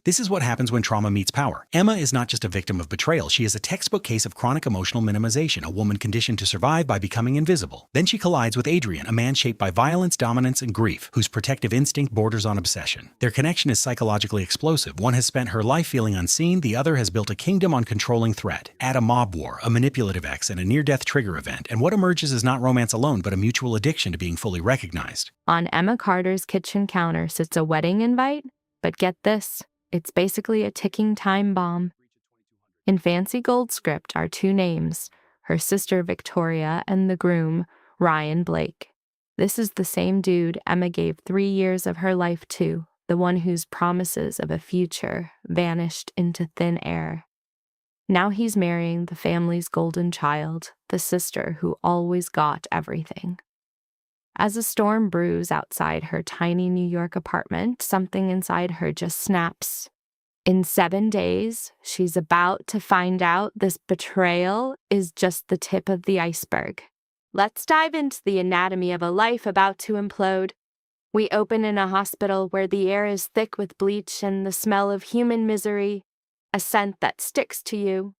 This is what happens when trauma meets power. Emma is not just a victim of betrayal, she is a textbook case of chronic emotional minimization, a woman conditioned to survive by becoming invisible. Then she collides with Adrian, a man shaped by violence, dominance, and grief, whose protective instinct borders on obsession. Their connection is psychologically explosive. One has spent her life feeling unseen, the other has built a kingdom on controlling threat. Add a mob war, a manipulative ex, and a near-death trigger event, and what emerges is not romance alone, but a mutual addiction to being fully recognized. On Emma Carter's kitchen counter sits a wedding invite, but get this. It's basically a ticking time bomb. In fancy gold script are two names, her sister Victoria and the groom, Ryan Blake. This is the same dude Emma gave 3 years of her life to, the one whose promises of a future vanished into thin air. Now he's marrying the family's golden child, the sister who always got everything. As a storm brews outside her tiny New York apartment, something inside her just snaps. In 7 days, she's about to find out this betrayal is just the tip of the iceberg. Let's dive into the anatomy of a life about to implode. We open in a hospital where the air is thick with bleach and the smell of human misery, a scent that sticks to you.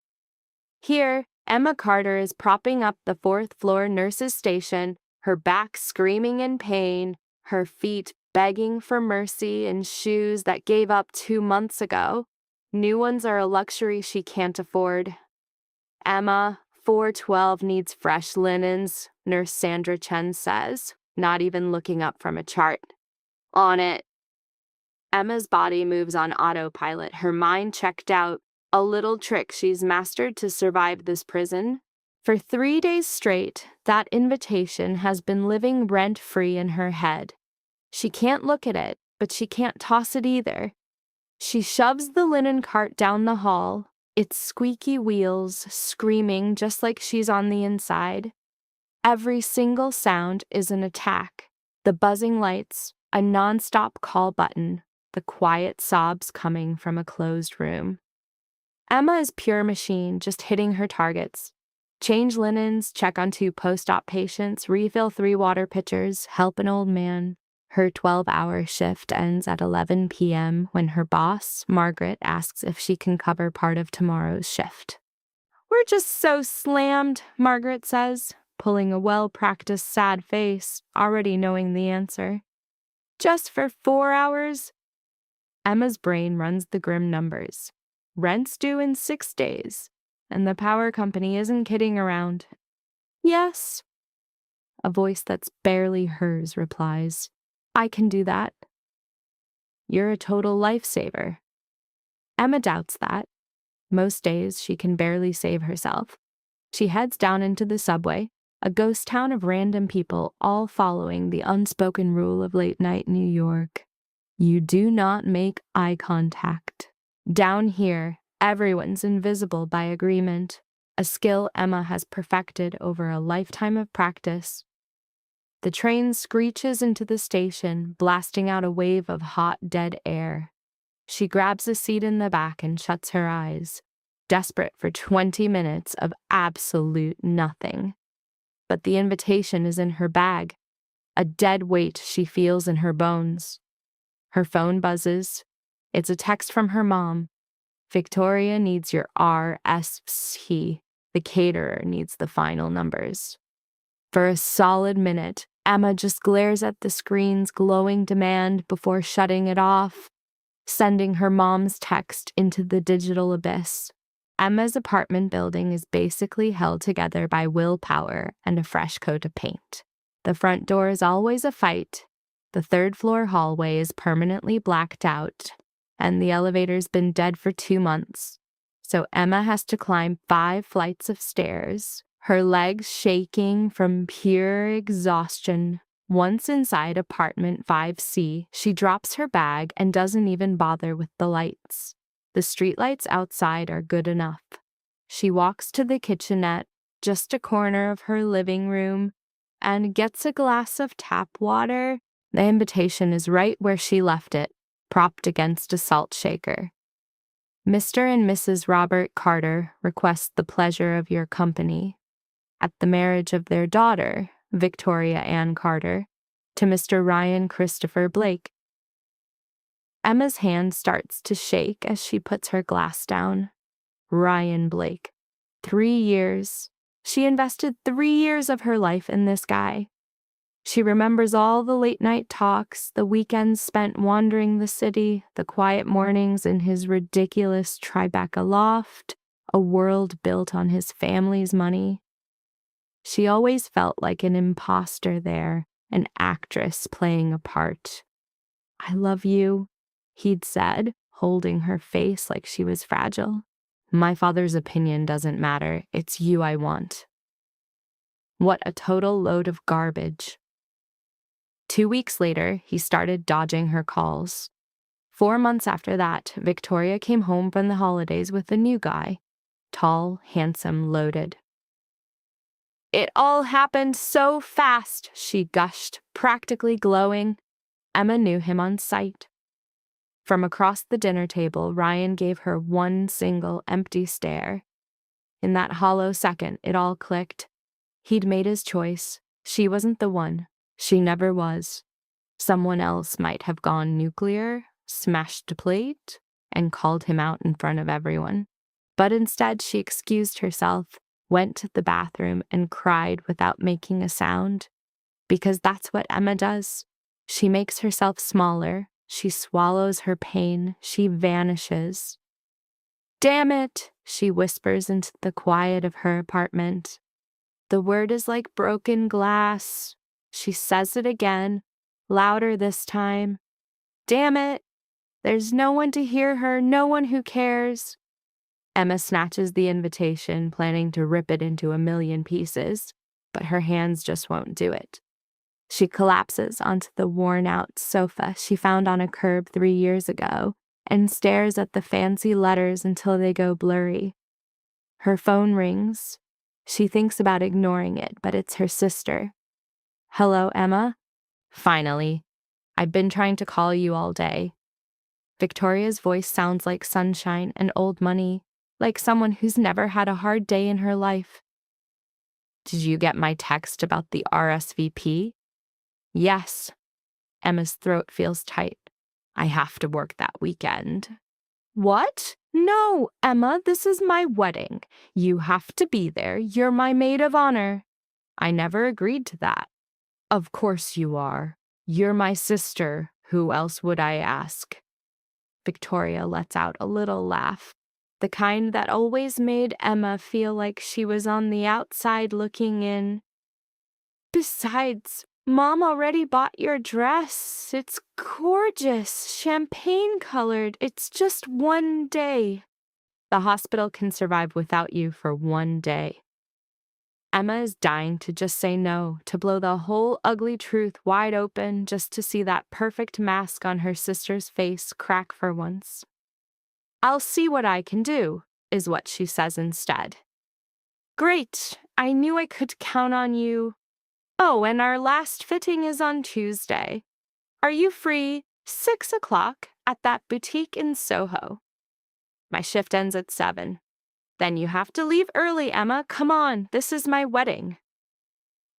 Here, Emma Carter is propping up the 4th floor nurse's station, her back screaming in pain, her feet begging for mercy in shoes that gave up 2 months ago. New ones are a luxury she can't afford. Emma, 412 needs fresh linens, Nurse Sandra Chen says, not even looking up from a chart. On it. Emma's body moves on autopilot, her mind checked out, a little trick she's mastered to survive this prison. For 3 days straight, that invitation has been living rent-free in her head. She can't look at it, but she can't toss it either. She shoves the linen cart down the hall, its squeaky wheels screaming just like she's on the inside. Every single sound is an attack. The buzzing lights, a non-stop call button, the quiet sobs coming from a closed room. Emma is pure machine, just hitting her targets. Change linens, check on 2 post-op patients, refill 3 water pitchers, help an old man. Her 12-hour shift ends at 11 p.m. when her boss, Margaret, asks if she can cover part of tomorrow's shift. "We're just so slammed," Margaret says, pulling a well-practiced sad face, already knowing the answer. "Just for 4 hours?" Emma's brain runs the grim numbers. Rent's due in 6 days. And the power company isn't kidding around. "Yes." A voice that's barely hers replies, "I can do that." "You're a total lifesaver." Emma doubts that. Most days, she can barely save herself. She heads down into the subway, a ghost town of random people all following the unspoken rule of late-night New York. You do not make eye contact. Down here, everyone's invisible by agreement, a skill Emma has perfected over a lifetime of practice. The train screeches into the station, blasting out a wave of hot, dead air. She grabs a seat in the back and shuts her eyes, desperate for 20 minutes of absolute nothing. But the invitation is in her bag, a dead weight she feels in her bones. Her phone buzzes. It's a text from her mom. "Victoria needs your RSVP. The caterer needs the final numbers." For a solid minute, Emma just glares at the screen's glowing demand before shutting it off, sending her mom's text into the digital abyss. Emma's apartment building is basically held together by willpower and a fresh coat of paint. The front door is always a fight. The 3rd floor hallway is permanently blacked out, and the elevator's been dead for 2 months. So Emma has to climb 5 flights of stairs, her legs shaking from pure exhaustion. Once inside apartment 5C, she drops her bag and doesn't even bother with the lights. The streetlights outside are good enough. She walks to the kitchenette, just a corner of her living room, and gets a glass of tap water. The invitation is right where she left it, propped against a salt shaker. "Mr. and Mrs. Robert Carter request the pleasure of your company at the marriage of their daughter, Victoria Ann Carter, to Mr. Ryan Christopher Blake." Emma's hand starts to shake as she puts her glass down. Ryan Blake. 3 years. She invested 3 years of her life in this guy. She remembers all the late-night talks, the weekends spent wandering the city, the quiet mornings in his ridiculous Tribeca loft, a world built on his family's money. She always felt like an imposter there, an actress playing a part. "I love you," he'd said, holding her face like she was fragile. "My father's opinion doesn't matter. It's you I want." What a total load of garbage. 2 weeks later, he started dodging her calls. 4 months after that, Victoria came home from the holidays with a new guy. Tall, handsome, loaded. "It all happened so fast," she gushed, practically glowing. Emma knew him on sight. From across the dinner table, Ryan gave her one single empty stare. In that hollow second, it all clicked. He'd made his choice. She wasn't the one. She never was. Someone else might have gone nuclear, smashed a plate, and called him out in front of everyone. But instead, she excused herself, went to the bathroom, and cried without making a sound. Because that's what Emma does. She makes herself smaller. She swallows her pain. She vanishes. "Damn it," she whispers into the quiet of her apartment. The word is like broken glass. She says it again, louder this time. "Damn it. There's no one to hear her, no one who cares." Emma snatches the invitation, planning to rip it into a million pieces, but her hands just won't do it. She collapses onto the worn-out sofa she found on a curb 3 years ago and stares at the fancy letters until they go blurry. Her phone rings. She thinks about ignoring it, but it's her sister. "Hello, Emma?" "Finally. I've been trying to call you all day." Victoria's voice sounds like sunshine and old money, like someone who's never had a hard day in her life. "Did you get my text about the RSVP?" "Yes." Emma's throat feels tight. "I have to work that weekend." "What? No, Emma, this is my wedding. You have to be there. You're my maid of honor." "I never agreed to that." "Of course you are. You're my sister. Who else would I ask?" Victoria lets out a little laugh, the kind that always made Emma feel like she was on the outside looking in. "Besides, Mom already bought your dress. It's gorgeous, champagne-colored. It's just 1 day." "The hospital can survive without you for 1 day." Emma is dying to just say no, to blow the whole ugly truth wide open just to see that perfect mask on her sister's face crack for once. "I'll see what I can do," is what she says instead. "Great, I knew I could count on you. Oh, and our last fitting is on Tuesday. Are you free 6 o'clock at that boutique in Soho?" "My shift ends at 7. "Then you have to leave early, Emma. Come on, this is my wedding."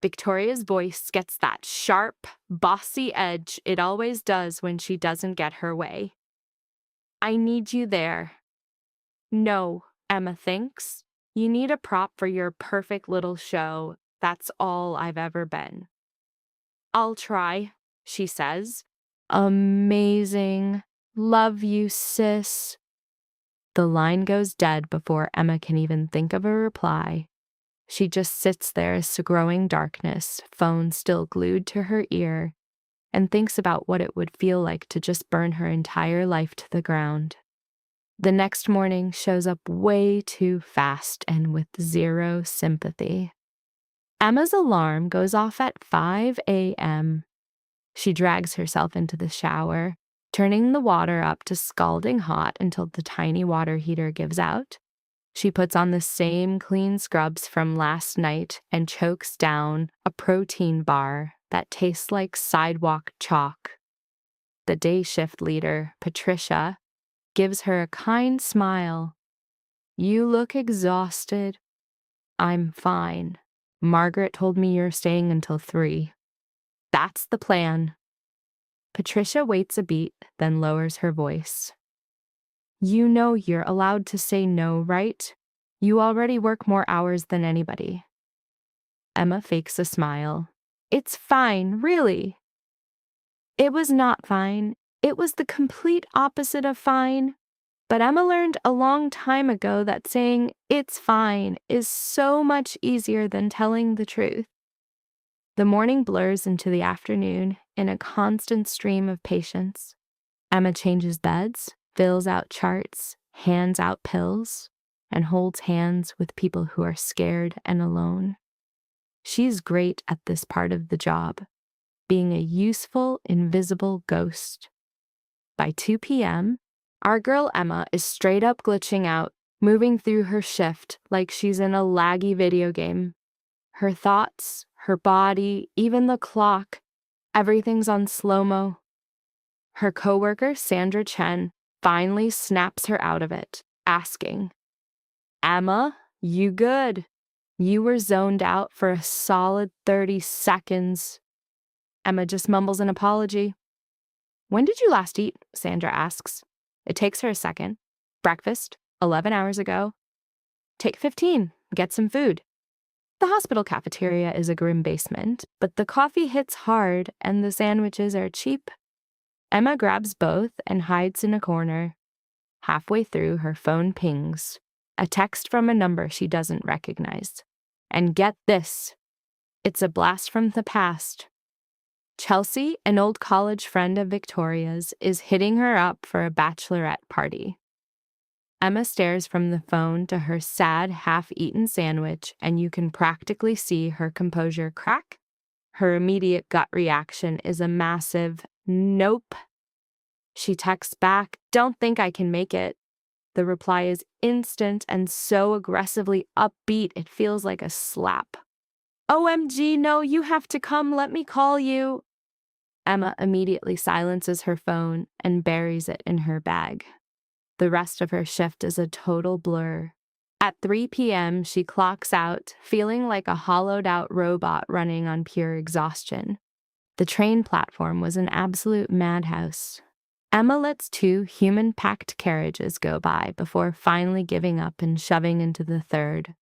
Victoria's voice gets that sharp, bossy edge it always does when she doesn't get her way. "I need you there." "No," Emma thinks. "You need a prop for your perfect little show. That's all I've ever been." "I'll try," she says. "Amazing. Love you, sis." The line goes dead before Emma can even think of a reply. She just sits there as the growing darkness, phone still glued to her ear, and thinks about what it would feel like to just burn her entire life to the ground. The next morning shows up way too fast and with zero sympathy. Emma's alarm goes off at 5 a.m. She drags herself into the shower, turning the water up to scalding hot until the tiny water heater gives out. She puts on the same clean scrubs from last night and chokes down a protein bar that tastes like sidewalk chalk. The day shift leader, Patricia, gives her a kind smile. "You look exhausted." "I'm fine. Margaret told me you're staying until 3. "That's the plan." Patricia waits a beat, then lowers her voice. You know you're allowed to say no, right? You already work more hours than anybody. Emma fakes a smile. It's fine, really. It was not fine. It was the complete opposite of fine. But Emma learned a long time ago that saying, it's fine, is so much easier than telling the truth. The morning blurs into the afternoon in a constant stream of patients. Emma changes beds, fills out charts, hands out pills, and holds hands with people who are scared and alone. She's great at this part of the job, being a useful, invisible ghost. By 2 p.m., our girl Emma is straight up glitching out, moving through her shift like she's in a laggy video game. Her thoughts, her body, even the clock, everything's on slow-mo. Her coworker, Sandra Chen, finally snaps her out of it, asking, Emma, you good? You were zoned out for a solid 30 seconds. Emma just mumbles an apology. When did you last eat? Sandra asks. It takes her a second. Breakfast, 11 hours ago. Take 15, get some food. The hospital cafeteria is a grim basement, but the coffee hits hard and the sandwiches are cheap. Emma grabs both and hides in a corner. Halfway through, her phone pings. A text from a number she doesn't recognize. And get this. It's a blast from the past. Chelsea, an old college friend of Victoria's, is hitting her up for a bachelorette party. Emma stares from the phone to her sad, half-eaten sandwich, and you can practically see her composure crack. Her immediate gut reaction is a massive, nope. She texts back, don't think I can make it. The reply is instant and so aggressively upbeat it feels like a slap. OMG, no, you have to come, let me call you. Emma immediately silences her phone and buries it in her bag. The rest of her shift is a total blur. At 3 p.m., she clocks out, feeling like a hollowed-out robot running on pure exhaustion. The train platform was an absolute madhouse. Emma lets 2 human-packed carriages go by before finally giving up and shoving into the third.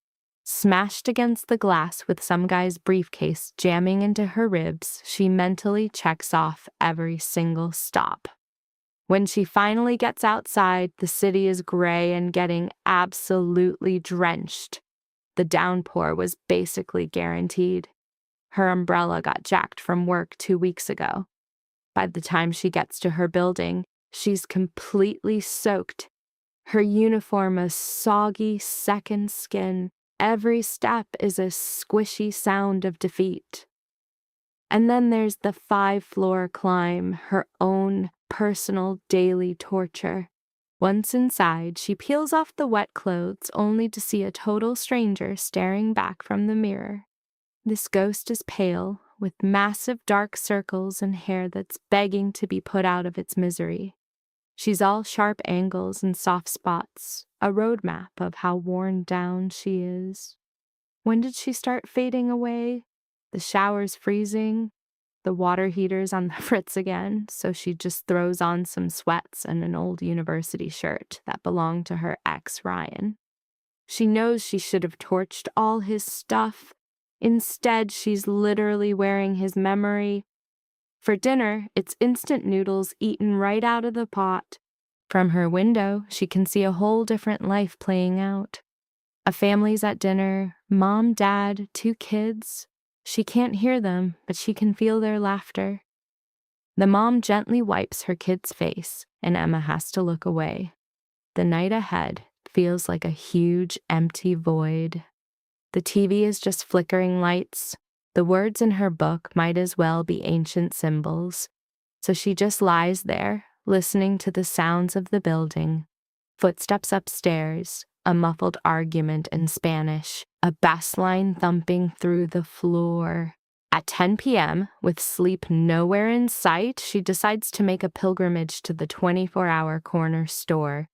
Smashed against the glass with some guy's briefcase jamming into her ribs, she mentally checks off every single stop. When she finally gets outside, the city is gray and getting absolutely drenched. The downpour was basically guaranteed. Her umbrella got jacked from work 2 weeks ago. By the time she gets to her building, she's completely soaked. Her uniform a soggy second skin. Every step is a squishy sound of defeat. And then there's the 5-floor climb, her own personal daily torture. Once inside, she peels off the wet clothes only to see a total stranger staring back from the mirror. This ghost is pale, with massive dark circles and hair that's begging to be put out of its misery. She's all sharp angles and soft spots, a roadmap of how worn down she is. When did she start fading away? The shower's freezing, the water heater's on the fritz again, so she just throws on some sweats and an old university shirt that belonged to her ex, Ryan. She knows she should have torched all his stuff. Instead, she's literally wearing his memory. For dinner, it's instant noodles eaten right out of the pot. From her window, she can see a whole different life playing out. A family's at dinner, mom, dad, 2 kids. She can't hear them, but she can feel their laughter. The mom gently wipes her kid's face, and Emma has to look away. The night ahead feels like a huge, empty void. The TV is just flickering lights. The words in her book might as well be ancient symbols. So she just lies there, listening to the sounds of the building. Footsteps upstairs, a muffled argument in Spanish, a bass line thumping through the floor. At 10 p.m., with sleep nowhere in sight, she decides to make a pilgrimage to the 24-hour corner store.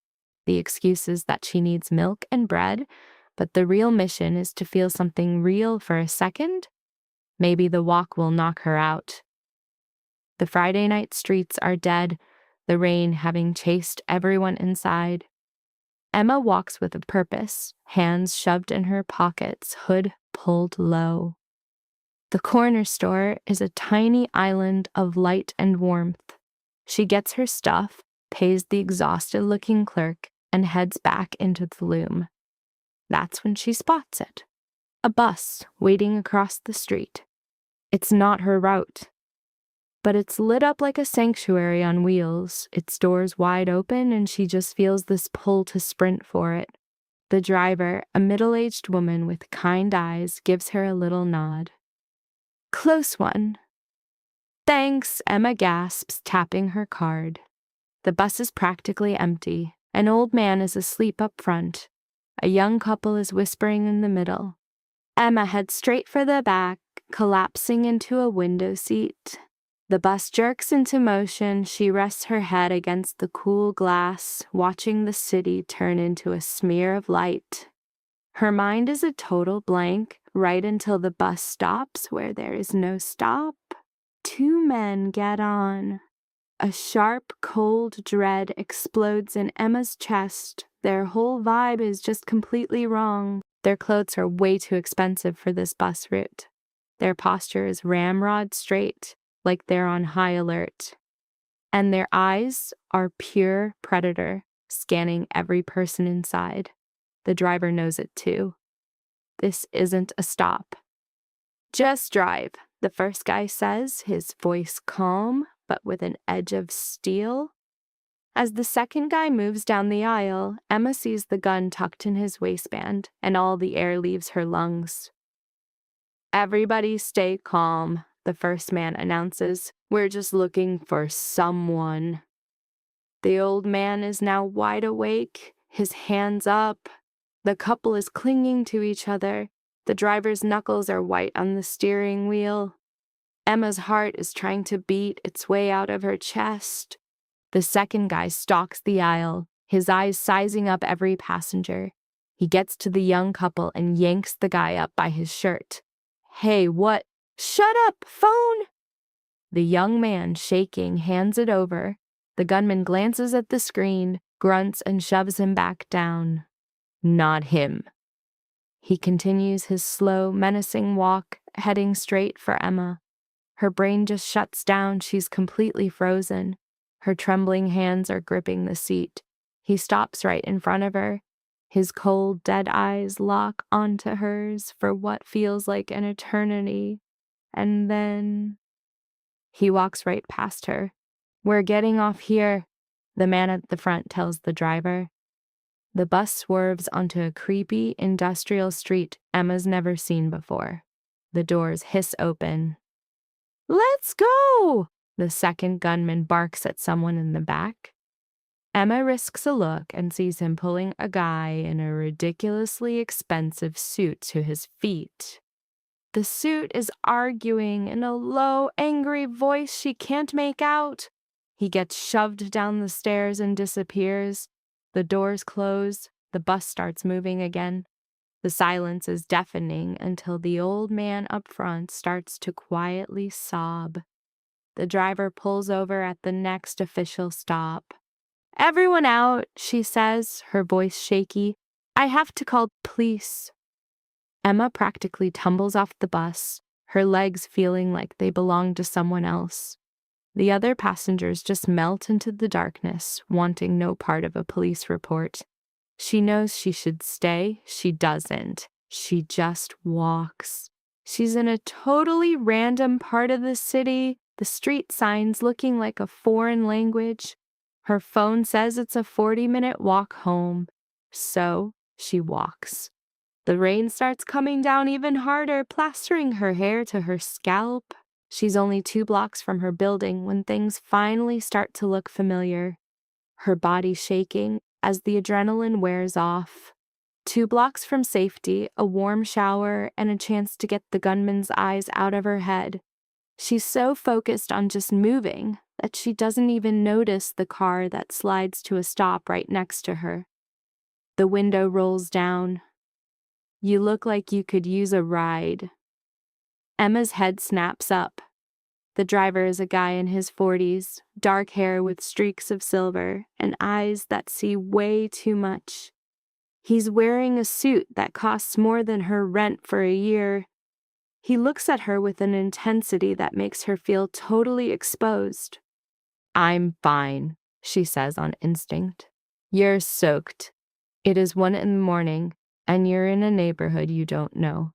The excuse is that she needs milk and bread, but the real mission is to feel something real for a second. Maybe the walk will knock her out. The Friday night streets are dead, the rain having chased everyone inside. Emma walks with a purpose, hands shoved in her pockets, hood pulled low. The corner store is a tiny island of light and warmth. She gets her stuff, pays the exhausted-looking clerk, and heads back into the loom. That's when she spots it. A bus waiting across the street. It's not her route, but it's lit up like a sanctuary on wheels, its doors wide open, and she just feels this pull to sprint for it. The driver, a middle-aged woman with kind eyes, gives her a little nod. Close one. Thanks, Emma gasps, tapping her card. The bus is practically empty. An old man is asleep up front. A young couple is whispering in the middle. Emma heads straight for the back, collapsing into a window seat. The bus jerks into motion. She rests her head against the cool glass, watching the city turn into a smear of light. Her mind is a total blank, right until the bus stops where there is no stop. Two men get on. A sharp, cold dread explodes in Emma's chest. Their whole vibe is just completely wrong. Their clothes are way too expensive for this bus route. Their posture is ramrod straight, like they're on high alert. And their eyes are pure predator, scanning every person inside. The driver knows it too. This isn't a stop. Just drive, the first guy says, his voice calm, but with an edge of steel. As the second guy moves down the aisle, Emma sees the gun tucked in his waistband, and all the air leaves her lungs. Everybody stay calm, the first man announces. We're just looking for someone. The old man is now wide awake, his hands up. The couple is clinging to each other. The driver's knuckles are white on the steering wheel. Emma's heart is trying to beat its way out of her chest. The second guy stalks the aisle, his eyes sizing up every passenger. He gets to the young couple and yanks the guy up by his shirt. Hey, what? Shut up, phone! The young man, shaking, hands it over. The gunman glances at the screen, grunts, and shoves him back down. Not him. He continues his slow, menacing walk, heading straight for Emma. Her brain just shuts down. She's completely frozen. Her trembling hands are gripping the seat. He stops right in front of her. His cold, dead eyes lock onto hers for what feels like an eternity. And then he walks right past her. We're getting off here, the man at the front tells the driver. The bus swerves onto a creepy, industrial street Emma's never seen before. The doors hiss open. Let's go! The second gunman barks at someone in the back. Emma risks a look and sees him pulling a guy in a ridiculously expensive suit to his feet. The suit is arguing in a low, angry voice she can't make out. He gets shoved down the stairs and disappears. The doors close. The bus starts moving again. The silence is deafening until the old man up front starts to quietly sob. The driver pulls over at the next official stop. Everyone out, she says, her voice shaky. I have to call police. Emma practically tumbles off the bus, her legs feeling like they belong to someone else. The other passengers just melt into the darkness, wanting no part of a police report. She knows she should stay. She doesn't. She just walks. She's in a totally random part of the city, the street signs looking like a foreign language. Her phone says it's a 40-minute walk home. So she walks. The rain starts coming down even harder, plastering her hair to her scalp. She's only 2 blocks from her building when things finally start to look familiar. Her body shaking as the adrenaline wears off. 2 blocks from safety, a warm shower, and a chance to get the gunman's eyes out of her head. She's so focused on just moving that she doesn't even notice the car that slides to a stop right next to her. The window rolls down. You look like you could use a ride. Emma's head snaps up. The driver is a guy in his 40s, dark hair with streaks of silver and eyes that see way too much. He's wearing a suit that costs more than her rent for a year. He looks at her with an intensity that makes her feel totally exposed. "I'm fine," she says on instinct. "You're soaked. It is 1 a.m, and you're in a neighborhood you don't know."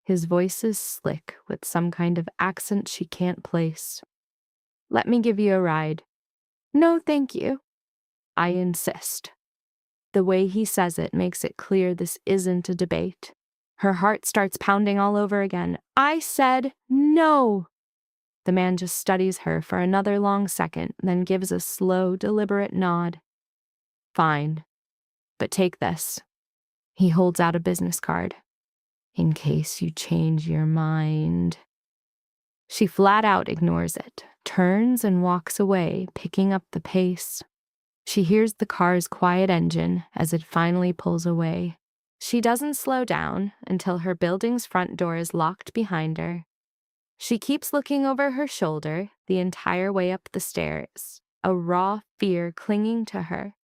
His voice is slick with some kind of accent she can't place. "Let me give you a ride." "No, thank you." I insist. The way he says it makes it clear this isn't a debate. Her heart starts pounding all over again. "I said no." The man just studies her for another long second, then gives a slow, deliberate nod. "Fine, but take this." He holds out a business card. "In case you change your mind." She flat out ignores it, turns and walks away, picking up the pace. She hears the car's quiet engine as it finally pulls away. She doesn't slow down until her building's front door is locked behind her. She keeps looking over her shoulder the entire way up the stairs, a raw fear clinging to her.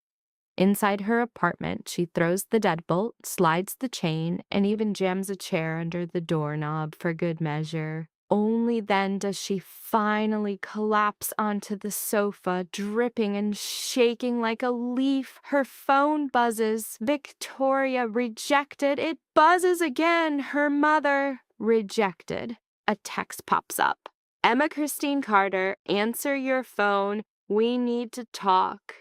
Inside her apartment, she throws the deadbolt, slides the chain, and even jams a chair under the doorknob for good measure. Only then does she finally collapse onto the sofa, dripping and shaking like a leaf. Her phone buzzes. "Victoria, rejected." It buzzes again. "Her mother, rejected." A text pops up. "Emma Christine Carter, answer your phone. We need to talk."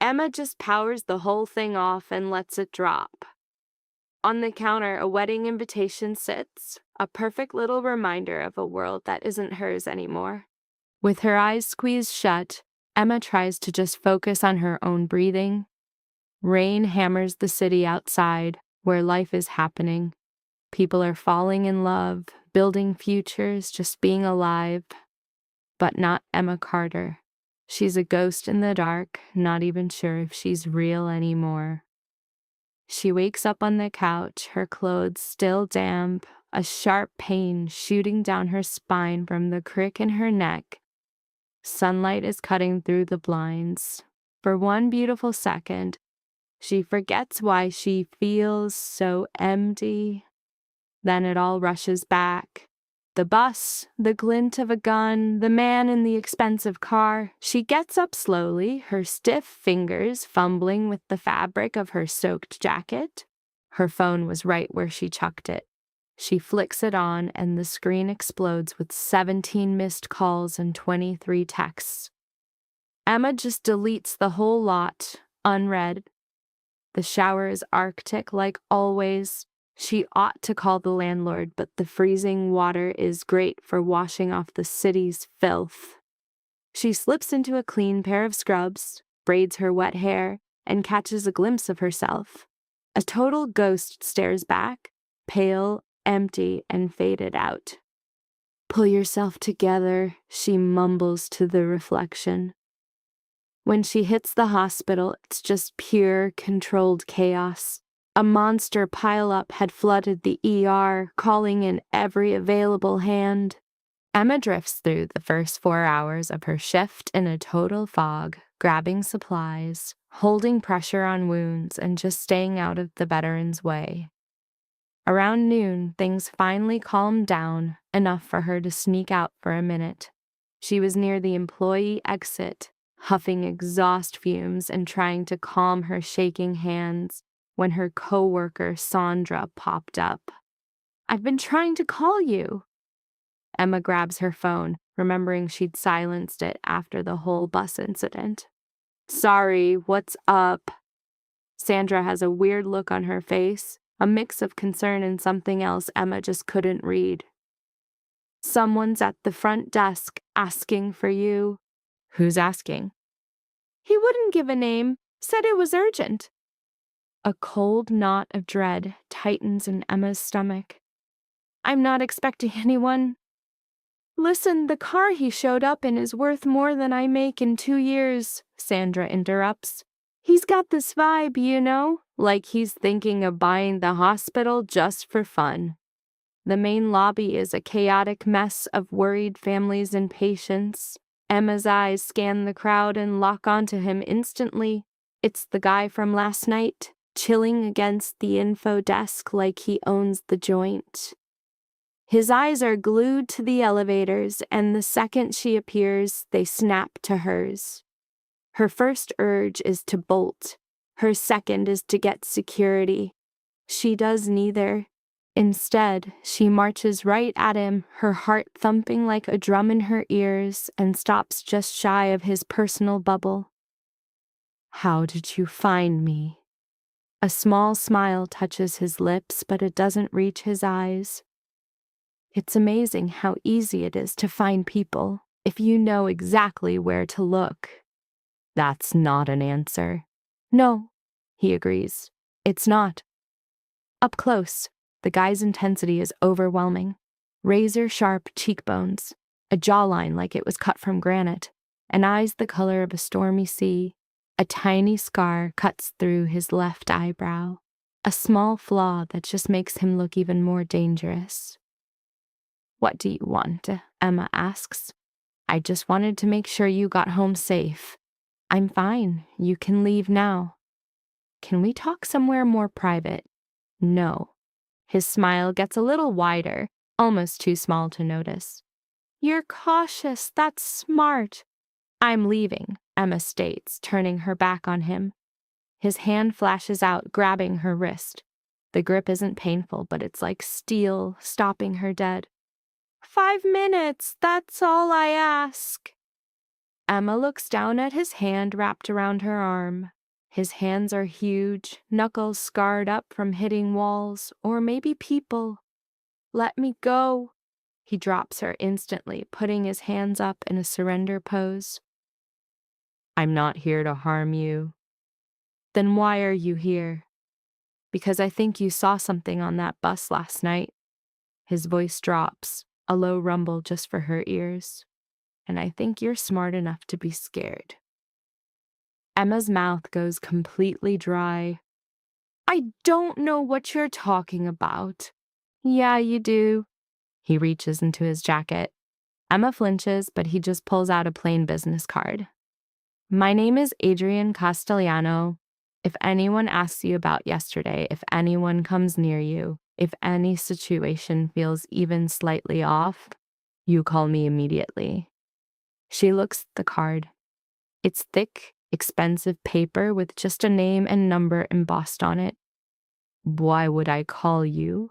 Emma just powers the whole thing off and lets it drop. On the counter, a wedding invitation sits, a perfect little reminder of a world that isn't hers anymore. With her eyes squeezed shut, Emma tries to just focus on her own breathing. Rain hammers the city outside, where life is happening. People are falling in love, building futures, just being alive. But not Emma Carter. She's a ghost in the dark, not even sure if she's real anymore. She wakes up on the couch, her clothes still damp, a sharp pain shooting down her spine from the crick in her neck. Sunlight is cutting through the blinds. For one beautiful second, she forgets why she feels so empty. Then it all rushes back. The bus, the glint of a gun, the man in the expensive car. She gets up slowly, her stiff fingers fumbling with the fabric of her soaked jacket. Her phone was right where she chucked it. She flicks it on, and the screen explodes with 17 missed calls and 23 texts. Emma just deletes the whole lot, unread. The shower is arctic like always. She ought to call the landlord, but the freezing water is great for washing off the city's filth. She slips into a clean pair of scrubs, braids her wet hair, and catches a glimpse of herself. A total ghost stares back, pale, empty, and faded out. "Pull yourself together," she mumbles to the reflection. When she hits the hospital, it's just pure, controlled chaos. A monster pileup had flooded the ER, calling in every available hand. Emma drifts through the first 4 hours of her shift in a total fog, grabbing supplies, holding pressure on wounds, and just staying out of the veteran's way. Around noon, things finally calmed down, enough for her to sneak out for a minute. She was near the employee exit, huffing exhaust fumes and trying to calm her shaking hands, when her coworker Sandra popped up. "I've been trying to call you." Emma grabs her phone, remembering she'd silenced it after the whole bus incident. "Sorry, what's up?" Sandra has a weird look on her face, a mix of concern and something else Emma just couldn't read. "Someone's at the front desk asking for you." "Who's asking?" "He wouldn't give a name, said it was urgent." A cold knot of dread tightens in Emma's stomach. "I'm not expecting anyone." "Listen, the car he showed up in is worth more than I make in 2 years, Sandra interrupts. "He's got this vibe, like he's thinking of buying the hospital just for fun." The main lobby is a chaotic mess of worried families and patients. Emma's eyes scan the crowd and lock onto him instantly. It's the guy from last night, chilling against the info desk like he owns the joint. His eyes are glued to the elevators, and the second she appears, they snap to hers. Her first urge is to bolt. Her second is to get security. She does neither. Instead, she marches right at him, her heart thumping like a drum in her ears, and stops just shy of his personal bubble. "How did you find me?" A small smile touches his lips, but it doesn't reach his eyes. It's amazing how easy it is to find people if you know exactly where to look. That's not an answer. No, he agrees. It's not. Up close, the guy's intensity is overwhelming. Razor-sharp cheekbones, a jawline like it was cut from granite, and eyes the color of a stormy sea. A tiny scar cuts through his left eyebrow, a small flaw that just makes him look even more dangerous. "What do you want?" Emma asks. "I just wanted to make sure you got home safe." "I'm fine. You can leave now." "Can we talk somewhere more private?" "No." His smile gets a little wider, almost too small to notice. "You're cautious. That's smart." "I'm leaving," Emma states, turning her back on him. His hand flashes out, grabbing her wrist. The grip isn't painful, but it's like steel, stopping her dead. 5 minutes, that's all I ask." Emma looks down at his hand wrapped around her arm. His hands are huge, knuckles scarred up from hitting walls, or maybe people. "Let me go." He drops her instantly, putting his hands up in a surrender pose. "I'm not here to harm you." "Then why are you here?" "Because I think you saw something on that bus last night." His voice drops, a low rumble just for her ears. "And I think you're smart enough to be scared." Emma's mouth goes completely dry. "I don't know what you're talking about." "Yeah, you do." He reaches into his jacket. Emma flinches, but he just pulls out a plain business card. "My name is Adrian Castellano. If anyone asks you about yesterday, if anyone comes near you, if any situation feels even slightly off, you call me immediately." She looks at the card. It's thick, expensive paper with just a name and number embossed on it. "Why would I call you?"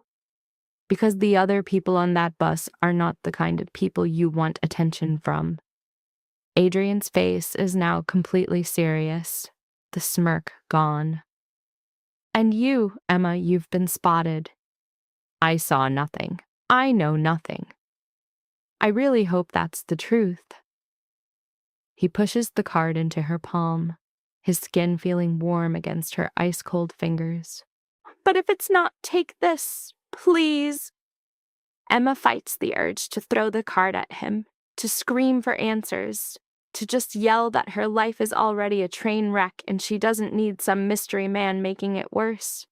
"Because the other people on that bus are not the kind of people you want attention from." Adrian's face is now completely serious, the smirk gone. "And you, Emma, you've been spotted." "I saw nothing. I know nothing." "I really hope that's the truth." He pushes the card into her palm, his skin feeling warm against her ice-cold fingers. "But if it's not, take this, please." Emma fights the urge to throw the card at him, to scream for answers, to just yell that her life is already a train wreck and she doesn't need some mystery man making it worse.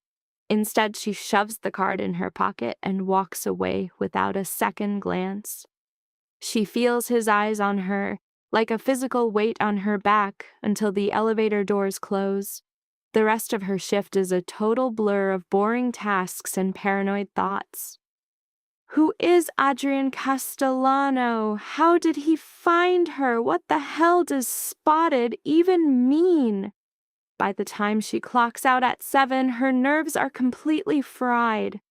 Instead, she shoves the card in her pocket and walks away without a second glance. She feels his eyes on her, like a physical weight on her back, until the elevator doors close. The rest of her shift is a total blur of boring tasks and paranoid thoughts. Who is Adrian Castellano? How did he find her? What the hell does spotted even mean? By the time she clocks out at 7, her nerves are completely fried.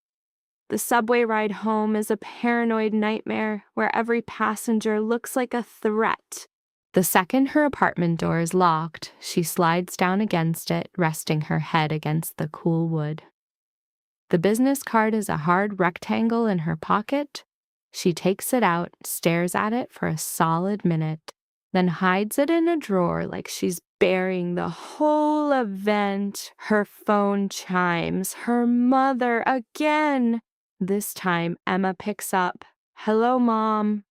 The subway ride home is a paranoid nightmare where every passenger looks like a threat. The second her apartment door is locked, she slides down against it, resting her head against the cool wood. The business card is a hard rectangle in her pocket. She takes it out, stares at it for a solid minute, then hides it in a drawer like she's burying the whole event. Her phone chimes. Her mother again. This time, Emma picks up. "Hello, Mom."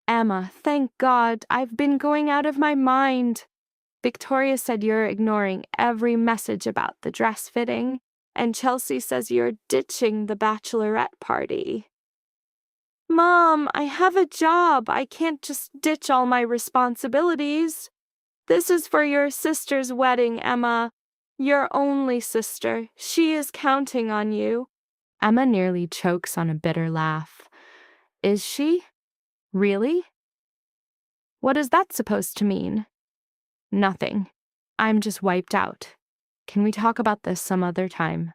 "Emma, thank God, I've been going out of my mind. Victoria said you're ignoring every message about the dress fitting, and Chelsea says you're ditching the bachelorette party." Mom, I have a job. I can't just ditch all my responsibilities. This is for your sister's wedding, Emma. Your only sister. She is counting on you. Emma nearly chokes on a bitter laugh. Is she? Really? What is that supposed to mean? Nothing. I'm just wiped out. Can we talk about this some other time?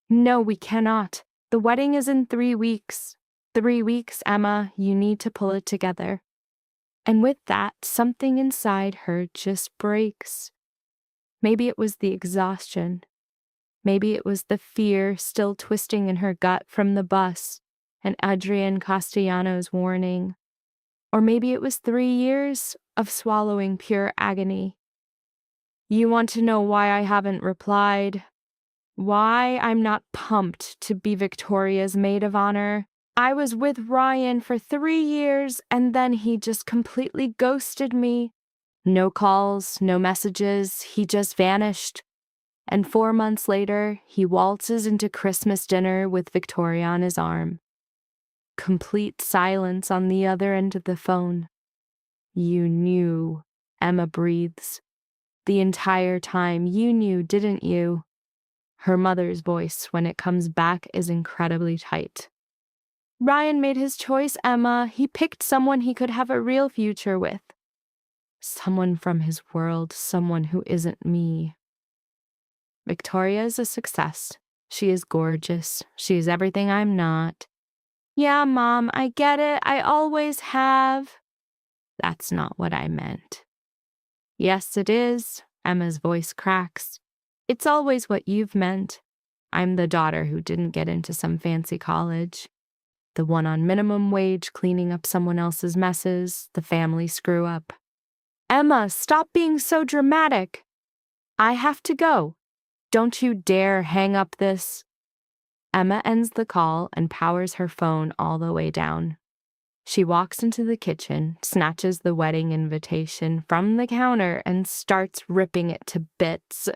No, we cannot. The wedding is in 3 weeks. 3 weeks, Emma. You need to pull it together. And with that, something inside her just breaks. Maybe it was the exhaustion. Maybe it was the fear still twisting in her gut from the bus and Adrian Castellanos' warning. Or maybe it was 3 years of swallowing pure agony. You want to know why I haven't replied? Why I'm not pumped to be Victoria's maid of honor? I was with Ryan for 3 years and then he just completely ghosted me. No calls, no messages, he just vanished. And 4 months later, he waltzes into Christmas dinner with Victoria on his arm. Complete silence on the other end of the phone. You knew, Emma breathes. The entire time you knew, didn't you? Her mother's voice, when it comes back, is incredibly tight. Ryan made his choice, Emma. He picked someone he could have a real future with. Someone from his world, someone who isn't me. Victoria is a success. She is gorgeous. She is everything I'm not. Yeah, Mom, I get it. I always have. That's not what I meant. Yes, it is. Emma's voice cracks. It's always what you've meant. I'm the daughter who didn't get into some fancy college. The one on minimum wage cleaning up someone else's messes, the family screw up. Emma, stop being so dramatic. I have to go. Don't you dare hang up this. Emma ends the call and powers her phone all the way down. She walks into the kitchen, snatches the wedding invitation from the counter, and starts ripping it to bits.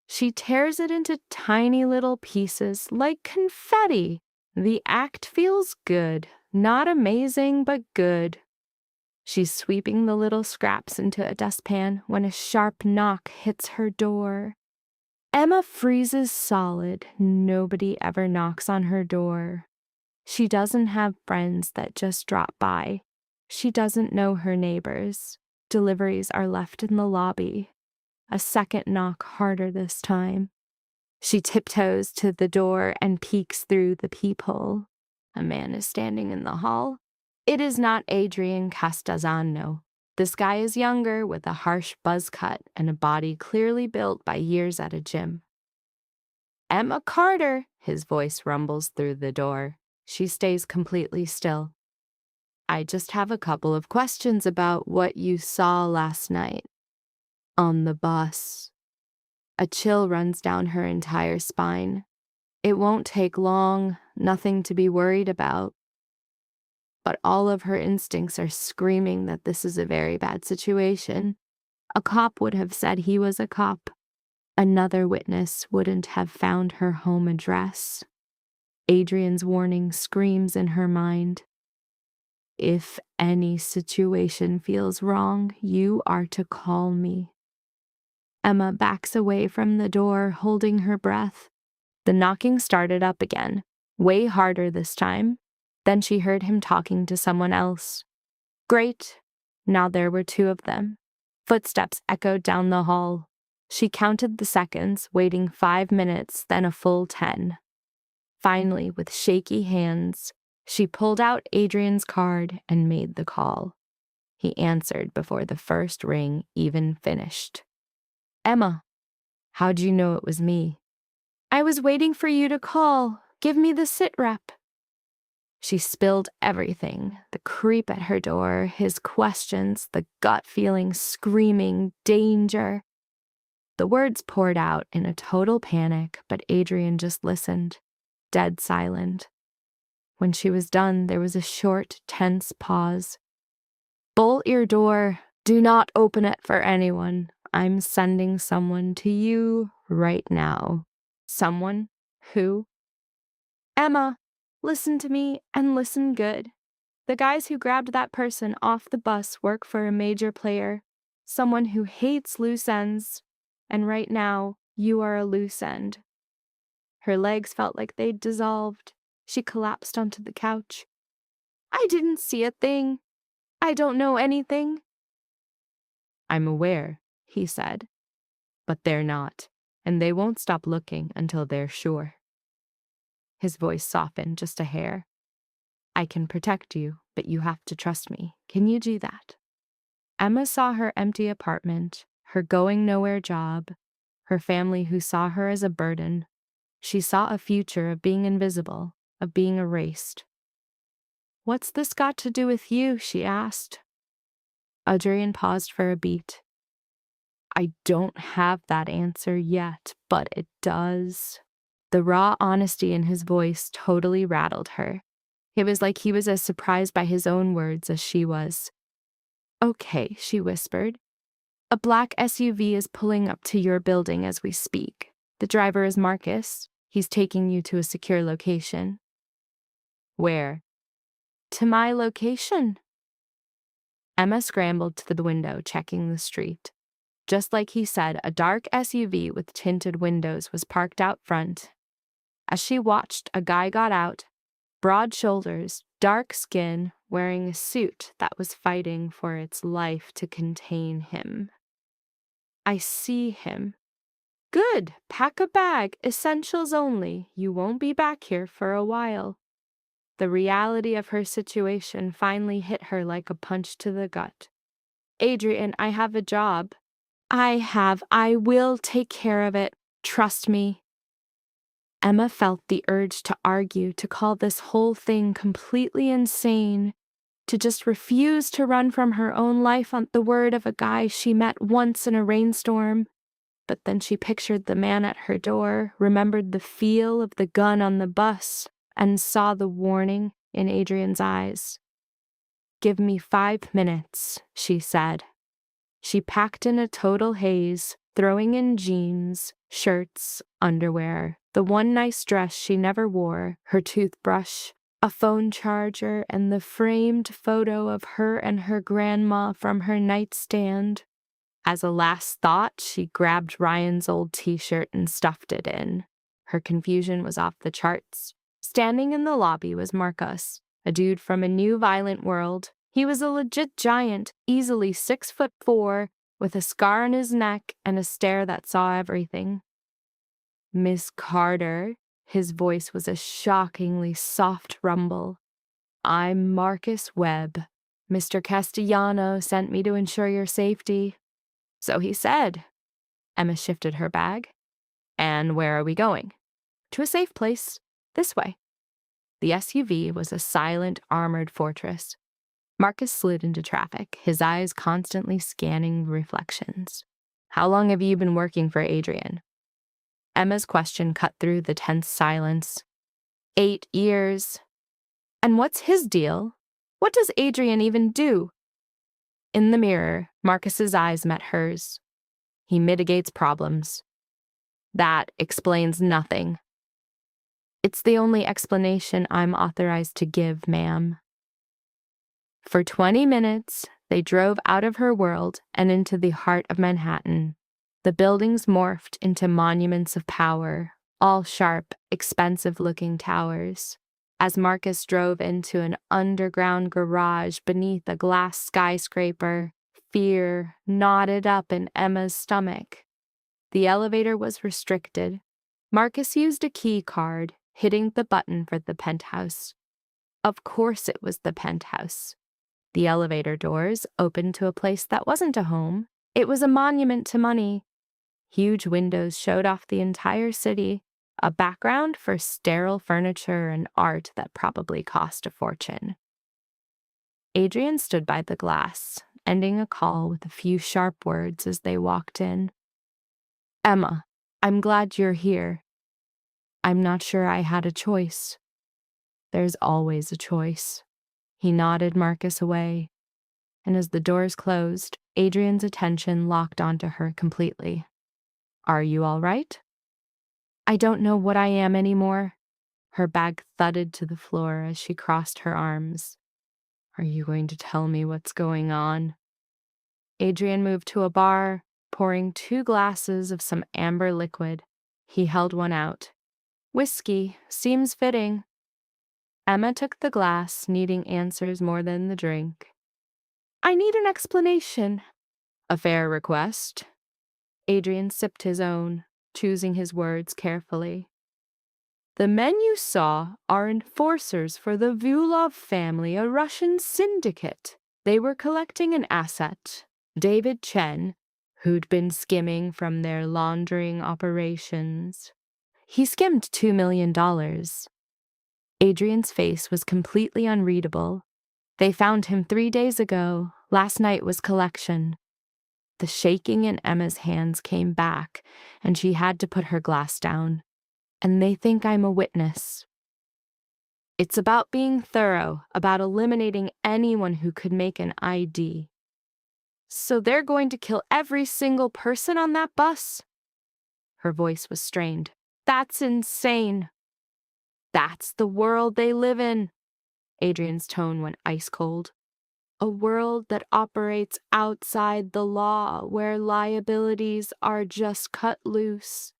She tears it into tiny little pieces like confetti. The act feels good. Not amazing, but good. She's sweeping the little scraps into a dustpan when a sharp knock hits her door. Emma freezes solid. Nobody ever knocks on her door. She doesn't have friends that just drop by. She doesn't know her neighbors. Deliveries are left in the lobby. A second knock, harder this time. She tiptoes to the door and peeks through the peephole. A man is standing in the hall. It is not Adrian Castellanos. This guy is younger, with a harsh buzz cut and a body clearly built by years at a gym. Emma Carter, his voice rumbles through the door. She stays completely still. I just have a couple of questions about what you saw last night. On the bus. A chill runs down her entire spine. It won't take long, nothing to be worried about. But all of her instincts are screaming that this is a very bad situation. A cop would have said he was a cop. Another witness wouldn't have found her home address. Adrian's warning screams in her mind. If any situation feels wrong, you are to call me. Emma backs away from the door, holding her breath. The knocking started up again, way harder this time. Then she heard him talking to someone else. Great. Now there were 2 of them. Footsteps echoed down the hall. She counted the seconds, waiting 5 minutes, then a full 10. Finally, with shaky hands, she pulled out Adrian's card and made the call. He answered before the first ring even finished. Emma, how'd you know it was me? I was waiting for you to call. Give me the sit rep. She spilled everything, the creep at her door, his questions, the gut feeling screaming danger. The words poured out in a total panic, but Adrian just listened, dead silent. When she was done, there was a short, tense pause. Bolt your door. Do not open it for anyone. I'm sending someone to you right now. Someone? Who? Emma, listen to me and listen good. The guys who grabbed that person off the bus work for a major player, someone who hates loose ends, and right now, you are a loose end. Her legs felt like they'd dissolved. She collapsed onto the couch. I didn't see a thing. I don't know anything. I'm aware, he said, but they're not, and they won't stop looking until they're sure. His voice softened just a hair. I can protect you, but you have to trust me. Can you do that? Emma saw her empty apartment, her going-nowhere job, her family who saw her as a burden. She saw a future of being invisible, of being erased. What's this got to do with you? She asked. Adrian paused for a beat. I don't have that answer yet, but it does. The raw honesty in his voice totally rattled her. It was like he was as surprised by his own words as she was. Okay, she whispered. A black SUV is pulling up to your building as we speak. The driver is Marcus. He's taking you to a secure location. Where? To my location. Emma scrambled to the window, checking the street. Just like he said, a dark SUV with tinted windows was parked out front. As she watched, a guy got out, broad shoulders, dark skin, wearing a suit that was fighting for its life to contain him. I see him. Good, pack a bag, essentials only. You won't be back here for a while. The reality of her situation finally hit her like a punch to the gut. Adrian, I have a job. I will take care of it. Trust me. Emma felt the urge to argue, to call this whole thing completely insane, to just refuse to run from her own life on the word of a guy she met once in a rainstorm. But then she pictured the man at her door, remembered the feel of the gun on the bus, and saw the warning in Adrian's eyes. Give me 5 minutes, she said. She packed in a total haze, throwing in jeans, shirts, underwear, the one nice dress she never wore, her toothbrush, a phone charger, and the framed photo of her and her grandma from her nightstand. As a last thought, she grabbed Ryan's old t-shirt and stuffed it in. Her confusion was off the charts. Standing in the lobby was Marcus, a dude from a new violent world. He was a legit giant, easily 6'4", with a scar on his neck and a stare that saw everything. Miss Carter, his voice was a shockingly soft rumble. I'm Marcus Webb. Mr. Castellano sent me to ensure your safety. So he said. Emma shifted her bag. And where are we going? To a safe place. This way. The SUV was a silent, armored fortress. Marcus slid into traffic, his eyes constantly scanning reflections. How long have you been working for Adrian? Emma's question cut through the tense silence. 8 years. And what's his deal? What does Adrian even do? In the mirror, Marcus's eyes met hers. He mitigates problems. That explains nothing. It's the only explanation I'm authorized to give, ma'am. For 20 minutes, they drove out of her world and into the heart of Manhattan. The buildings morphed into monuments of power, all sharp, expensive-looking towers. As Marcus drove into an underground garage beneath a glass skyscraper, fear knotted up in Emma's stomach. The elevator was restricted. Marcus used a key card, hitting the button for the penthouse. Of course it was the penthouse. The elevator doors opened to a place that wasn't a home. It was a monument to money. Huge windows showed off the entire city, a background for sterile furniture and art that probably cost a fortune. Adrian stood by the glass, ending a call with a few sharp words as they walked in. Emma, I'm glad you're here. I'm not sure I had a choice. There's always a choice. He nodded Marcus away, and as the doors closed, Adrian's attention locked onto her completely. Are you all right? I don't know what I am anymore. Her bag thudded to the floor as she crossed her arms. Are you going to tell me what's going on? Adrian moved to a bar, pouring 2 glasses of some amber liquid. He held one out. Whiskey, seems fitting. Emma took the glass, needing answers more than the drink. I need an explanation. A fair request. Adrian sipped his own, choosing his words carefully. The men you saw are enforcers for the Vulov family, a Russian syndicate. They were collecting an asset, David Chen, who'd been skimming from their laundering operations. He skimmed $2 million. Adrian's face was completely unreadable. They found him 3 days ago. Last night was collection. The shaking in Emma's hands came back, and she had to put her glass down. And they think I'm a witness. It's about being thorough, about eliminating anyone who could make an ID. So they're going to kill every single person on that bus? Her voice was strained. That's insane. That's the world they live in. Adrian's tone went ice cold. A world that operates outside the law, where liabilities are just cut loose.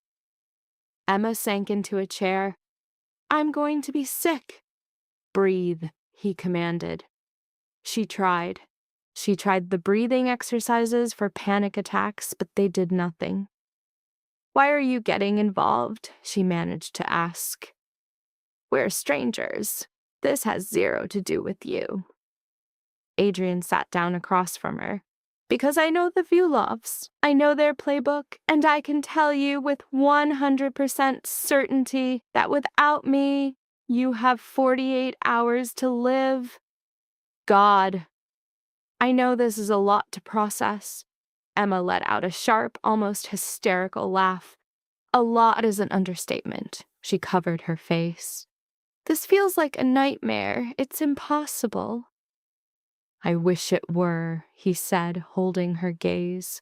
Emma sank into a chair. I'm going to be sick. Breathe, he commanded. She tried. She tried the breathing exercises for panic attacks, but they did nothing. Why are you getting involved? She managed to ask. We're strangers. This has 0 to do with you. Adrian sat down across from her. Because I know the Vulovs. I know their playbook, and I can tell you with 100% certainty that without me, you have 48 hours to live. God. I know this is a lot to process. Emma let out a sharp, almost hysterical laugh. A lot is an understatement. She covered her face. This feels like a nightmare. It's impossible. I wish it were, he said, holding her gaze.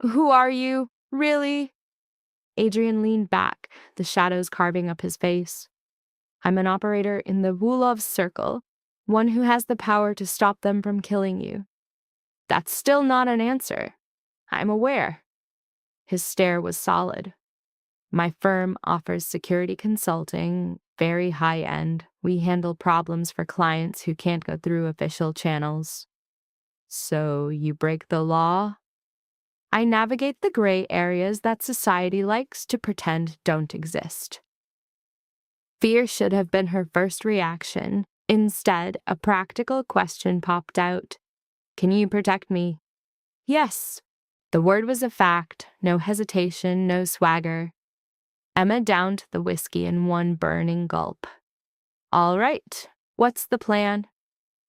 Who are you? Really? Adrian leaned back, the shadows carving up his face. I'm an operator in the Vulov's circle, one who has the power to stop them from killing you. That's still not an answer. I'm aware. His stare was solid. My firm offers security consulting, very high-end. We handle problems for clients who can't go through official channels. So you break the law? I navigate the gray areas that society likes to pretend don't exist. Fear should have been her first reaction. Instead, a practical question popped out. Can you protect me? Yes. The word was a fact, no hesitation, no swagger. Emma downed the whiskey in one burning gulp. All right, what's the plan?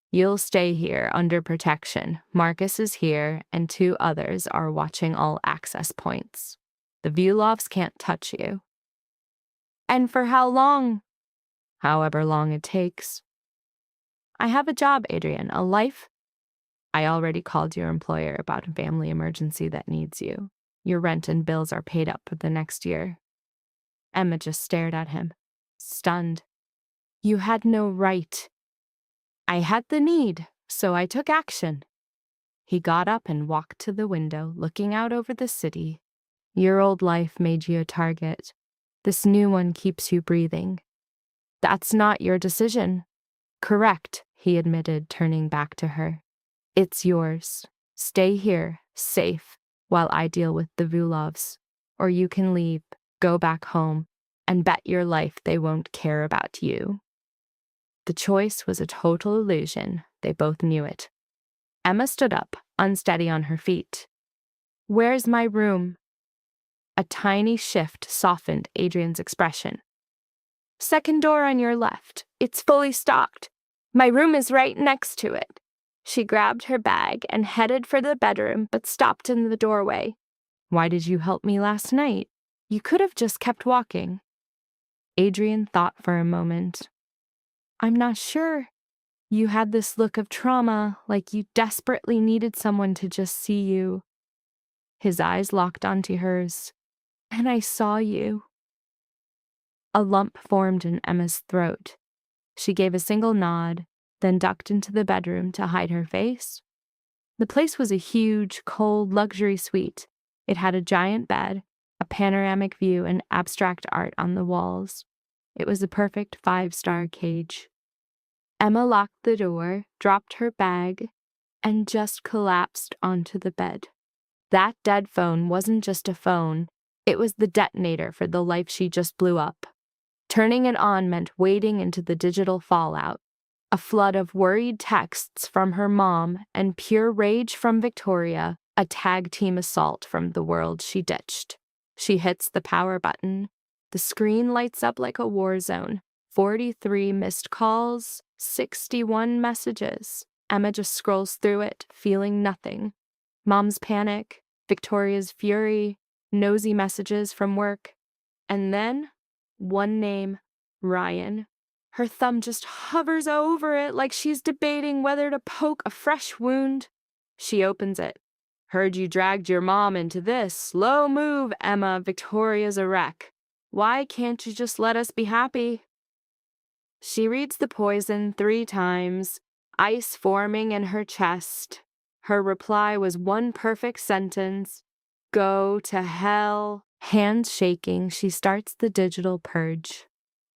You'll stay here under protection. Marcus is here, and 2 others are watching all access points. The Vulovs can't touch you. And for how long? However long it takes. I have a job, Adrian, a life. I already called your employer about a family emergency that needs you. Your rent and bills are paid up for the next year. Emma just stared at him, stunned. You had no right. I had the need, so I took action. He got up and walked to the window, looking out over the city. Your old life made you a target. This new one keeps you breathing. That's not your decision. Correct, he admitted, turning back to her. It's yours. Stay here, safe, while I deal with the Vulovs. Or you can leave, go back home, and bet your life they won't care about you. The choice was a total illusion. They both knew it. Emma stood up, unsteady on her feet. Where's my room? A tiny shift softened Adrian's expression. Second door on your left. It's fully stocked. My room is right next to it. She grabbed her bag and headed for the bedroom, but stopped in the doorway. Why did you help me last night? You could have just kept walking. Adrian thought for a moment. I'm not sure. You had this look of trauma, like you desperately needed someone to just see you. His eyes locked onto hers. And I saw you. A lump formed in Emma's throat. She gave a single nod, then ducked into the bedroom to hide her face. The place was a huge, cold luxury suite. It had a giant bed, a panoramic view, and abstract art on the walls. It was a perfect 5-star cage. Emma locked the door, dropped her bag, and just collapsed onto the bed. That dead phone wasn't just a phone. It was the detonator for the life she just blew up. Turning it on meant wading into the digital fallout. A flood of worried texts from her mom and pure rage from Victoria, a tag team assault from the world she ditched. She hits the power button. The screen lights up like a war zone. 43 missed calls, 61 messages. Emma just scrolls through it, feeling nothing. Mom's panic, Victoria's fury, nosy messages from work. And then, one name, Ryan. Her thumb just hovers over it like she's debating whether to poke a fresh wound. She opens it. Heard you dragged your mom into this. Slow move, Emma. Victoria's a wreck. Why can't you just let us be happy? She reads the poison 3 times, ice forming in her chest. Her reply was one perfect sentence. Go to hell. Hands shaking, she starts the digital purge.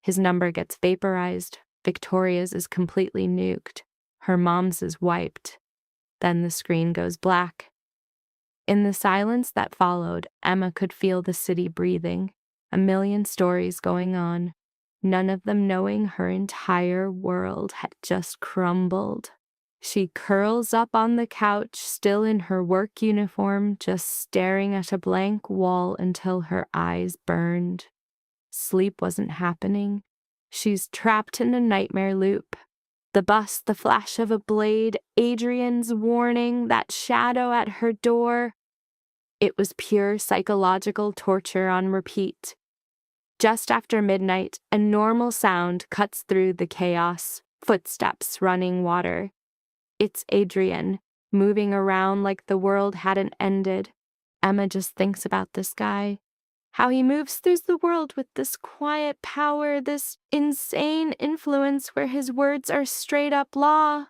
His number gets vaporized. Victoria's is completely nuked. Her mom's is wiped. Then the screen goes black. In the silence that followed, Emma could feel the city breathing, a million stories going on, none of them knowing her entire world had just crumbled. She curls up on the couch, still in her work uniform, just staring at a blank wall until her eyes burned. Sleep wasn't happening. She's trapped in a nightmare loop. The bus, the flash of a blade, Adrian's warning, that shadow at her door. It was pure psychological torture on repeat. Just after midnight, a normal sound cuts through the chaos. Footsteps, running water. It's Adrian, moving around like the world hadn't ended. Emma just thinks about this guy. How he moves through the world with this quiet power, this insane influence where his words are straight up law.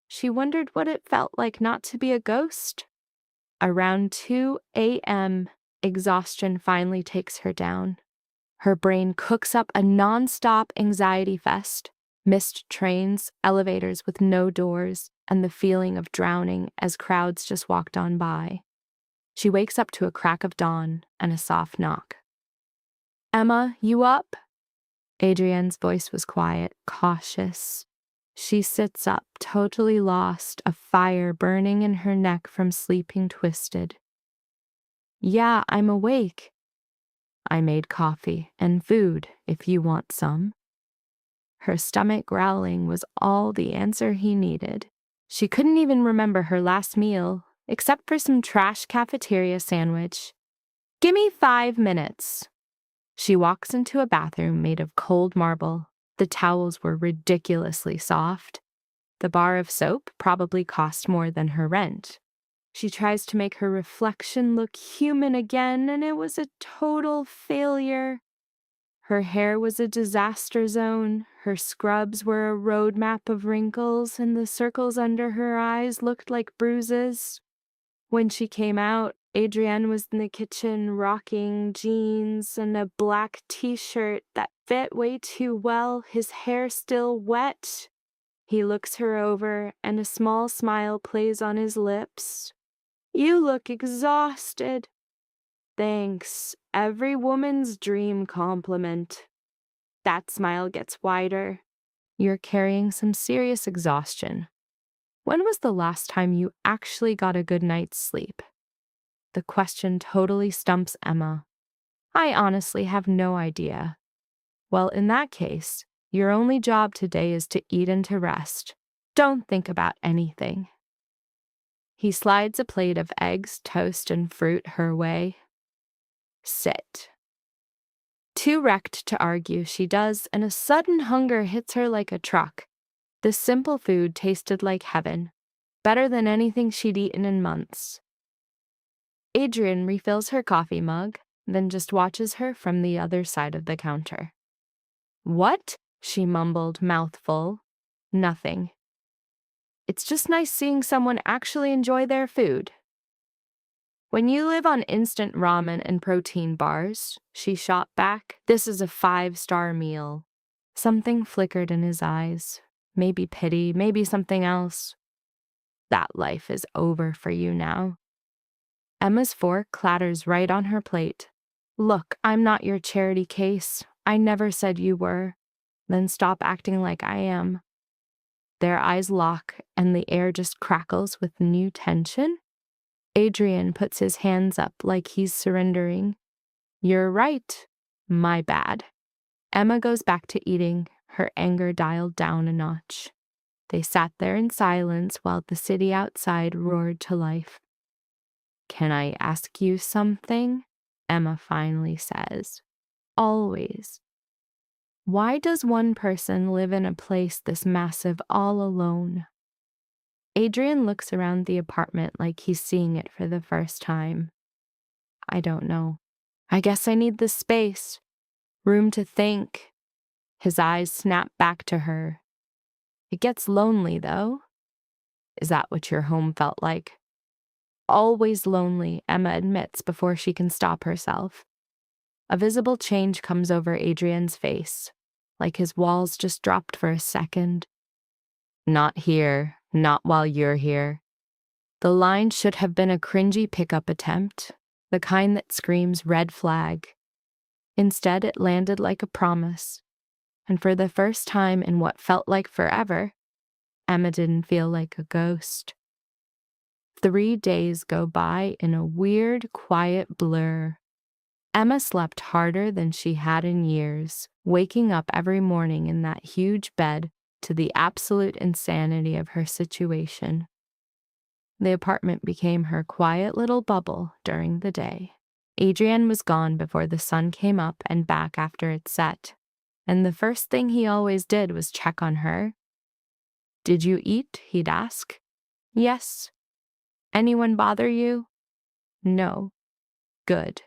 She wondered what it felt like not to be a ghost. Around 2 a.m., exhaustion finally takes her down. Her brain cooks up a non-stop anxiety fest. Missed trains, elevators with no doors, and the feeling of drowning as crowds just walked on by. She wakes up to a crack of dawn and a soft knock. Emma, you up? Adrienne's voice was quiet, cautious. She sits up, totally lost, a fire burning in her neck from sleeping twisted. Yeah, I'm awake. I made coffee and food, if you want some. Her stomach growling was all the answer he needed. She couldn't even remember her last meal, except for some trash cafeteria sandwich. Gimme 5 minutes. She walks into a bathroom made of cold marble. The towels were ridiculously soft. The bar of soap probably cost more than her rent. She tries to make her reflection look human again, and it was a total failure. Her hair was a disaster zone, her scrubs were a roadmap of wrinkles, and the circles under her eyes looked like bruises. When she came out, Adrienne was in the kitchen rocking jeans and a black t-shirt that fit way too well, his hair still wet. He looks her over, and a small smile plays on his lips. You look exhausted. Thanks. Every woman's dream compliment. That smile gets wider. You're carrying some serious exhaustion. When was the last time you actually got a good night's sleep? The question totally stumps Emma. I honestly have no idea. Well, in that case, your only job today is to eat and to rest. Don't think about anything. He slides a plate of eggs, toast, and fruit her way. Sit. Too wrecked to argue, she does, and a sudden hunger hits her like a truck. This simple food tasted like heaven, better than anything she'd eaten in months. Adrian refills her coffee mug, then just watches her from the other side of the counter. What? She mumbled, mouth full. Nothing. It's just nice seeing someone actually enjoy their food. When you live on instant ramen and protein bars, she shot back, this is a 5-star meal. Something flickered in his eyes. Maybe pity, maybe something else. That life is over for you now. Emma's fork clatters right on her plate. Look, I'm not your charity case. I never said you were. Then stop acting like I am. Their eyes lock, and the air just crackles with new tension. Adrian puts his hands up like he's surrendering. You're right. My bad. Emma goes back to eating, her anger dialed down a notch. They sat there in silence while the city outside roared to life. Can I ask you something? Emma finally says. Always. Why does one person live in a place this massive all alone? Adrian looks around the apartment like he's seeing it for the first time. I don't know. I guess I need the space. Room to think. His eyes snap back to her. It gets lonely, though. Is that what your home felt like? Always lonely, Emma admits before she can stop herself. A visible change comes over Adrian's face, like his walls just dropped for a second. Not here, not while you're here. The line should have been a cringy pickup attempt, the kind that screams red flag. Instead, it landed like a promise. And for the first time in what felt like forever, Emma didn't feel like a ghost. 3 days go by in a weird, quiet blur. Emma slept harder than she had in years, waking up every morning in that huge bed to the absolute insanity of her situation. The apartment became her quiet little bubble during the day. Adrian was gone before the sun came up and back after it set, and the first thing he always did was check on her. Did you eat? He'd ask. Yes. Anyone bother you? No. Good.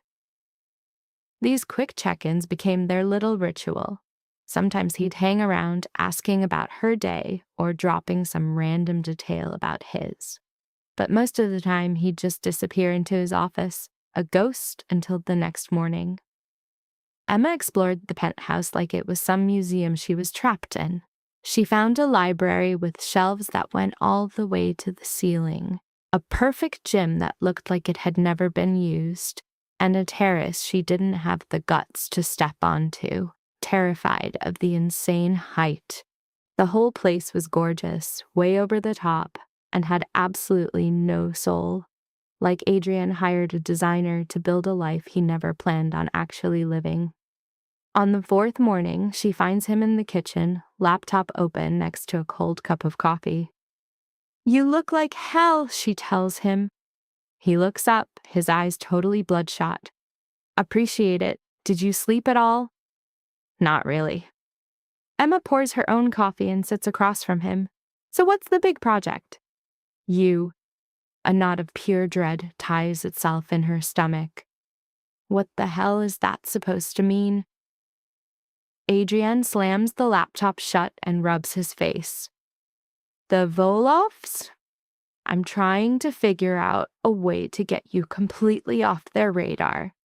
These quick check-ins became their little ritual. Sometimes he'd hang around asking about her day or dropping some random detail about his. But most of the time he'd just disappear into his office, a ghost until the next morning. Emma explored the penthouse like it was some museum she was trapped in. She found a library with shelves that went all the way to the ceiling, a perfect gym that looked like it had never been used, and a terrace she didn't have the guts to step onto, terrified of the insane height. The whole place was gorgeous, way over the top, and had absolutely no soul. Like Adrian hired a designer to build a life he never planned on actually living. On the 4th morning, she finds him in the kitchen, laptop open next to a cold cup of coffee. You look like hell, she tells him. He looks up, his eyes totally bloodshot. Appreciate it. Did you sleep at all? Not really. Emma pours her own coffee and sits across from him. So what's the big project? You. A knot of pure dread ties itself in her stomach. What the hell is that supposed to mean? Adrian slams the laptop shut and rubs his face. The Volovs? I'm trying to figure out a way to get you completely off their radar.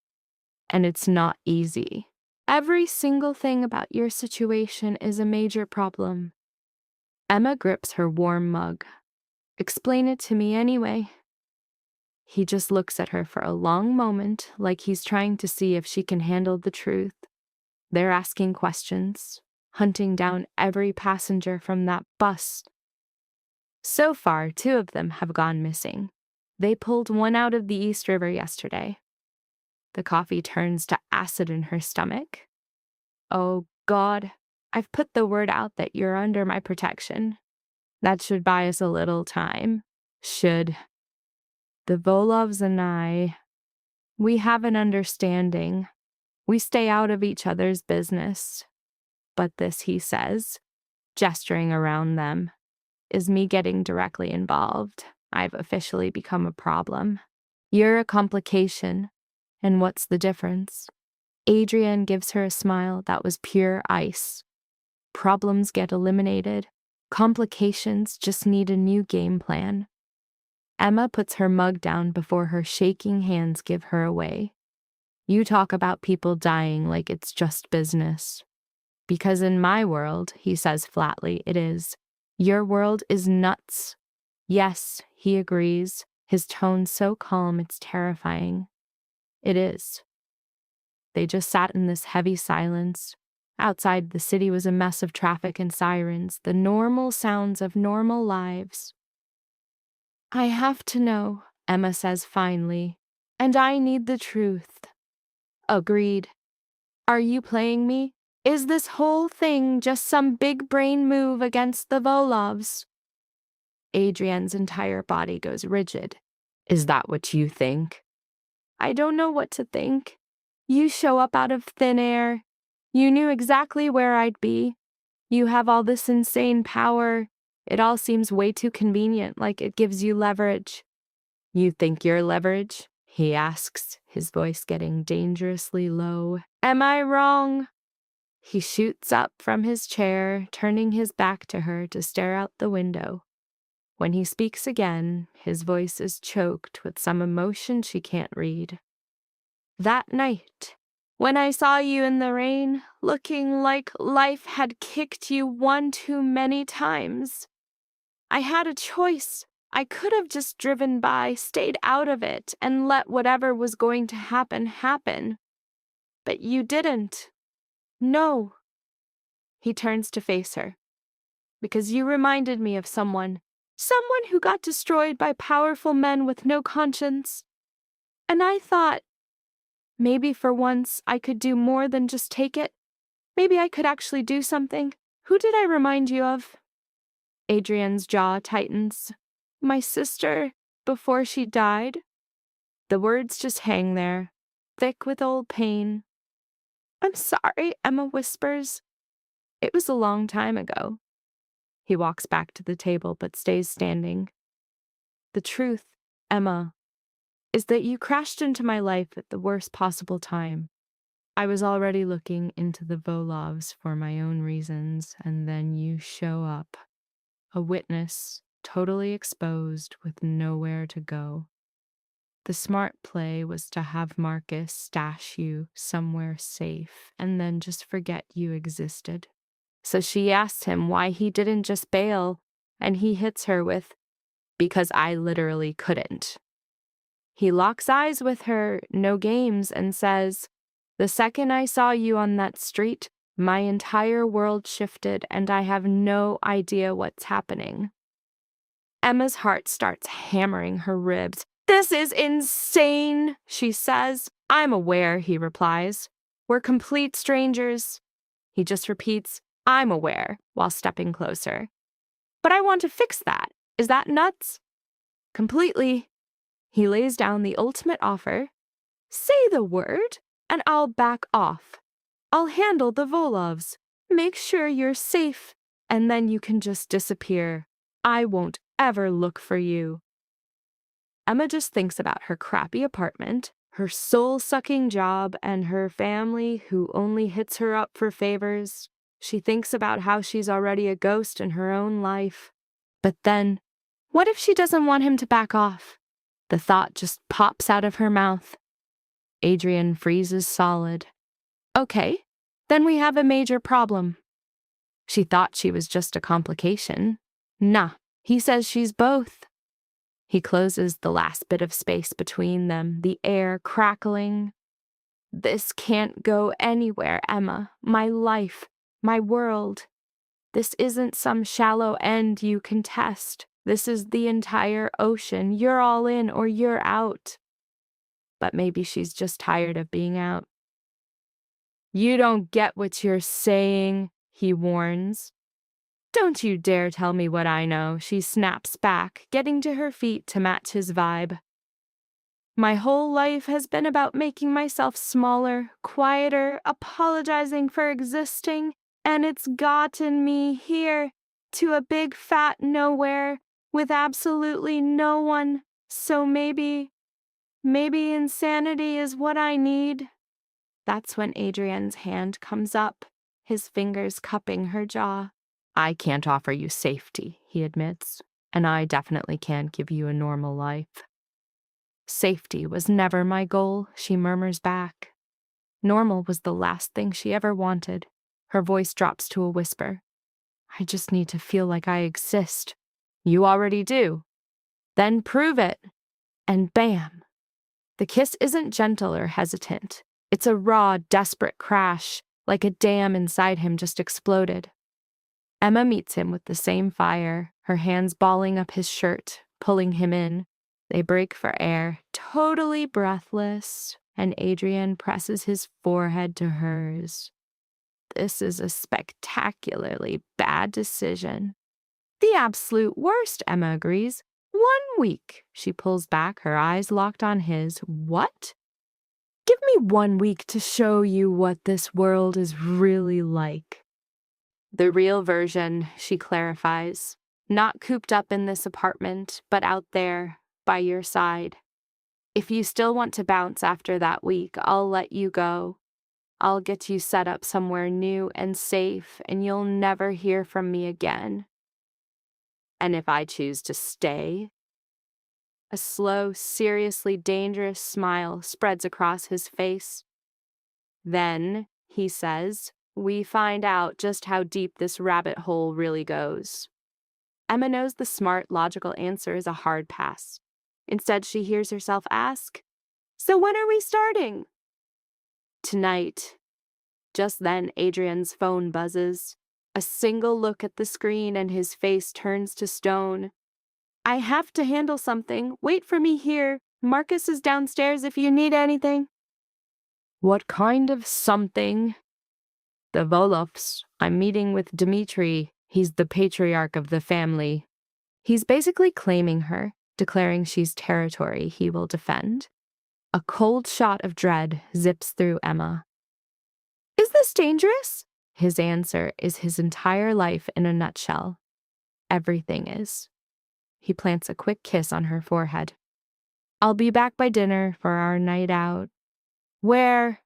And it's not easy. Every single thing about your situation is a major problem. Emma grips her warm mug. Explain it to me anyway. He just looks at her for a long moment, like he's trying to see if she can handle the truth. They're asking questions, hunting down every passenger from that bus. So far, 2 of them have gone missing. They pulled one out of the East River yesterday. The coffee turns to acid in her stomach. Oh, God, I've put the word out that you're under my protection. That should buy us a little time. Should. The Volovs and I, we have an understanding. We stay out of each other's business. But this, he says, gesturing around them, is me getting directly involved. I've officially become a problem. You're a complication. And what's the difference? Adrian gives her a smile that was pure ice. Problems get eliminated, Complications just need a new game plan. Emma puts her mug down before her shaking hands give her away. You talk about people dying like it's just business. Because in my world, he says flatly, it is. Your world is nuts. Yes, he agrees, his tone so calm it's terrifying. It is. They just sat in this heavy silence. Outside, the city was a mess of traffic and sirens, the normal sounds of normal lives. I have to know, Emma says finally, and I need the truth. Agreed. Are you playing me? Is this whole thing just some big brain move against the Volovs? Adrian's entire body goes rigid. Is that what you think? I don't know what to think. You show up out of thin air. You knew exactly where I'd be. You have all this insane power. It all seems way too convenient, like it gives you leverage. You think you're leverage? He asks, his voice getting dangerously low. Am I wrong? He shoots up from his chair, turning his back to her to stare out the window. When he speaks again, his voice is choked with some emotion she can't read. That night, when I saw you in the rain, looking like life had kicked you one too many times, I had a choice. I could have just driven by, stayed out of it, and let whatever was going to happen happen. But you didn't. No. He turns to face her. Because you reminded me of someone who got destroyed by powerful men with no conscience. And I thought, maybe for once I could do more than just take it. Maybe I could actually do something. Who did I remind you of? Adrian's jaw tightens. My sister, before she died. The words just hang there, thick with old pain. I'm sorry, Emma whispers. It was a long time ago. He walks back to the table but stays standing. The truth, Emma, is that you crashed into my life at the worst possible time. I was already looking into the Volovs for my own reasons, and then you show up. A witness, totally exposed, with nowhere to go. The smart play was to have Marcus stash you somewhere safe and then just forget you existed. So she asks him why he didn't just bail, and he hits her with, because I literally couldn't. He locks eyes with her, no games, and says, the second I saw you on that street, my entire world shifted and I have no idea what's happening. Emma's heart starts hammering her ribs. This is insane, she says. I'm aware, he replies. We're complete strangers. He just repeats, I'm aware, while stepping closer. But I want to fix that. Is that nuts? Completely. He lays down the ultimate offer. Say the word, and I'll back off. I'll handle the Volovs. Make sure you're safe, and then you can just disappear. I won't ever look for you. Emma just thinks about her crappy apartment, her soul-sucking job, and her family who only hits her up for favors. She thinks about how she's already a ghost in her own life. But then, what if she doesn't want him to back off? The thought just pops out of her mouth. Adrian freezes solid. Okay, then we have a major problem. She thought she was just a complication. Nah, he says she's both. He closes the last bit of space between them, the air crackling. This can't go anywhere, Emma. My life, my world. This isn't some shallow end you contest. This is the entire ocean. You're all in or you're out. But maybe she's just tired of being out. You don't get what you're saying, he warns. Don't you dare tell me what I know, she snaps back, getting to her feet to match his vibe. My whole life has been about making myself smaller, quieter, apologizing for existing, and it's gotten me here, to a big fat nowhere, with absolutely no one. So maybe insanity is what I need. That's when Adrian's hand comes up, his fingers cupping her jaw. I can't offer you safety, he admits, and I definitely can't give you a normal life. Safety was never my goal, she murmurs back. Normal was the last thing she ever wanted. Her voice drops to a whisper. I just need to feel like I exist. You already do. Then prove it. And bam. The kiss isn't gentle or hesitant. It's a raw, desperate crash, like a dam inside him just exploded. Emma meets him with the same fire, her hands balling up his shirt, pulling him in. They break for air, totally breathless, and Adrian presses his forehead to hers. This is a spectacularly bad decision. The absolute worst, Emma agrees. 1 week. She pulls back, her eyes locked on his. What? Give me 1 week to show you what this world is really like. The real version, she clarifies. Not cooped up in this apartment, but out there, by your side. If you still want to bounce after that week, I'll let you go. I'll get you set up somewhere new and safe, and you'll never hear from me again. And if I choose to stay? A slow, seriously dangerous smile spreads across his face. Then, he says, we find out just how deep this rabbit hole really goes. Emma knows the smart, logical answer is a hard pass. Instead, she hears herself ask, so when are we starting? Tonight. Just then, Adrian's phone buzzes. A single look at the screen and his face turns to stone. I have to handle something. Wait for me here. Marcus is downstairs if you need anything. What kind of something? The Volofs. I'm meeting with Dmitri. He's the patriarch of the family. He's basically claiming her, declaring she's territory he will defend. A cold shot of dread zips through Emma. Is this dangerous? His answer is his entire life in a nutshell. Everything is. He plants a quick kiss on her forehead. I'll be back by dinner for our night out. Where?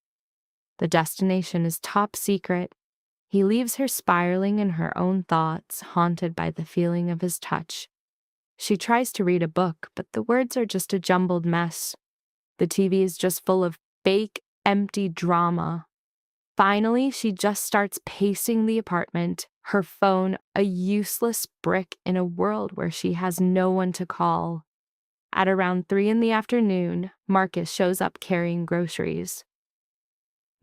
The destination is top secret. He leaves her spiraling in her own thoughts, haunted by the feeling of his touch. She tries to read a book, but the words are just a jumbled mess. The TV is just full of fake, empty drama. Finally, she just starts pacing the apartment, her phone a useless brick in a world where she has no one to call. At around 3 p.m, Marcus shows up carrying groceries.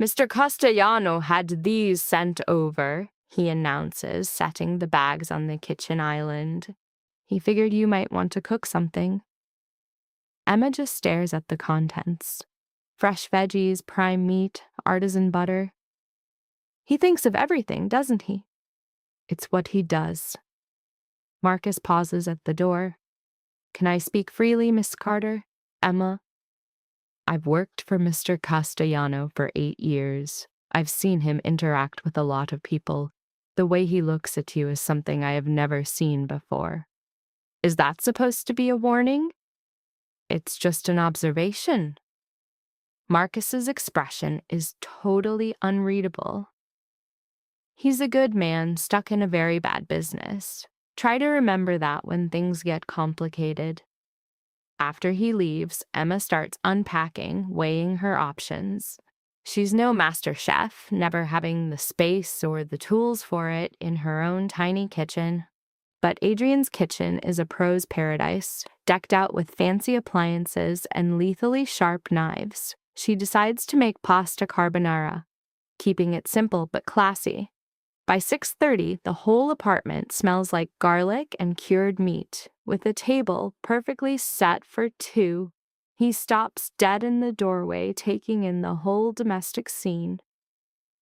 Mr. Castellano had these sent over, he announces, setting the bags on the kitchen island. He figured you might want to cook something. Emma just stares at the contents. Fresh veggies, prime meat, artisan butter. He thinks of everything, doesn't he? It's what he does. Marcus pauses at the door. Can I speak freely, Miss Carter? Emma? I've worked for Mr. Castellano for 8 years. I've seen him interact with a lot of people. The way he looks at you is something I have never seen before. Is that supposed to be a warning? It's just an observation. Marcus's expression is totally unreadable. He's a good man stuck in a very bad business. Try to remember that when things get complicated. After he leaves, Emma starts unpacking, weighing her options. She's no master chef, never having the space or the tools for it in her own tiny kitchen. But Adrian's kitchen is a pro's paradise, decked out with fancy appliances and lethally sharp knives. She decides to make pasta carbonara, keeping it simple but classy. By 6:30, the whole apartment smells like garlic and cured meat, with a table perfectly set for 2. He stops dead in the doorway, taking in the whole domestic scene.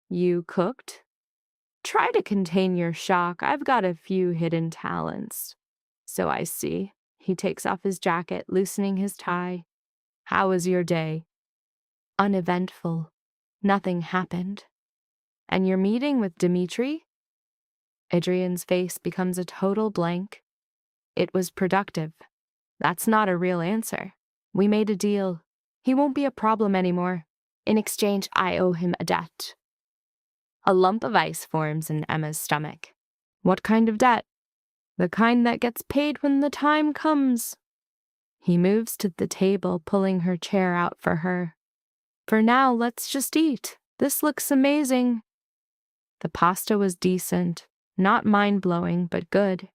You cooked? Try to contain your shock. I've got a few hidden talents. So I see. He takes off his jacket, loosening his tie. How was your day? Uneventful. Nothing happened. And your meeting with Dmitri? Adrian's face becomes a total blank. It was productive. That's not a real answer. We made a deal. He won't be a problem anymore. In exchange, I owe him a debt. A lump of ice forms in Emma's stomach. What kind of debt? The kind that gets paid when the time comes. He moves to the table, pulling her chair out for her. For now, let's just eat. This looks amazing. The pasta was decent, not mind-blowing, but good.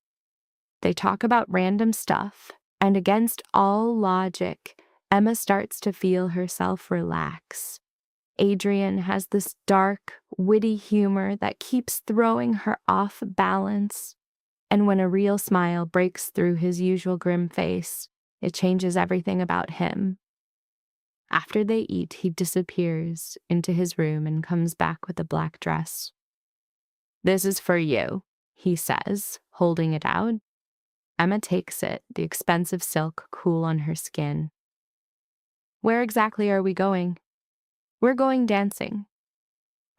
They talk about random stuff, and against all logic, Emma starts to feel herself relax. Adrian has this dark, witty humor that keeps throwing her off balance, and when a real smile breaks through his usual grim face, it changes everything about him. After they eat, he disappears into his room and comes back with a black dress. "This is for you," he says, holding it out. Emma takes it, the expensive silk cool on her skin. "Where exactly are we going?" "We're going dancing."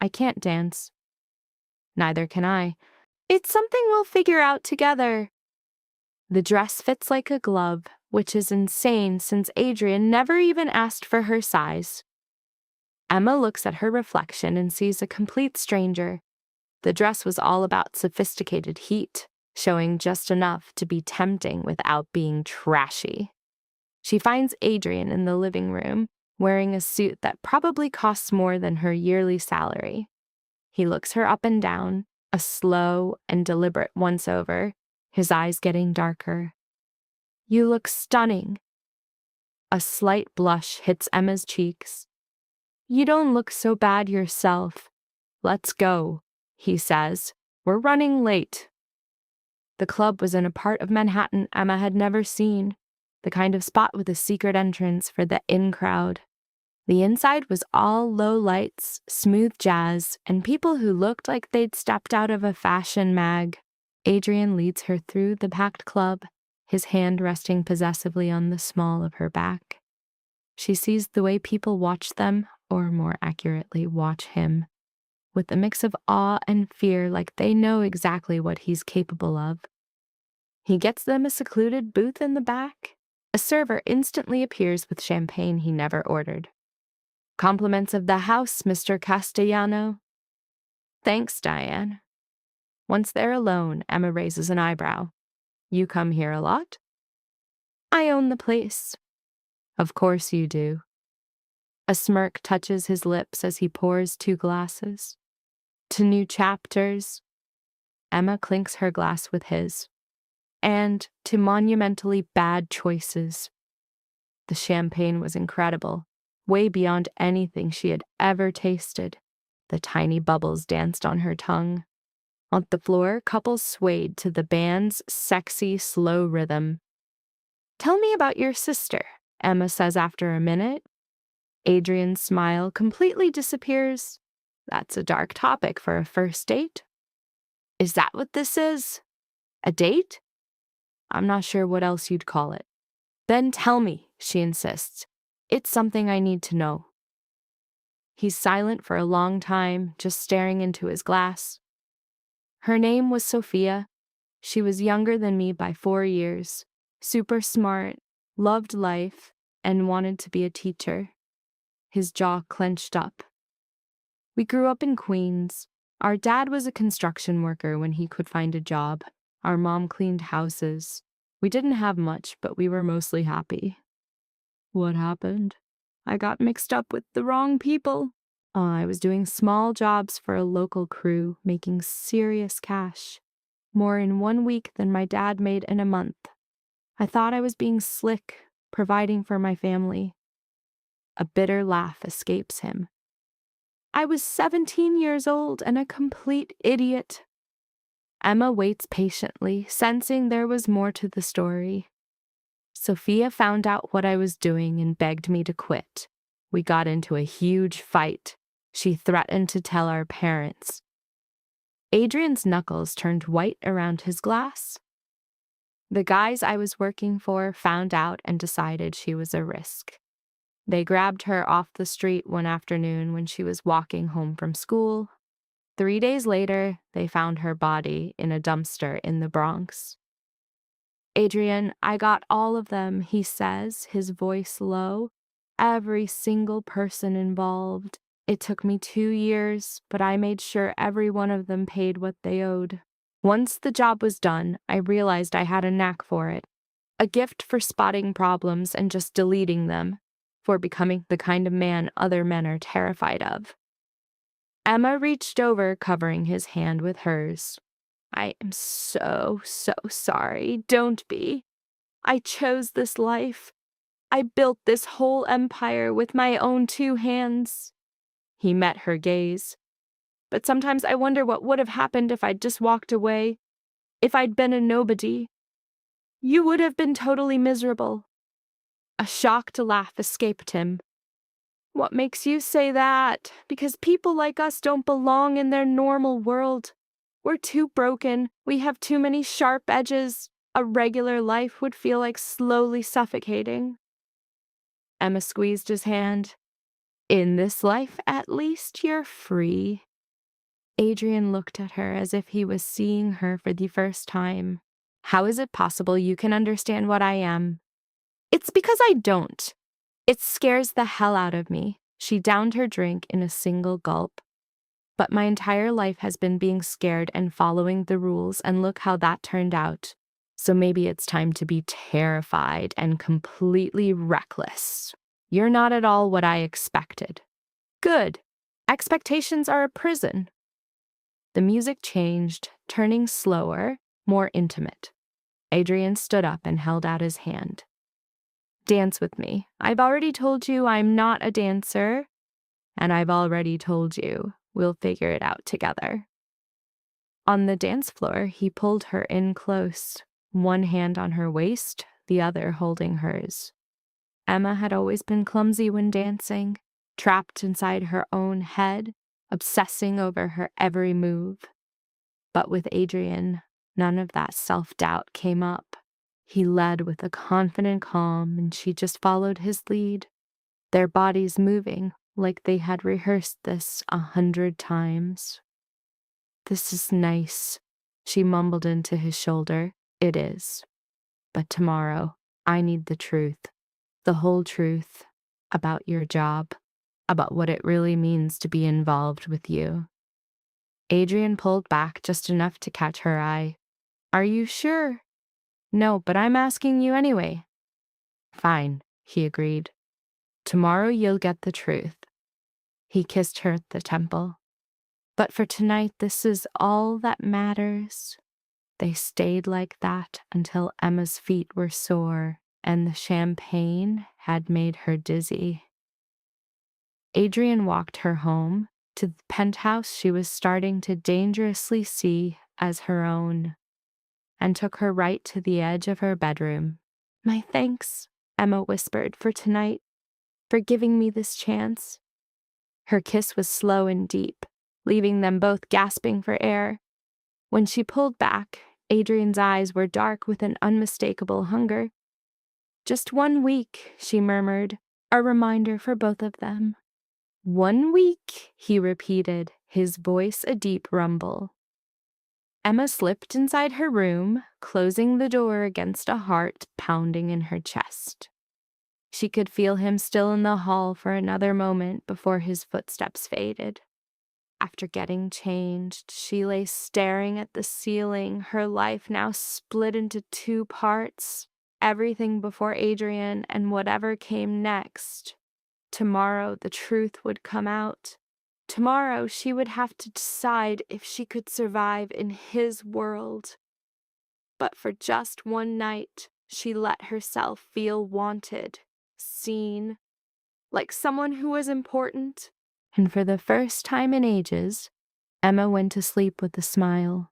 "I can't dance." "Neither can I." "It's something we'll figure out together." The dress fits like a glove, which is insane since Adrian never even asked for her size. Emma looks at her reflection and sees a complete stranger. The dress was all about sophisticated heat, showing just enough to be tempting without being trashy. She finds Adrian in the living room, wearing a suit that probably costs more than her yearly salary. He looks her up and down, a slow and deliberate once-over, his eyes getting darker. "You look stunning." A slight blush hits Emma's cheeks. "You don't look so bad yourself." "Let's go," he says. "We're running late." The club was in a part of Manhattan Emma had never seen, the kind of spot with a secret entrance for the in crowd. The inside was all low lights, smooth jazz, and people who looked like they'd stepped out of a fashion mag. Adrian leads her through the packed club, his hand resting possessively on the small of her back. She sees the way people watch them, or more accurately, watch him, with a mix of awe and fear, like they know exactly what he's capable of. He gets them a secluded booth in the back. A server instantly appears with champagne he never ordered. "Compliments of the house, Mr. Castellano." "Thanks, Diane." Once they're alone, Emma raises an eyebrow. "You come here a lot?" "I own the place." "Of course you do." A smirk touches his lips as he pours 2 glasses. "To new chapters." Emma clinks her glass with his. "And to monumentally bad choices." The champagne was incredible, way beyond anything she had ever tasted. The tiny bubbles danced on her tongue. On the floor, couples swayed to the band's sexy, slow rhythm. "Tell me about your sister," Emma says after a minute. Adrian's smile completely disappears. "That's a dark topic for a first date." "Is that what this is? A date?" "I'm not sure what else you'd call it." "Then tell me," she insists. "It's something I need to know." He's silent for a long time, just staring into his glass. "Her name was Sophia. She was younger than me by 4 years, super smart, loved life, and wanted to be a teacher." His jaw clenched up. "We grew up in Queens. Our dad was a construction worker when he could find a job. Our mom cleaned houses. We didn't have much, but we were mostly happy." "What happened?" "I got mixed up with the wrong people. I was doing small jobs for a local crew, making serious cash. More in 1 week than my dad made in a month. I thought I was being slick, providing for my family." A bitter laugh escapes him. "I was 17 years old and a complete idiot." Emma waits patiently, sensing there was more to the story. "Sophia found out what I was doing and begged me to quit. We got into a huge fight. She threatened to tell our parents." Adrian's knuckles turned white around his glass. "The guys I was working for found out and decided she was a risk. They grabbed her off the street one afternoon when she was walking home from school. 3 days later, they found her body in a dumpster in the Bronx." "Adrian, I got all of them," he says, his voice low. "Every single person involved. It took me 2 years, but I made sure every one of them paid what they owed." Once the job was done, I realized I had a knack for it. A gift for spotting problems and just deleting them, for becoming the kind of man other men are terrified of. Emma reached over, covering his hand with hers. I am so sorry. Don't be. I chose this life. I built this whole empire with my own 2 hands. He met her gaze. But sometimes I wonder what would have happened if I'd just walked away, if I'd been a nobody. You would have been totally miserable. A shocked laugh escaped him. What makes you say that? Because people like us don't belong in their normal world. We're too broken. We have too many sharp edges. A regular life would feel like slowly suffocating. Emma squeezed his hand. In this life, at least, you're free. Adrian looked at her as if he was seeing her for the first time. How is it possible you can understand what I am? It's because I don't. It scares the hell out of me. She downed her drink in a single gulp. But my entire life has been being scared and following the rules, and look how that turned out. So maybe it's time to be terrified and completely reckless. You're not at all what I expected. Good. Expectations are a prison. The music changed, turning slower, more intimate. Adrian stood up and held out his hand. Dance with me. I've already told you I'm not a dancer, and I've already told you we'll figure it out together. On the dance floor, he pulled her in close, one hand on her waist, the other holding hers. Emma had always been clumsy when dancing, trapped inside her own head, obsessing over her every move. But with Adrian, none of that self-doubt came up. He led with a confident calm, and she just followed his lead, their bodies moving like they had rehearsed this 100 times. This is nice, she mumbled into his shoulder. It is. But tomorrow, I need the truth, the whole truth, about your job, about what it really means to be involved with you. Adrian pulled back just enough to catch her eye. Are you sure? No, but I'm asking you anyway. Fine, he agreed. Tomorrow you'll get the truth. He kissed her at the temple. But for tonight, this is all that matters. They stayed like that until Emma's feet were sore and the champagne had made her dizzy. Adrian walked her home to the penthouse she was starting to dangerously see as her own, and took her right to the edge of her bedroom. My thanks, Emma whispered, for tonight, for giving me this chance. Her kiss was slow and deep, leaving them both gasping for air. When she pulled back, Adrian's eyes were dark with an unmistakable hunger. Just 1 week, she murmured, a reminder for both of them. 1 week, he repeated, his voice a deep rumble. Emma slipped inside her room, closing the door against a heart pounding in her chest. She could feel him still in the hall for another moment before his footsteps faded. After getting changed, she lay staring at the ceiling, her life now split into 2 parts, everything before Adrian and whatever came next. Tomorrow the truth would come out. Tomorrow she would have to decide if she could survive in his world. But for just 1 night, she let herself feel wanted, seen, like someone who was important. And for the first time in ages, Emma went to sleep with a smile.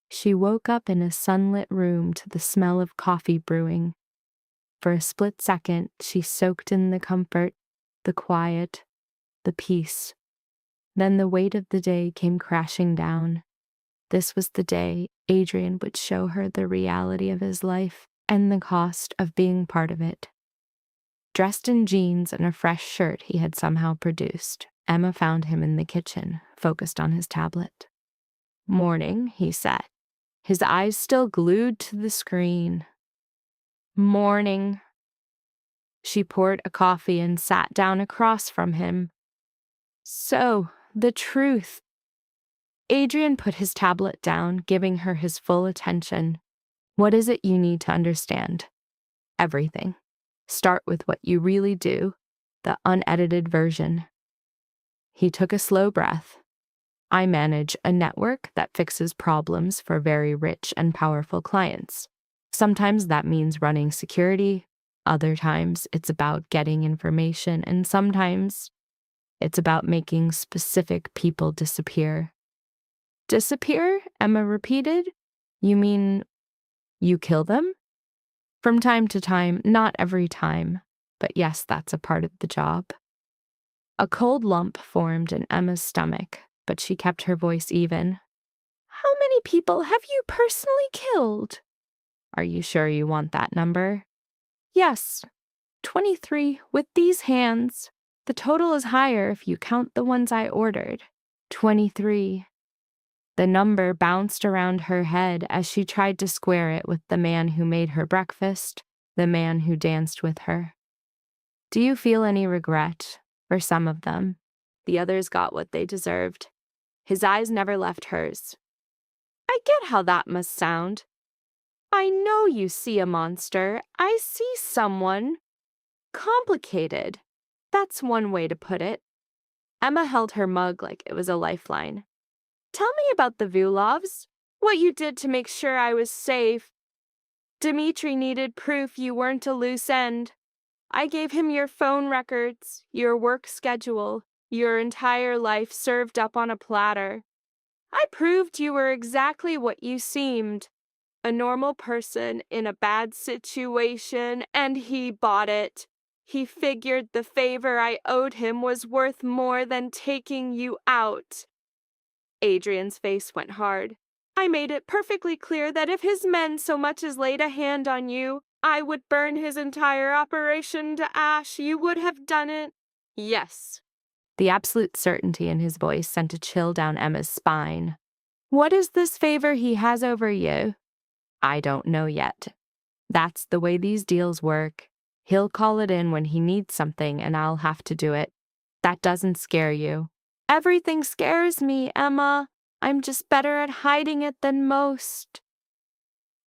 She woke up in a sunlit room to the smell of coffee brewing. For a split second, she soaked in the comfort, the quiet, the peace. Then the weight of the day came crashing down. This was the day Adrian would show her the reality of his life and the cost of being part of it. Dressed in jeans and a fresh shirt he had somehow produced, Emma found him in the kitchen, focused on his tablet. Morning, he said, his eyes still glued to the screen. Morning. She poured a coffee and sat down across from him. So, the truth. Adrian put his tablet down, giving her his full attention. What is it you need to understand? Everything. Start with what you really do, the unedited version. He took a slow breath. I manage a network that fixes problems for very rich and powerful clients. Sometimes that means running security. Other times it's about getting information, and sometimes it's about making specific people disappear. Disappear? Emma repeated. You mean you kill them? From time to time, not every time, but yes, that's a part of the job. A cold lump formed in Emma's stomach, but she kept her voice even. How many people have you personally killed? Are you sure you want that number? Yes, 23 with these hands. The total is higher if you count the ones I ordered. 23. The number bounced around her head as she tried to square it with the man who made her breakfast, the man who danced with her. Do you feel any regret for some of them? The others got what they deserved. His eyes never left hers. I get how that must sound. I know you see a monster. I see someone. Complicated. That's one way to put it. Emma held her mug like it was a lifeline. Tell me about the Vulovs. What you did to make sure I was safe. Dmitri needed proof you weren't a loose end. I gave him your phone records, your work schedule, your entire life served up on a platter. I proved you were exactly what you seemed. A normal person in a bad situation, and he bought it. He figured the favor I owed him was worth more than taking you out. Adrian's face went hard. I made it perfectly clear that if his men so much as laid a hand on you, I would burn his entire operation to ash. You would have done it. Yes. The absolute certainty in his voice sent a chill down Emma's spine. What is this favor he has over you? I don't know yet. That's the way these deals work. He'll call it in when he needs something, and I'll have to do it. That doesn't scare you. Everything scares me, Emma. I'm just better at hiding it than most.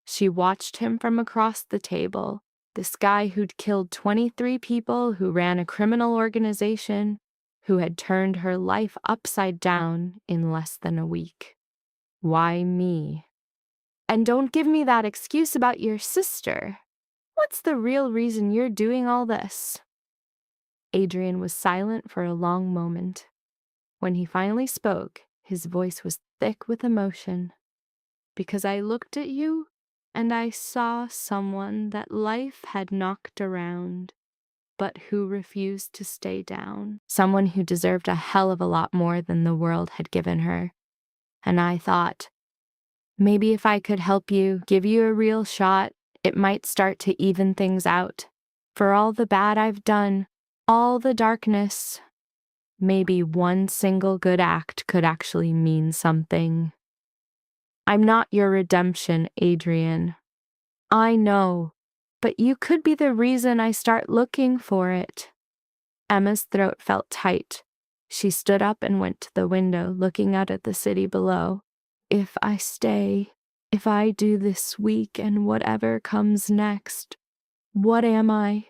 She watched him from across the table, this guy who'd killed 23 people, who ran a criminal organization, who had turned her life upside down in less than a week. Why me? And don't give me that excuse about your sister. What's the real reason you're doing all this? Adrian was silent for a long moment. When he finally spoke, his voice was thick with emotion. Because I looked at you, and I saw someone that life had knocked around, but who refused to stay down. Someone who deserved a hell of a lot more than the world had given her. And I thought, maybe if I could help you, give you a real shot, it might start to even things out. For all the bad I've done, all the darkness, maybe one single good act could actually mean something. I'm not your redemption, Adrian. I know, but you could be the reason I start looking for it. Emma's throat felt tight. She stood up and went to the window, looking out at the city below. If I stay, if I do this week and whatever comes next, what am I?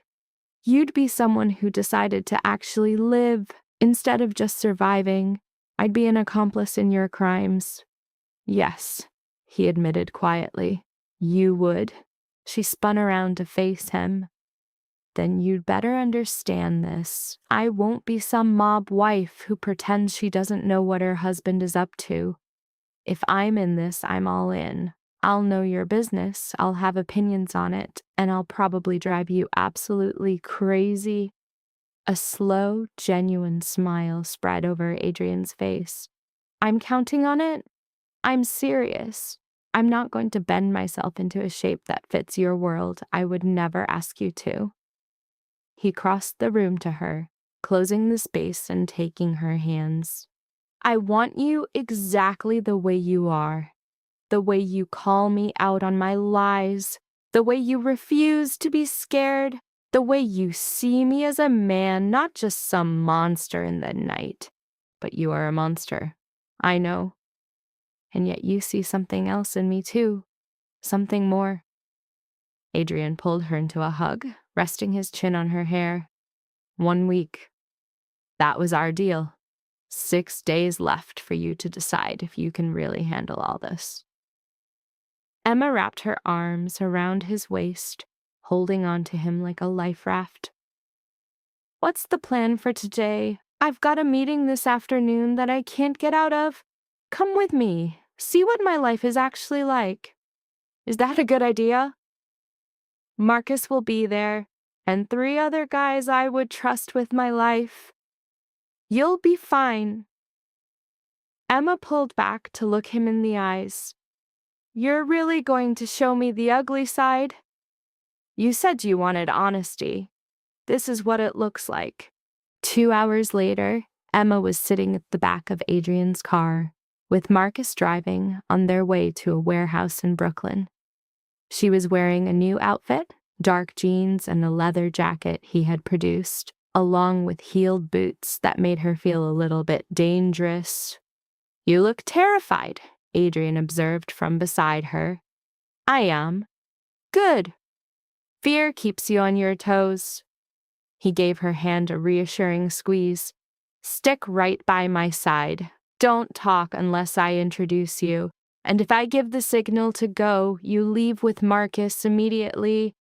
You'd be someone who decided to actually live instead of just surviving. I'd be an accomplice in your crimes. Yes, he admitted quietly. You would. She spun around to face him. Then you'd better understand this. I won't be some mob wife who pretends she doesn't know what her husband is up to. If I'm in this, I'm all in. I'll know your business, I'll have opinions on it, and I'll probably drive you absolutely crazy. A slow, genuine smile spread over Adrian's face. I'm counting on it. I'm serious. I'm not going to bend myself into a shape that fits your world. I would never ask you to. He crossed the room to her, closing the space and taking her hands. I want you exactly the way you are. The way you call me out on my lies. The way you refuse to be scared. The way you see me as a man, not just some monster in the night. But you are a monster. I know. And yet you see something else in me too. Something more. Adrian pulled her into a hug, resting his chin on her hair. 1 week. That was our deal. 6 days left for you to decide if you can really handle all this. Emma wrapped her arms around his waist, holding on to him like a life raft. What's the plan for today? I've got a meeting this afternoon that I can't get out of. Come with me. See what my life is actually like. Is that a good idea? Marcus will be there, and 3 other guys I would trust with my life. You'll be fine. Emma pulled back to look him in the eyes. You're really going to show me the ugly side? You said you wanted honesty. This is what it looks like. 2 hours later, Emma was sitting at the back of Adrian's car, with Marcus driving on their way to a warehouse in Brooklyn. She was wearing a new outfit, dark jeans and a leather jacket he had produced, along with heeled boots that made her feel a little bit dangerous. You look terrified, Adrian observed from beside her. I am. Good. Fear keeps you on your toes. He gave her hand a reassuring squeeze. Stick right by my side. Don't talk unless I introduce you. And if I give the signal to go, you leave with Marcus immediately.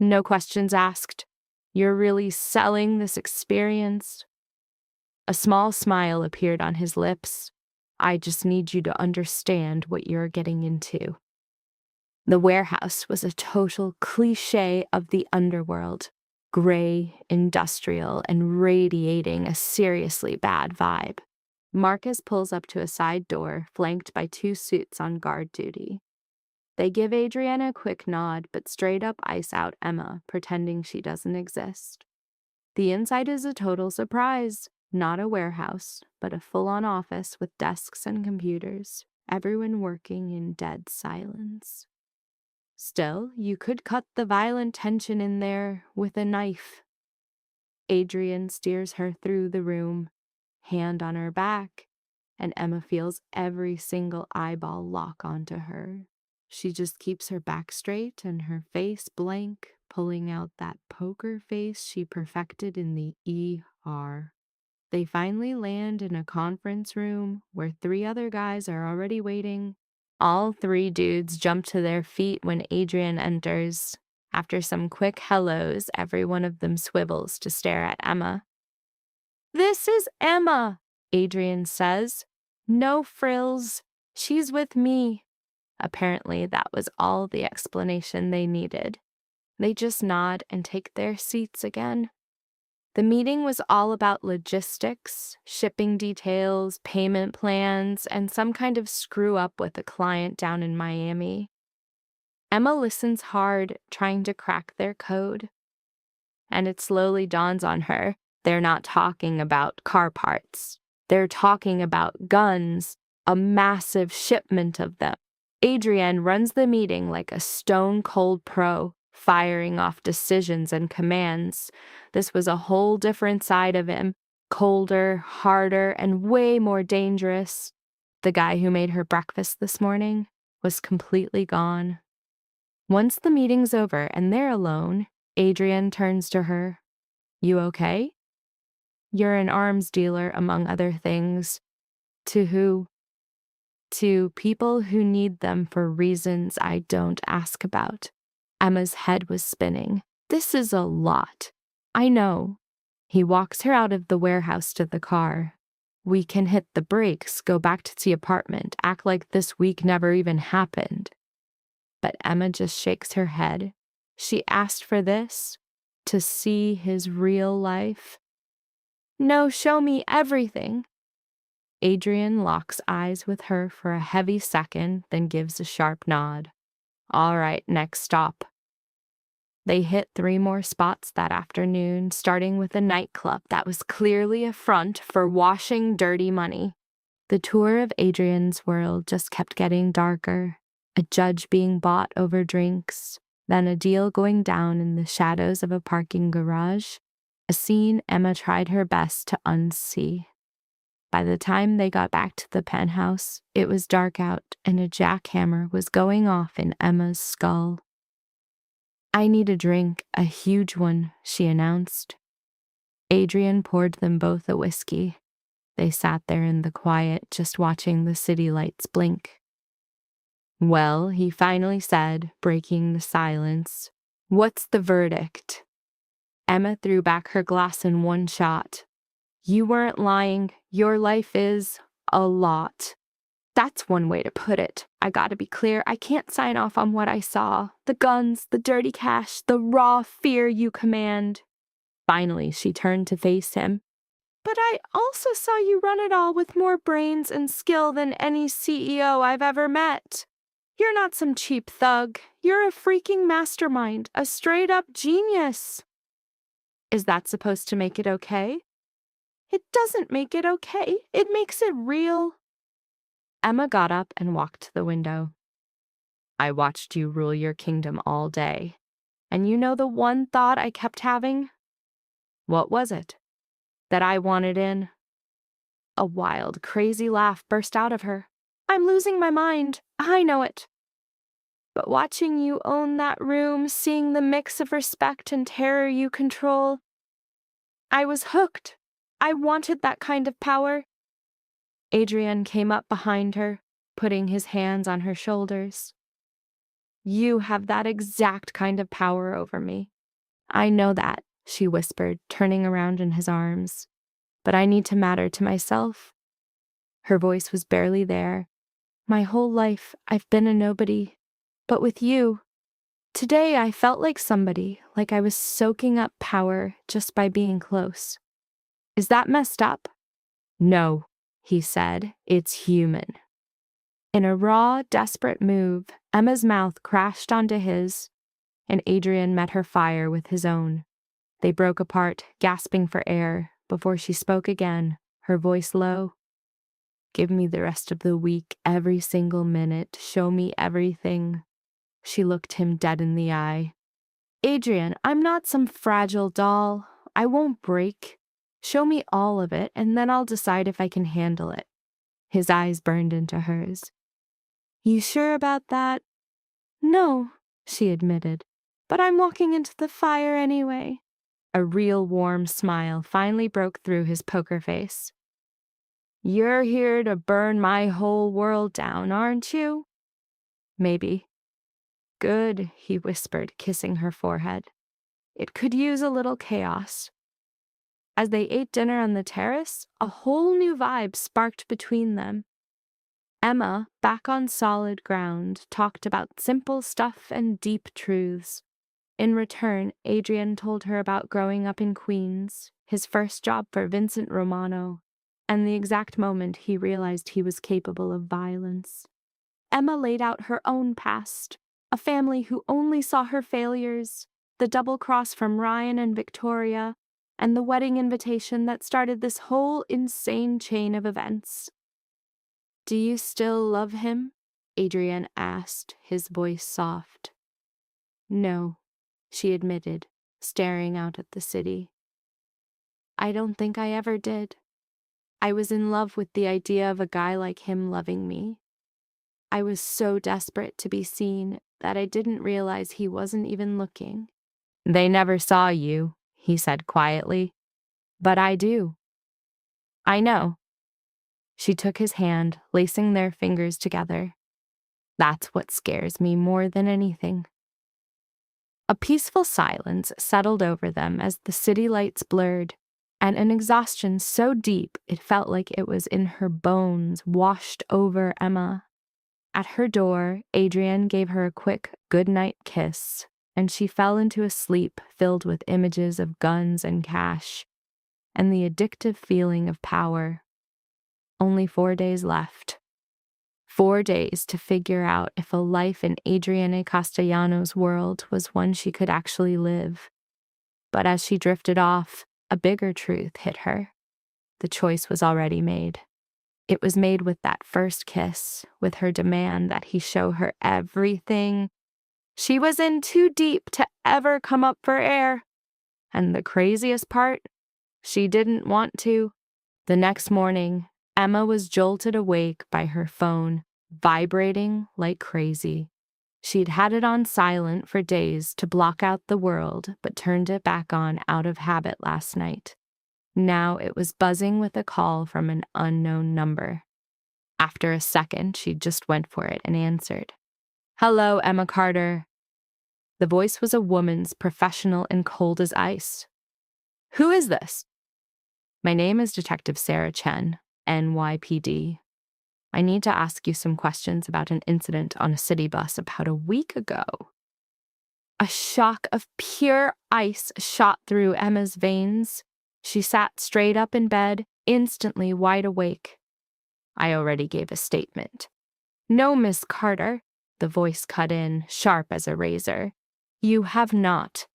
No questions asked. You're really selling this experience. A small smile appeared on his lips. I just need you to understand what you're getting into. The warehouse was a total cliché of the underworld. Gray, industrial, and radiating a seriously bad vibe. Marcus pulls up to a side door, flanked by 2 suits on guard duty. They give Adriana a quick nod, but straight up ice out Emma, pretending she doesn't exist. The inside is a total surprise. Not a warehouse, but a full-on office with desks and computers, everyone working in dead silence. Still, you could cut the violent tension in there with a knife. Adrian steers her through the room, hand on her back, and Emma feels every single eyeball lock onto her. She just keeps her back straight and her face blank, pulling out that poker face she perfected in the ER. They finally land in a conference room where 3 other guys are already waiting. All 3 dudes jump to their feet when Adrian enters. After some quick hellos, every one of them swivels to stare at Emma. This is Emma, Adrian says. No frills. She's with me. Apparently, that was all the explanation they needed. They just nod and take their seats again. The meeting was all about logistics, shipping details, payment plans, and some kind of screw-up with a client down in Miami. Emma listens hard, trying to crack their code. And it slowly dawns on her, they're not talking about car parts. They're talking about guns, a massive shipment of them. Adrian runs the meeting like a stone-cold pro, firing off decisions and commands. This was a whole different side of him, colder, harder, and way more dangerous. The guy who made her breakfast this morning was completely gone. Once the meeting's over and they're alone, Adrian turns to her. You okay? You're an arms dealer, among other things. To who? To people who need them for reasons I don't ask about. Emma's head was spinning. This is a lot. I know. He walks her out of the warehouse to the car. We can hit the brakes, go back to the apartment, act like this week never even happened. But Emma just shakes her head. She asked for this, to see his real life. No, show me everything. Adrian locks eyes with her for a heavy second, then gives a sharp nod. All right, next stop. They hit 3 more spots that afternoon, starting with a nightclub that was clearly a front for washing dirty money. The tour of Adrian's world just kept getting darker. A judge being bought over drinks, then a deal going down in the shadows of a parking garage, a scene Emma tried her best to unsee. By the time they got back to the penthouse, it was dark out and a jackhammer was going off in Emma's skull. "I need a drink, a huge one," she announced. Adrian poured them both a whiskey. They sat there in the quiet, just watching the city lights blink. "Well," he finally said, breaking the silence, "what's the verdict?" Emma threw back her glass in one shot. "You weren't lying. Your life is a lot." "That's one way to put it. I gotta be clear, I can't sign off on what I saw. The guns, the dirty cash, the raw fear you command." Finally, she turned to face him. "But I also saw you run it all with more brains and skill than any CEO I've ever met. You're not some cheap thug. You're a freaking mastermind, a straight-up genius." "Is that supposed to make it okay?" "It doesn't make it okay. It makes it real." Emma got up and walked to the window. "I watched you rule your kingdom all day. And you know the one thought I kept having?" "What was it?" "That I wanted in." A wild, crazy laugh burst out of her. "I'm losing my mind. I know it. But watching you own that room, seeing the mix of respect and terror you control, I was hooked. I wanted that kind of power." Adrian came up behind her, putting his hands on her shoulders. "You have that exact kind of power over me." "I know that," she whispered, turning around in his arms. "But I need to matter to myself." Her voice was barely there. "My whole life, I've been a nobody. But with you, today I felt like somebody, like I was soaking up power just by being close." "Is that messed up?" "No," he said. "It's human." In a raw, desperate move, Emma's mouth crashed onto his, and Adrian met her fire with his own. They broke apart, gasping for air, before she spoke again, her voice low. "Give me the rest of the week, every single minute. Show me everything." She looked him dead in the eye. "Adrian, I'm not some fragile doll. I won't break. Show me all of it, and then I'll decide if I can handle it." His eyes burned into hers. "You sure about that?" "No," she admitted. "But I'm walking into the fire anyway." A real warm smile finally broke through his poker face. "You're here to burn my whole world down, aren't you?" "Maybe." "Good," he whispered, kissing her forehead. "It could use a little chaos." As they ate dinner on the terrace, a whole new vibe sparked between them. Emma, back on solid ground, talked about simple stuff and deep truths. In return, Adrian told her about growing up in Queens, his first job for Vincent Romano, and the exact moment he realized he was capable of violence. Emma laid out her own past, a family who only saw her failures, the double cross from Ryan and Victoria, and the wedding invitation that started this whole insane chain of events. "Do you still love him?" Adrian asked, his voice soft. "No," she admitted, staring out at the city. "I don't think I ever did. I was in love with the idea of a guy like him loving me. I was so desperate to be seen that I didn't realize he wasn't even looking." "They never saw you," he said quietly. "But I do." "I know." She took his hand, lacing their fingers together. "That's what scares me more than anything." A peaceful silence settled over them as the city lights blurred, and an exhaustion so deep it felt like it was in her bones washed over Emma. At her door, Adrian gave her a quick goodnight kiss, and she fell into a sleep filled with images of guns and cash, and the addictive feeling of power. Only 4 days left. 4 days to figure out if a life in Adriana Castellano's world was one she could actually live. But as she drifted off, a bigger truth hit her. The choice was already made. It was made with that first kiss, with her demand that he show her everything. She was in too deep to ever come up for air. And the craziest part, she didn't want to. The next morning, Emma was jolted awake by her phone, vibrating like crazy. She'd had it on silent for days to block out the world, but turned it back on out of habit last night. Now it was buzzing with a call from an unknown number. After a second, she just went for it and answered. "Hello, Emma Carter." The voice was a woman's, professional and cold as ice. "Who is this?" "My name is Detective Sarah Chen, NYPD. I need to ask you some questions about an incident on a city bus about a week ago." A shock of pure ice shot through Emma's veins. She sat straight up in bed, instantly wide awake. "I already gave a statement." "No, Miss Carter," the voice cut in, sharp as a razor. "You have not.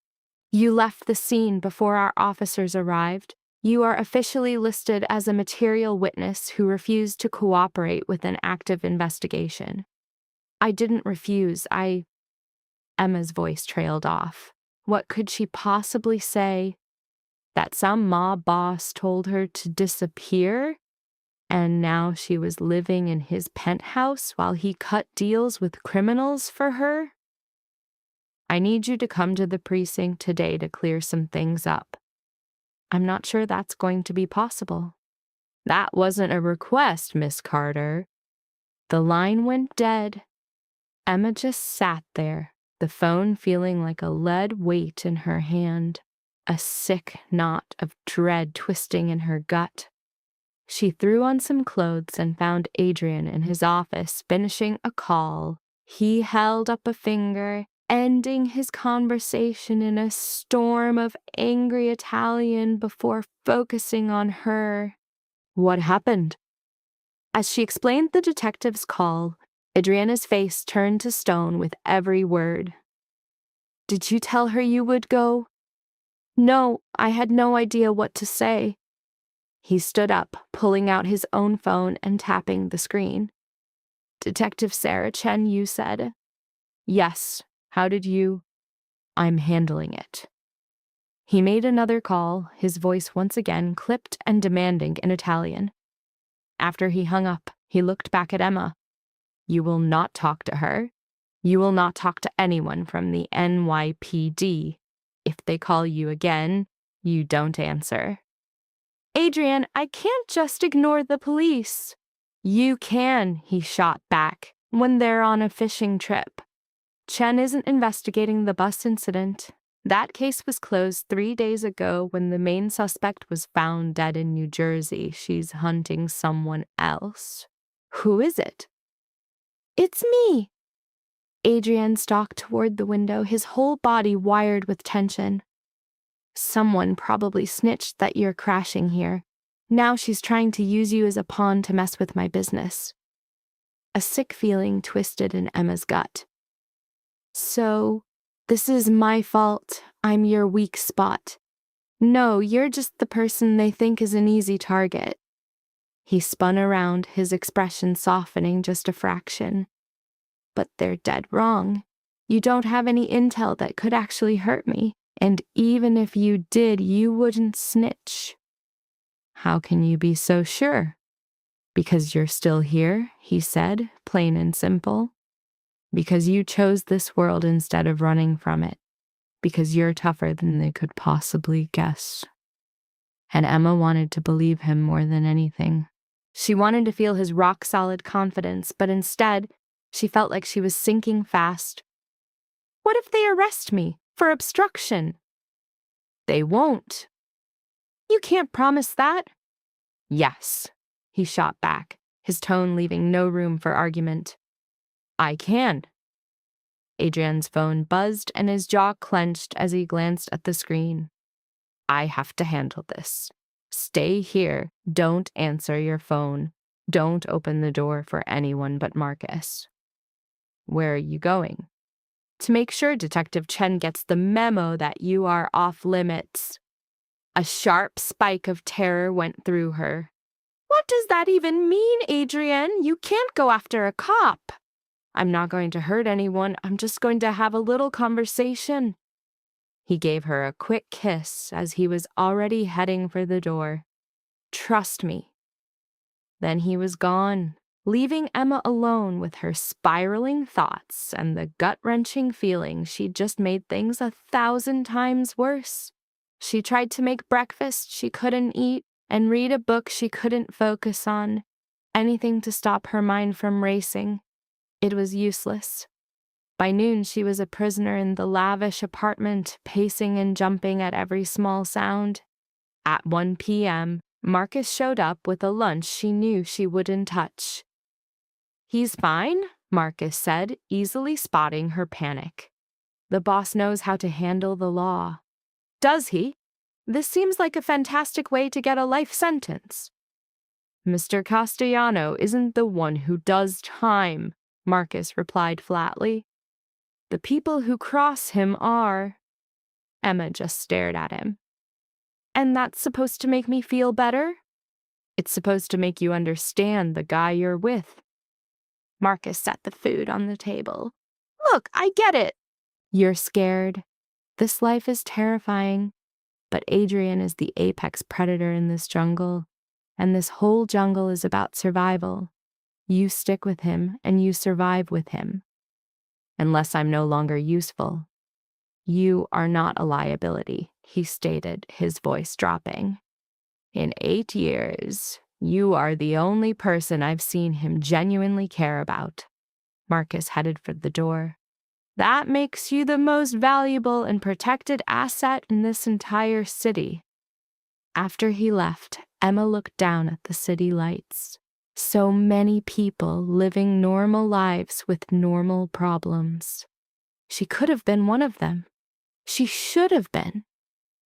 You left the scene before our officers arrived. You are officially listed as a material witness who refused to cooperate with an active investigation." "I didn't refuse, Emma's voice trailed off. What could she possibly say? That some mob boss told her to disappear? And now she was living in his penthouse while he cut deals with criminals for her? "I need you to come to the precinct today to clear some things up." "I'm not sure that's going to be possible." "That wasn't a request, Miss Carter." The line went dead. Emma just sat there, the phone feeling like a lead weight in her hand, a sick knot of dread twisting in her gut. She threw on some clothes and found Adrian in his office finishing a call. He held up a finger, ending his conversation in a storm of angry Italian before focusing on her. "What happened?" As she explained the detective's call, Adriana's face turned to stone with every word. "Did you tell her you would go?" "No, I had no idea what to say." He stood up, pulling out his own phone and tapping the screen. "Detective Sarah Chen, you said?" "Yes. How did you—" "I'm handling it." He made another call, his voice once again clipped and demanding in Italian. After he hung up, he looked back at Emma. "You will not talk to her. You will not talk to anyone from the NYPD. If they call you again, you don't answer." "Adrian, I can't just ignore the police." "You can," he shot back, "when they're on a fishing trip. Chen isn't investigating the bus incident. That case was closed 3 days ago when the main suspect was found dead in New Jersey. She's hunting someone else." "Who is it?" "It's me." Adrian stalked toward the window, his whole body wired with tension. "Someone probably snitched that you're crashing here. Now she's trying to use you as a pawn to mess with my business." A sick feeling twisted in Emma's gut. "So, this is my fault. I'm your weak spot." "No, you're just the person they think is an easy target." He spun around, his expression softening just a fraction. "But they're dead wrong. You don't have any intel that could actually hurt me. And even if you did, you wouldn't snitch." "How can you be so sure?" "Because you're still here," he said, plain and simple. "Because you chose this world instead of running from it. Because you're tougher than they could possibly guess." And Emma wanted to believe him more than anything. She wanted to feel his rock-solid confidence, but instead, she felt like she was sinking fast. "What if they arrest me for obstruction?" "They won't." "You can't promise that." "Yes," he shot back, his tone leaving no room for argument. "I can." Adrian's phone buzzed and his jaw clenched as he glanced at the screen. "I have to handle this. Stay here. Don't answer your phone. Don't open the door for anyone but Marcus." "Where are you going?" "To make sure Detective Chen gets the memo that you are off limits." A sharp spike of terror went through her. "What does that even mean, Adrian? You can't go after a cop." "I'm not going to hurt anyone. I'm just going to have a little conversation." He gave her a quick kiss as he was already heading for the door. "Trust me." Then he was gone, leaving Emma alone with her spiraling thoughts and the gut-wrenching feeling she'd just made things 1,000 times worse. She tried to make breakfast she couldn't eat and read a book she couldn't focus on, anything to stop her mind from racing. It was useless. By noon, she was a prisoner in the lavish apartment, pacing and jumping at every small sound. At 1 p.m., Marcus showed up with a lunch she knew she wouldn't touch. "He's fine," Marcus said, easily spotting her panic. "The boss knows how to handle the law." "Does he? This seems like a fantastic way to get a life sentence." "Mr. Castellano isn't the one who does time," Marcus replied flatly. "The people who cross him are." Emma just stared at him. "And that's supposed to make me feel better?" "It's supposed to make you understand the guy you're with." Marcus set the food on the table. "Look, I get it. You're scared. This life is terrifying. But Adrian is the apex predator in this jungle, and this whole jungle is about survival. You stick with him, and you survive with him. Unless I'm no longer useful. You are not a liability," he stated, his voice dropping. "In 8 years, you are the only person I've seen him genuinely care about." Marcus headed for the door. "That makes you the most valuable and protected asset in this entire city." After he left, Emma looked down at the city lights. So many people living normal lives with normal problems. She could have been one of them. She should have been.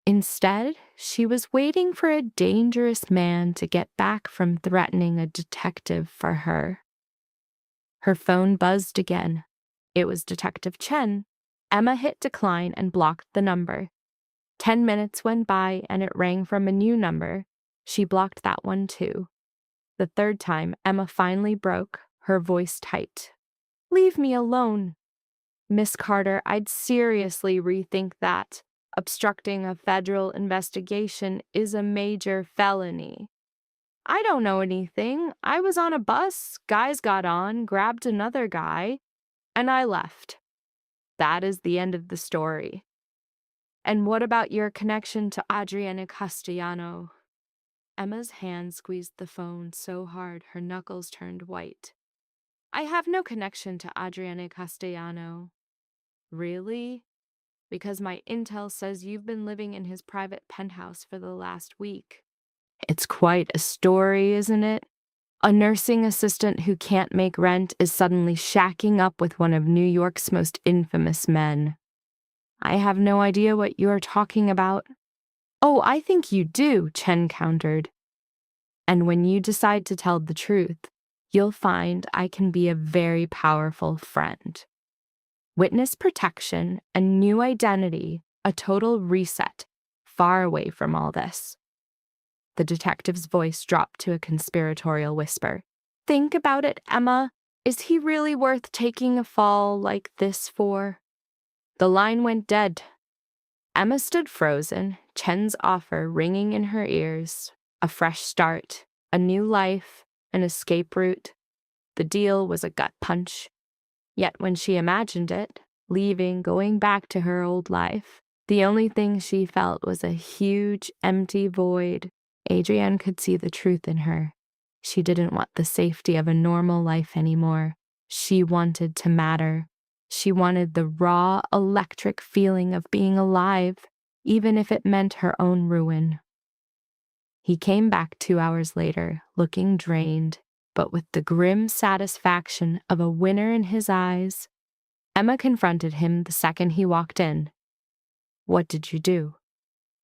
Instead, she was waiting for a dangerous man to get back from threatening a detective for her. Her phone buzzed again. It was Detective Chen. Emma hit decline and blocked the number. 10 minutes went by and it rang from a new number. She blocked that one too. The third time, Emma finally broke, her voice tight. "Leave me alone. Miss Carter, I'd seriously rethink that. Obstructing a federal investigation is a major felony." "I don't know anything. I was on a bus, guys got on, grabbed another guy, and I left." That is the end of the story. "And what about your connection to Adriana Castellano?" Emma's hand squeezed the phone so hard her knuckles turned white. "I have no connection to Adriana Castellano." "Really? Because my intel says you've been living in his private penthouse for the last week." "It's quite a story, isn't it? A nursing assistant who can't make rent is suddenly shacking up with one of New York's most infamous men." "I have no idea what you're talking about." "Oh, I think you do," Chen countered. "And when you decide to tell the truth, you'll find I can be a very powerful friend. Witness protection, a new identity, a total reset, far away from all this." The detective's voice dropped to a conspiratorial whisper. "Think about it, Emma. Is he really worth taking a fall like this for?" The line went dead. Emma stood frozen, Chen's offer ringing in her ears. A fresh start, a new life, an escape route. The deal was a gut punch. Yet when she imagined it, leaving, going back to her old life, the only thing she felt was a huge, empty void. Adrienne could see the truth in her. She didn't want the safety of a normal life anymore. She wanted to matter. She wanted the raw, electric feeling of being alive, even if it meant her own ruin. He came back 2 hours later, looking drained, but with the grim satisfaction of a winner in his eyes. Emma confronted him the second he walked in. "What did you do?"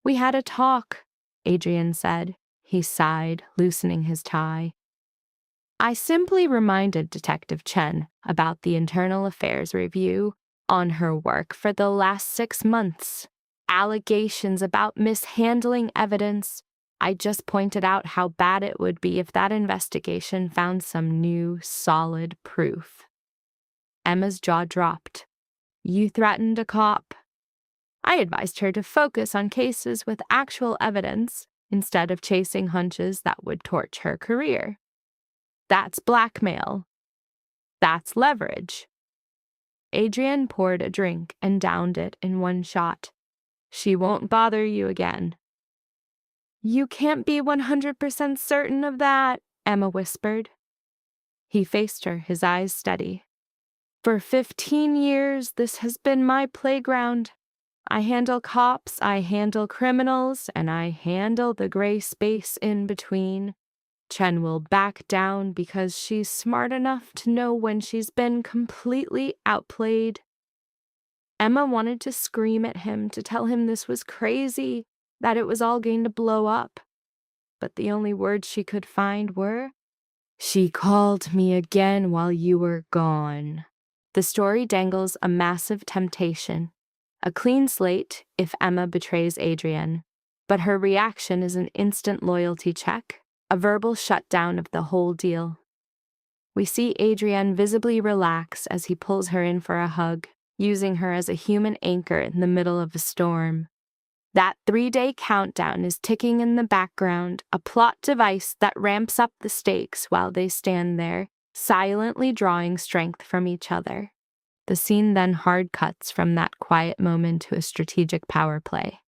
"We had a talk," Adrian said. He sighed, loosening his tie. "I simply reminded Detective Chen about the Internal Affairs Review on her work for the last 6 months. Allegations about mishandling evidence. I just pointed out how bad it would be if that investigation found some new, solid proof." Emma's jaw dropped. "You threatened a cop." "I advised her to focus on cases with actual evidence instead of chasing hunches that would torch her career." That's blackmail. That's leverage. Adrian poured a drink and downed it in one shot. She won't bother you again. You can't be 100% certain of that, Emma whispered. He faced her, his eyes steady. For 15 years, this has been my playground. I handle cops, I handle criminals, and I handle the gray space in between. Chen will back down because she's smart enough to know when she's been completely outplayed. Emma wanted to scream at him to tell him this was crazy, that it was all going to blow up. But the only words she could find were, "She called me again while you were gone." The story dangles a massive temptation. A clean slate if Emma betrays Adrian, but her reaction is an instant loyalty check, a verbal shutdown of the whole deal. We see Adrian visibly relax as he pulls her in for a hug, using her as a human anchor in the middle of a storm. That 3-day countdown is ticking in the background, a plot device that ramps up the stakes while they stand there, silently drawing strength from each other. The scene then hard cuts from that quiet moment to a strategic power play.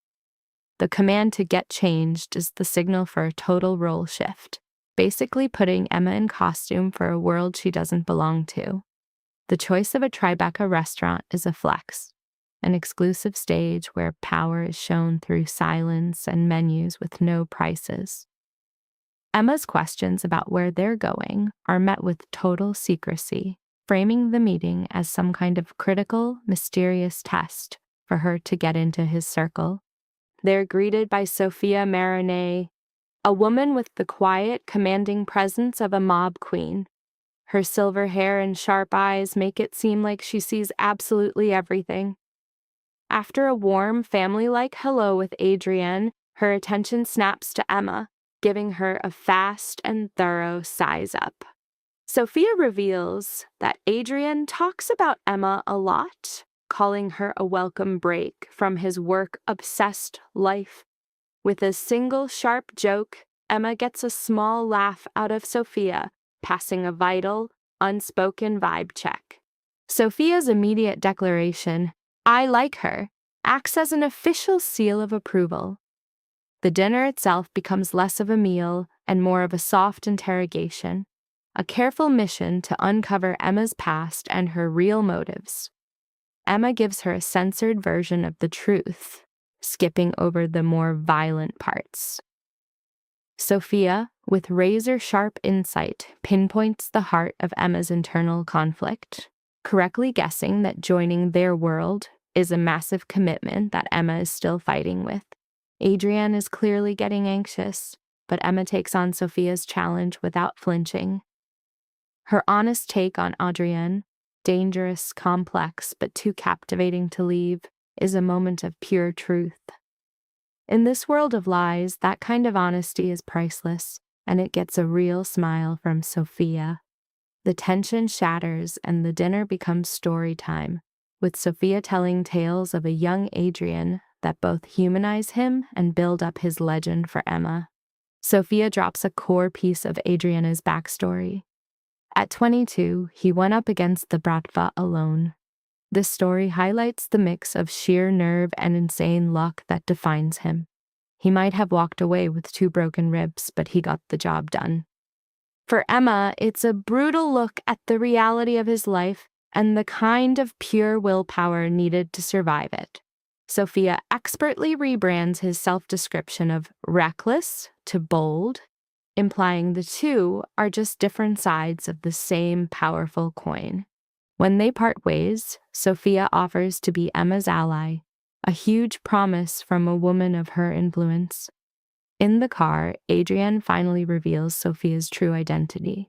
The command to get changed is the signal for a total role shift, basically putting Emma in costume for a world she doesn't belong to. The choice of a Tribeca restaurant is a flex, an exclusive stage where power is shown through silence and menus with no prices. Emma's questions about where they're going are met with total secrecy, framing the meeting as some kind of critical, mysterious test for her to get into his circle. They're greeted by Sophia Maroney, a woman with the quiet, commanding presence of a mob queen. Her silver hair and sharp eyes make it seem like she sees absolutely everything. After a warm, family-like hello with Adrienne, her attention snaps to Emma, giving her a fast and thorough size-up. Sophia reveals that Adrian talks about Emma a lot, calling her a welcome break from his work-obsessed life. With a single sharp joke, Emma gets a small laugh out of Sophia, passing a vital, unspoken vibe check. Sophia's immediate declaration, "I like her," acts as an official seal of approval. The dinner itself becomes less of a meal and more of a soft interrogation, a careful mission to uncover Emma's past and her real motives. Emma gives her a censored version of the truth, skipping over the more violent parts. Sophia, with razor-sharp insight, pinpoints the heart of Emma's internal conflict, correctly guessing that joining their world is a massive commitment that Emma is still fighting with. Adrienne is clearly getting anxious, but Emma takes on Sophia's challenge without flinching. Her honest take on Adrienne, dangerous, complex, but too captivating to leave, is a moment of pure truth. In this world of lies, that kind of honesty is priceless, and it gets a real smile from Sophia. The tension shatters and the dinner becomes story time, with Sophia telling tales of a young Adrian that both humanize him and build up his legend for Emma. Sophia drops a core piece of Adriana's backstory. At 22, he went up against the Bratva alone. This story highlights the mix of sheer nerve and insane luck that defines him. He might have walked away with 2 broken ribs, but he got the job done. For Emma, it's a brutal look at the reality of his life and the kind of pure willpower needed to survive it. Sophia expertly rebrands his self-description of reckless to bold, implying the two are just different sides of the same powerful coin. When they part ways, Sophia offers to be Emma's ally, a huge promise from a woman of her influence. In the car, Adrienne finally reveals Sophia's true identity.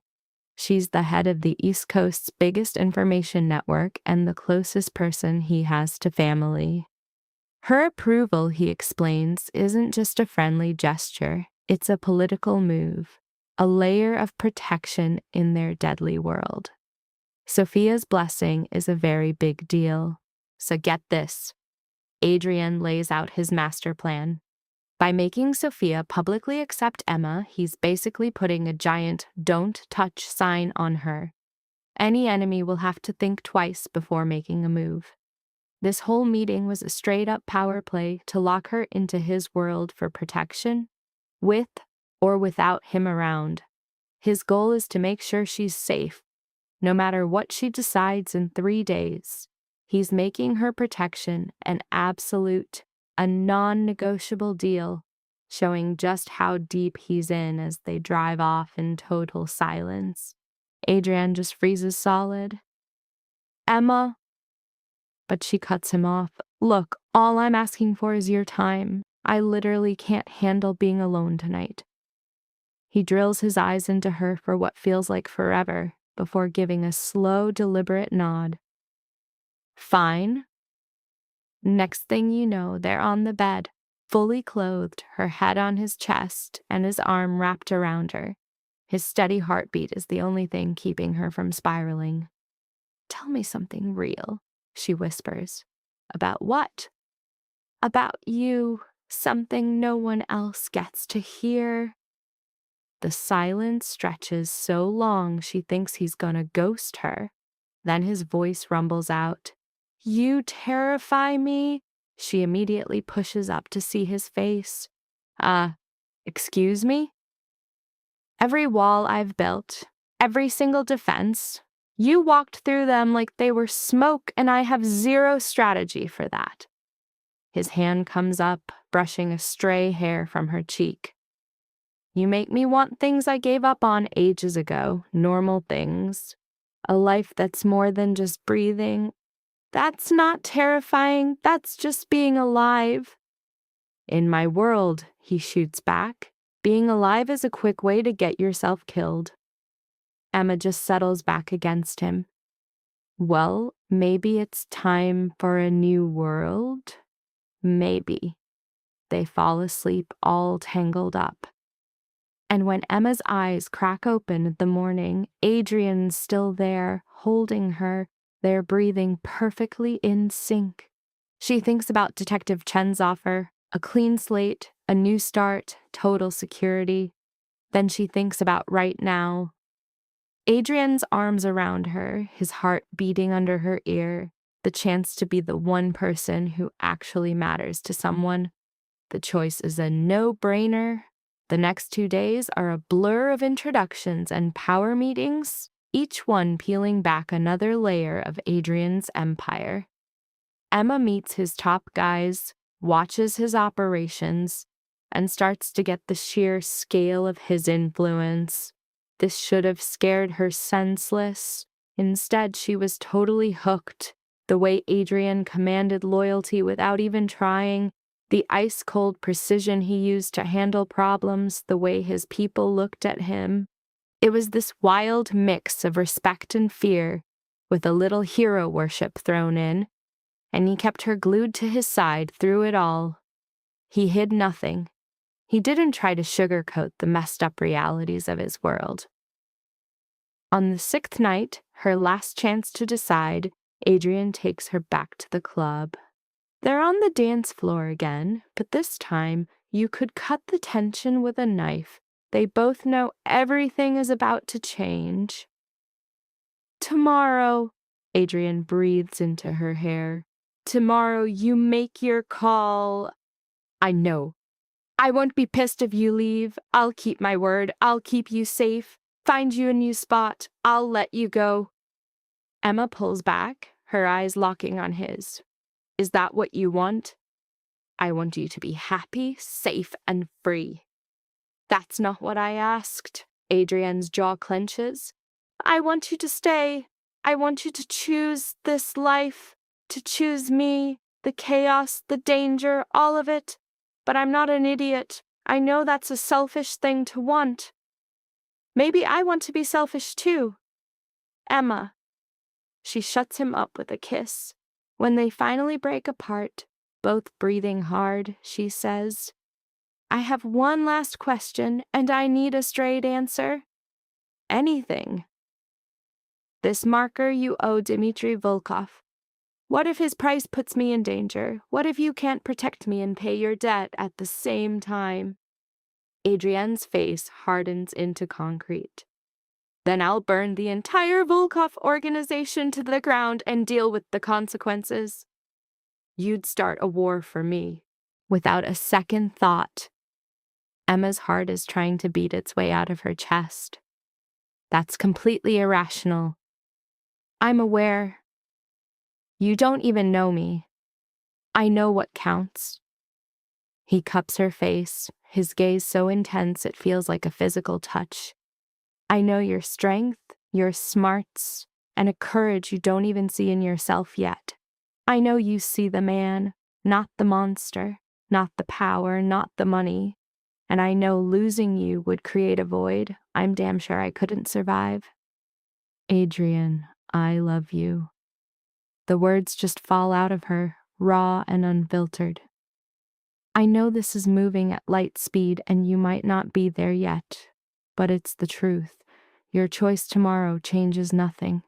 She's the head of the East Coast's biggest information network and the closest person he has to family. Her approval, he explains, isn't just a friendly gesture. It's a political move, a layer of protection in their deadly world. Sophia's blessing is a very big deal. So get this. Adrian lays out his master plan. By making Sophia publicly accept Emma, he's basically putting a giant "don't touch" sign on her. Any enemy will have to think twice before making a move. This whole meeting was a straight-up power play to lock her into his world for protection, with or without him around. His goal is to make sure she's safe, no matter what she decides in 3 days. He's making her protection an absolute, a non-negotiable deal, showing just how deep he's in as they drive off in total silence. Adrian just freezes solid. "Emma," but she cuts him off. "Look, all I'm asking for is your time. I literally can't handle being alone tonight." He drills his eyes into her for what feels like forever before giving a slow, deliberate nod. "Fine." Next thing you know, they're on the bed, fully clothed, her head on his chest and his arm wrapped around her. His steady heartbeat is the only thing keeping her from spiraling. "Tell me something real," she whispers. "About what?" "About you. Something no one else gets to hear." The silence stretches so long she thinks he's gonna ghost her. Then his voice rumbles out. "You terrify me." She immediately pushes up to see his face. Excuse me?" "Every wall I've built, every single defense, you walked through them like they were smoke, and I have zero strategy for that." His hand comes up, brushing a stray hair from her cheek. "You make me want things I gave up on ages ago, normal things. A life that's more than just breathing. That's not terrifying, that's just being alive." "In my world," he shoots back, "being alive is a quick way to get yourself killed." Emma just settles back against him. "Well, maybe it's time for a new world? Maybe." They fall asleep all tangled up. And when Emma's eyes crack open in the morning, Adrian's still there, holding her, their breathing perfectly in sync. She thinks about Detective Chen's offer, a clean slate, a new start, total security. Then she thinks about right now. Adrian's arms around her, his heart beating under her ear, the chance to be the one person who actually matters to someone. The choice is a no-brainer. The next 2 days are a blur of introductions and power meetings, each one peeling back another layer of Adrian's empire. Emma meets his top guys, watches his operations, and starts to get the sheer scale of his influence. This should have scared her senseless. Instead, she was totally hooked. The way Adrian commanded loyalty without even trying, the ice-cold precision he used to handle problems, the way his people looked at him. It was this wild mix of respect and fear, with a little hero worship thrown in, and he kept her glued to his side through it all. He hid nothing. He didn't try to sugarcoat the messed-up realities of his world. On the 6th night, her last chance to decide, Adrian takes her back to the club. They're on the dance floor again, but this time you could cut the tension with a knife. They both know everything is about to change. "Tomorrow," Adrian breathes into her hair. "Tomorrow you make your call." "I know. I won't be pissed if you leave. I'll keep my word. I'll keep you safe. Find you a new spot. I'll let you go." Emma pulls back, her eyes locking on his. "Is that what you want?" "I want you to be happy, safe, and free." "That's not what I asked." Adrian's jaw clenches. "I want you to stay. I want you to choose this life, to choose me, the chaos, the danger, all of it. But I'm not an idiot. I know that's a selfish thing to want. Maybe I want to be selfish too. Emma." She shuts him up with a kiss. When they finally break apart, both breathing hard, she says, "I have one last question, and I need a straight answer." "Anything." "This marker you owe Dmitry Volkov. What if his price puts me in danger? What if you can't protect me and pay your debt at the same time? Adrienne's face hardens into concrete. Then I'll burn the entire Volkov organization to the ground and deal with the consequences. You'd start a war for me, without a second thought. Emma's heart is trying to beat its way out of her chest. That's completely irrational. I'm aware. You don't even know me. I know what counts. He cups her face, his gaze so intense it feels like a physical touch. I know your strength, your smarts, and a courage you don't even see in yourself yet. I know you see the man, not the monster, not the power, not the money. And I know losing you would create a void I'm damn sure I couldn't survive. Adrian, I love you. The words just fall out of her, raw and unfiltered. I know this is moving at light speed and you might not be there yet, but it's the truth. Your choice tomorrow changes nothing.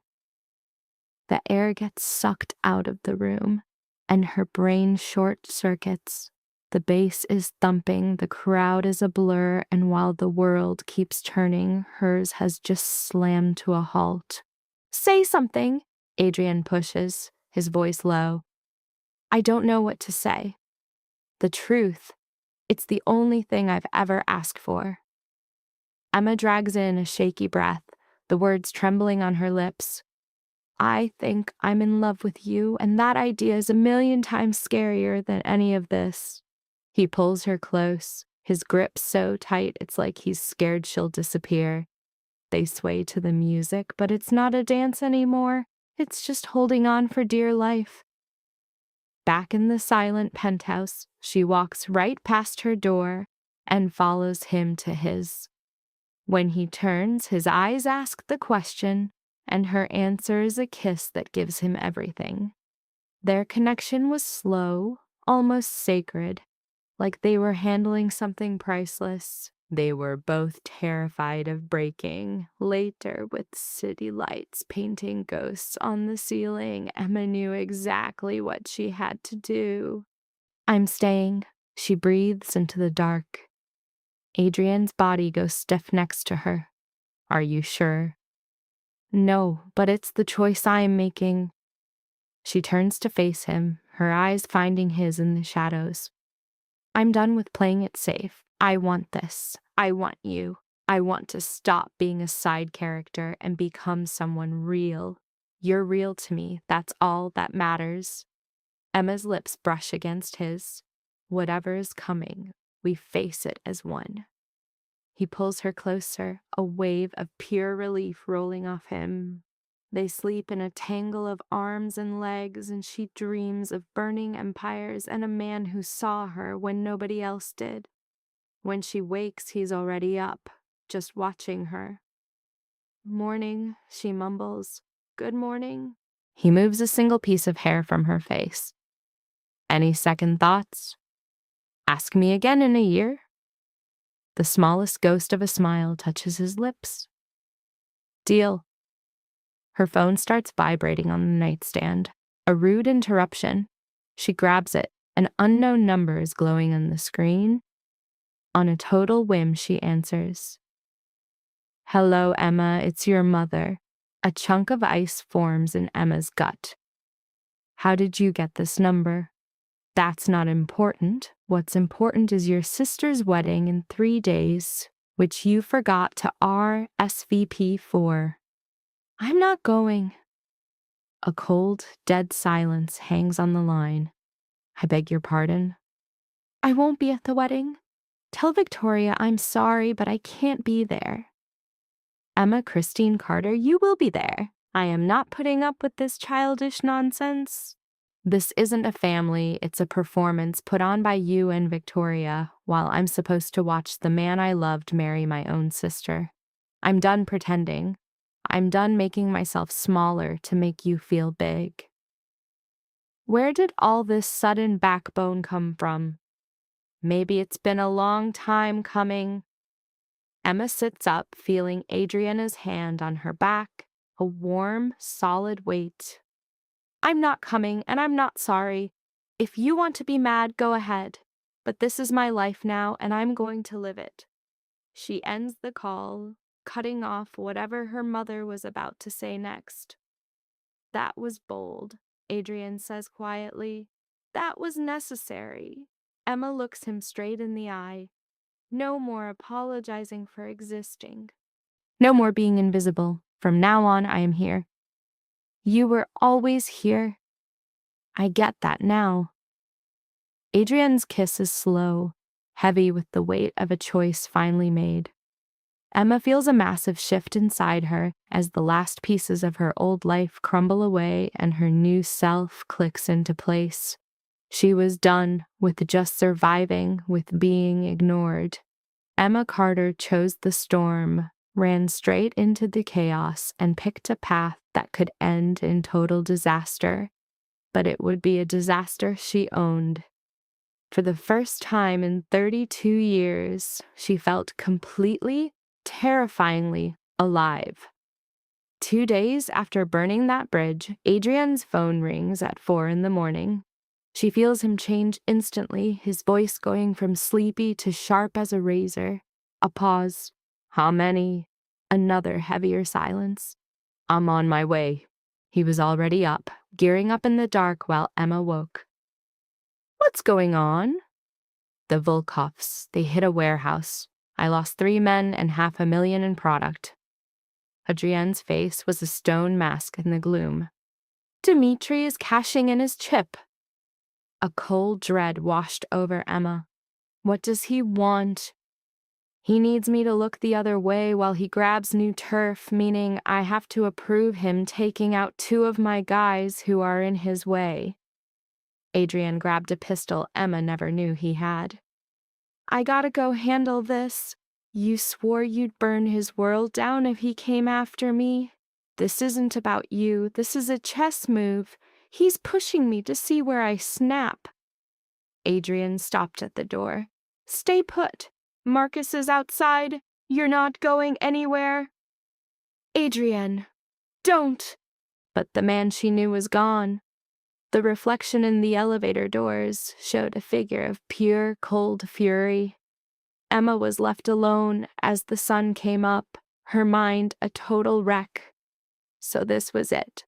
The air gets sucked out of the room, and her brain short circuits. The bass is thumping, the crowd is a blur, and while the world keeps turning, hers has just slammed to a halt. Say something, Adrian pushes, his voice low. I don't know what to say. The truth. It's the only thing I've ever asked for. Emma drags in a shaky breath, the words trembling on her lips. I think I'm in love with you, and that idea is 1,000,000 times scarier than any of this. He pulls her close, his grip so tight it's like he's scared she'll disappear. They sway to the music, but it's not a dance anymore. It's just holding on for dear life. Back in the silent penthouse, she walks right past her door and follows him to his. When he turns, his eyes ask the question, and her answer is a kiss that gives him everything. Their connection was slow, almost sacred, like they were handling something priceless. They were both terrified of breaking. Later, with city lights painting ghosts on the ceiling, Emma knew exactly what she had to do. I'm staying, she breathes into the dark. Adrian's body goes stiff next to her. Are you sure? No, but it's the choice I am making. She turns to face him, her eyes finding his in the shadows. I'm done with playing it safe. I want this. I want you. I want to stop being a side character and become someone real. You're real to me. That's all that matters. Emma's lips brush against his. Whatever is coming, we face it as one. He pulls her closer, a wave of pure relief rolling off him. They sleep in a tangle of arms and legs, and she dreams of burning empires and a man who saw her when nobody else did. When she wakes, he's already up, just watching her. Morning, she mumbles. Good morning. He moves a single piece of hair from her face. Any second thoughts? Ask me again in a year. The smallest ghost of a smile touches his lips. Deal. Her phone starts vibrating on the nightstand. A rude interruption. She grabs it. An unknown number is glowing on the screen. On a total whim, she answers. Hello, Emma, it's your mother. A chunk of ice forms in Emma's gut. How did you get this number? That's not important. What's important is your sister's wedding in 3 days, which you forgot to RSVP for. I'm not going. A cold, dead silence hangs on the line. I beg your pardon? I won't be at the wedding. Tell Victoria I'm sorry, but I can't be there. Emma Christine Carter, you will be there. I am not putting up with this childish nonsense. This isn't a family, it's a performance put on by you and Victoria, while I'm supposed to watch the man I loved marry my own sister. I'm done pretending. I'm done making myself smaller to make you feel big. Where did all this sudden backbone come from? Maybe it's been a long time coming. Emma sits up, feeling Adriana's hand on her back, a warm, solid weight. I'm not coming, and I'm not sorry. If you want to be mad, go ahead. But this is my life now, and I'm going to live it. She ends the call, cutting off whatever her mother was about to say next. That was bold, Adrian says quietly. That was necessary. Emma looks him straight in the eye. No more apologizing for existing. No more being invisible. From now on, I am here. You were always here. I get that now. Adrian's kiss is slow, heavy with the weight of a choice finally made. Emma feels a massive shift inside her as the last pieces of her old life crumble away and her new self clicks into place. She was done with just surviving, with being ignored. Emma Carter chose the storm, ran straight into the chaos, and picked a path that could end in total disaster. But it would be a disaster she owned. For the first time in 32 years, she felt completely, terrifyingly alive. 2 days after burning that bridge, Adrian's phone rings at 4 a.m. She feels him change instantly, his voice going from sleepy to sharp as a razor. A pause. How many? Another heavier silence. I'm on my way. He was already up, gearing up in the dark while Emma woke. What's going on? The Volkovs. They hit a warehouse. I lost 3 men and $500,000 in product. Adrienne's face was a stone mask in the gloom. Dmitri is cashing in his chip. A cold dread washed over Emma. What does he want? He needs me to look the other way while he grabs new turf, meaning I have to approve him taking out 2 of my guys who are in his way. Adrian grabbed a pistol Emma never knew he had. I gotta go handle this. You swore you'd burn his world down if he came after me. This isn't about you. This is a chess move. He's pushing me to see where I snap. Adrian stopped at the door. Stay put. Marcus is outside. You're not going anywhere. Adrian, don't. But the man she knew was gone. The reflection in the elevator doors showed a figure of pure, cold fury. Emma was left alone as the sun came up, her mind a total wreck. So this was it.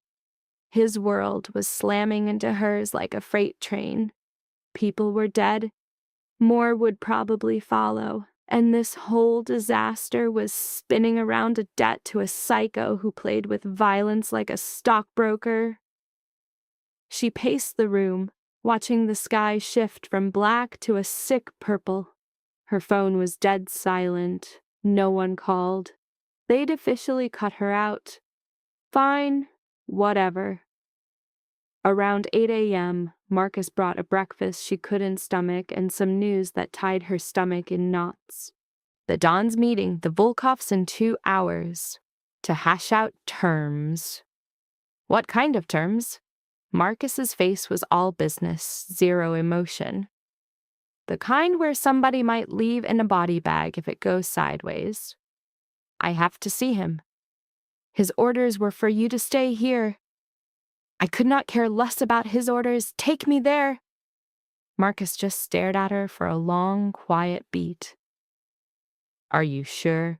His world was slamming into hers like a freight train. People were dead. More would probably follow. And this whole disaster was spinning around a debt to a psycho who played with violence like a stockbroker. She paced the room, watching the sky shift from black to a sick purple. Her phone was dead silent. No one called. They'd officially cut her out. Fine, whatever. Around 8 a.m., Marcus brought a breakfast she couldn't stomach and some news that tied her stomach in knots. The Don's meeting the Volkovs in 2 hours to hash out terms. What kind of terms? Marcus's face was all business, zero emotion. The kind where somebody might leave in a body bag if it goes sideways. I have to see him. His orders were for you to stay here. I could not care less about his orders. Take me there. Marcus just stared at her for a long, quiet beat. Are you sure?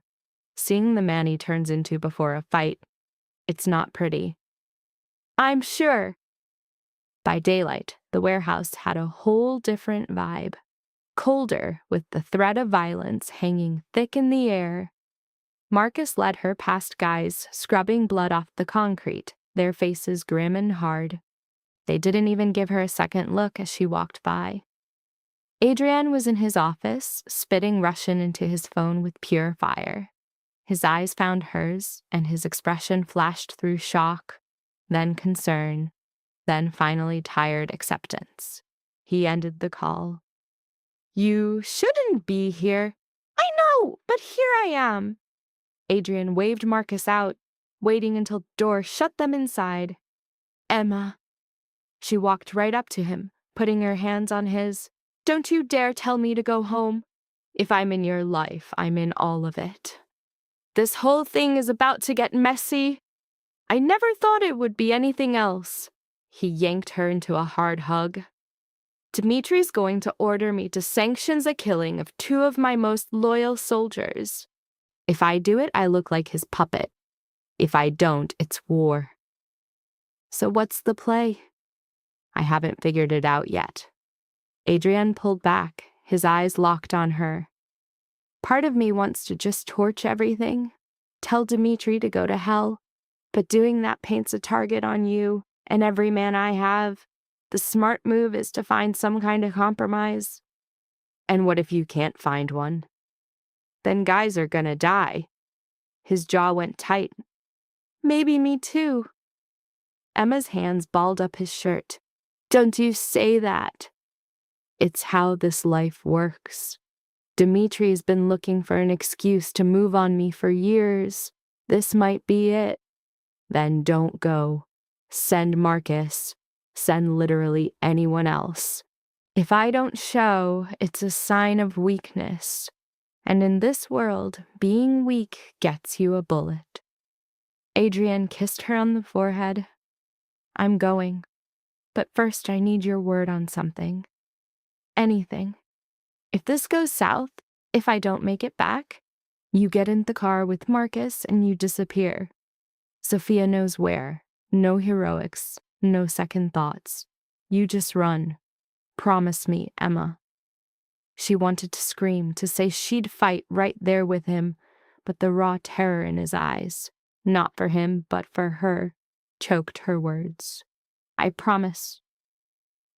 Seeing the man he turns into before a fight, it's not pretty. I'm sure. By daylight, the warehouse had a whole different vibe. Colder, with the threat of violence hanging thick in the air. Marcus led her past guys scrubbing blood off the concrete, their faces grim and hard. They didn't even give her a second look as she walked by. Adrian was in his office, spitting Russian into his phone with pure fire. His eyes found hers, and his expression flashed through shock, then concern, then finally tired acceptance. He ended the call. You shouldn't be here. I know, but here I am. Adrian waved Marcus out, waiting until the door shut them inside. Emma. She walked right up to him, putting her hands on his. Don't you dare tell me to go home. If I'm in your life, I'm in all of it. This whole thing is about to get messy. I never thought it would be anything else. He yanked her into a hard hug. Dimitri's going to order me to sanction the killing of 2 of my most loyal soldiers. If I do it, I look like his puppet. If I don't, it's war. So what's the play? I haven't figured it out yet. Adrian pulled back, his eyes locked on her. Part of me wants to just torch everything, tell Dimitri to go to hell, but doing that paints a target on you and every man I have. The smart move is to find some kind of compromise. And what if you can't find one? Then guys are gonna die. His jaw went tight. Maybe me too. Emma's hands balled up his shirt. Don't you say that. It's how this life works. Dimitri's been looking for an excuse to move on me for years. This might be it. Then don't go. Send Marcus. Send literally anyone else. If I don't show, it's a sign of weakness. And in this world, being weak gets you a bullet. Adrian kissed her on the forehead. I'm going. But first I need your word on something. Anything. If this goes south, if I don't make it back, you get in the car with Marcus and you disappear. Sophia knows where. No heroics. No second thoughts. You just run. Promise me, Emma. She wanted to scream, to say she'd fight right there with him, but the raw terror in his eyes, not for him, but for her, choked her words. I promise.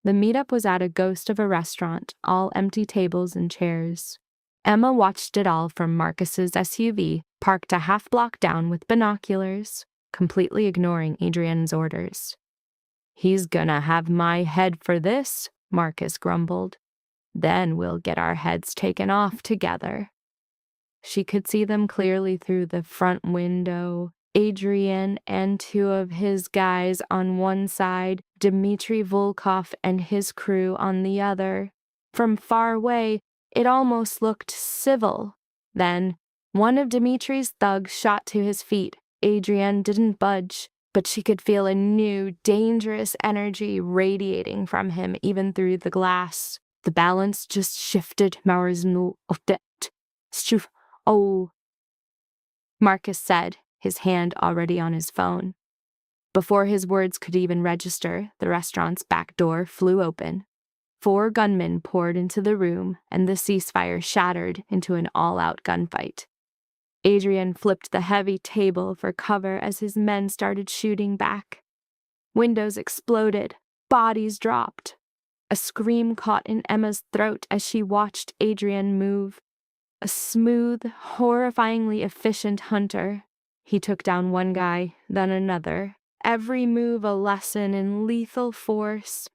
The meetup was at a ghost of a restaurant, all empty tables and chairs. Emma watched it all from Marcus's SUV, parked a half block down with binoculars, completely ignoring Adrian's orders. He's gonna have my head for this, Marcus grumbled. Then we'll get our heads taken off together. She could see them clearly through the front window. Adrian and 2 of his guys on one side, Dmitri Volkov and his crew on the other. From far away, it almost looked civil. Then, one of Dimitri's thugs shot to his feet. Adrian didn't budge, but she could feel a new, dangerous energy radiating from him even through the glass. The balance just shifted. Oh, Marcus said, his hand already on his phone. Before his words could even register, the restaurant's back door flew open. 4 gunmen poured into the room, and the ceasefire shattered into an all-out gunfight. Adrian flipped the heavy table for cover as his men started shooting back. Windows exploded, bodies dropped. A scream caught in Emma's throat as she watched Adrian move. A smooth, horrifyingly efficient hunter. He took down one guy, then another. Every move a lesson in lethal force.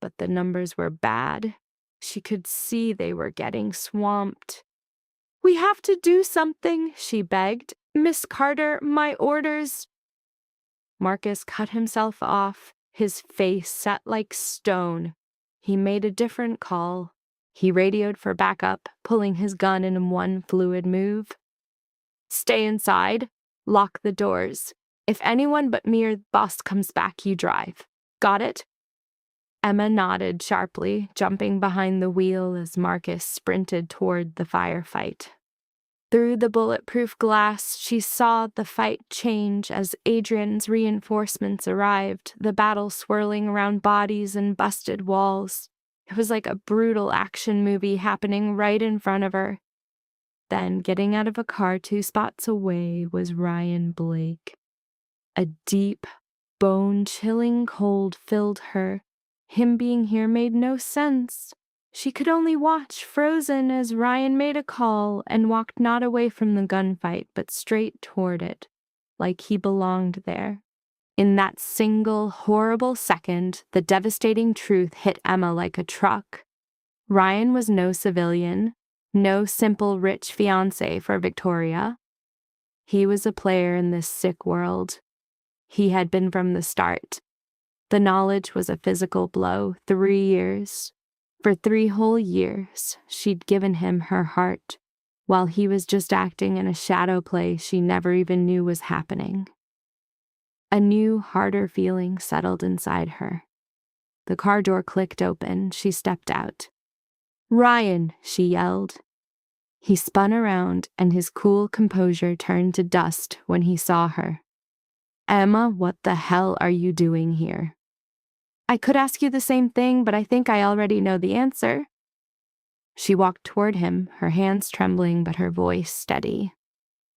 But the numbers were bad. She could see they were getting swamped. We have to do something, she begged. Miss Carter, my orders. Marcus cut himself off, his face set like stone. He made a different call. He radioed for backup, pulling his gun in one fluid move. Stay inside. Lock the doors. If anyone but me or the boss comes back, you drive. Got it? Emma nodded sharply, jumping behind the wheel as Marcus sprinted toward the firefight. Through the bulletproof glass, she saw the fight change as Adrian's reinforcements arrived, the battle swirling around bodies and busted walls. It was like a brutal action movie happening right in front of her. Then, getting out of a car 2 spots away, was Ryan Blake. A deep, bone-chilling cold filled her. Him being here made no sense. She could only watch, frozen, as Ryan made a call and walked not away from the gunfight, but straight toward it, like he belonged there. In that single, horrible second, the devastating truth hit Emma like a truck. Ryan was no civilian, no simple rich fiancé for Victoria. He was a player in this sick world. He had been from the start. The knowledge was a physical blow. 3 years. For 3 whole years, she'd given him her heart, while he was just acting in a shadow play she never even knew was happening. A new, harder feeling settled inside her. The car door clicked open. She stepped out. "Ryan," she yelled. He spun around, and his cool composure turned to dust when he saw her. "Emma, what the hell are you doing here?" "I could ask you the same thing, but I think I already know the answer." She walked toward him, her hands trembling but her voice steady.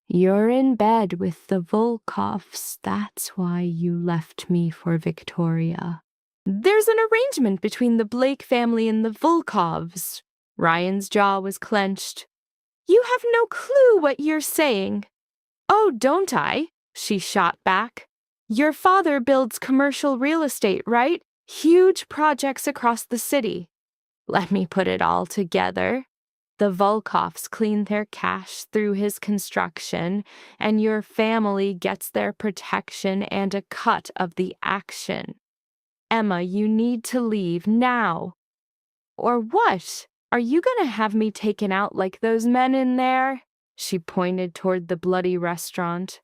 "You're in bed with the Volkoffs. That's why you left me for Victoria." "There's an arrangement between the Blake family and the Volkovs." Ryan's jaw was clenched. "You have no clue what you're saying." "Oh, don't I?" she shot back. "Your father builds commercial real estate, right? Huge projects across the city." Let me put it all together. The Volkoffs clean their cash through his construction, and your family gets their protection and a cut of the action. Emma, you need to leave now. Or what? Are you going to have me taken out like those men in there? She pointed toward the bloody restaurant.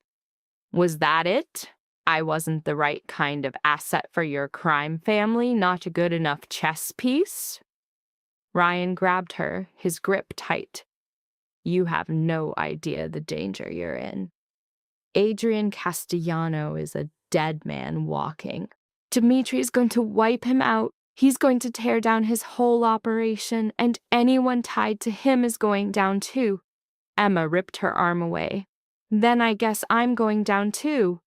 Was that it? I wasn't the right kind of asset for your crime family, not a good enough chess piece? Ryan grabbed her, his grip tight. You have no idea the danger you're in. Adrian Castellano is a dead man walking. Dimitri's going to wipe him out. He's going to tear down his whole operation, and anyone tied to him is going down too. Emma ripped her arm away. Then I guess I'm going down too.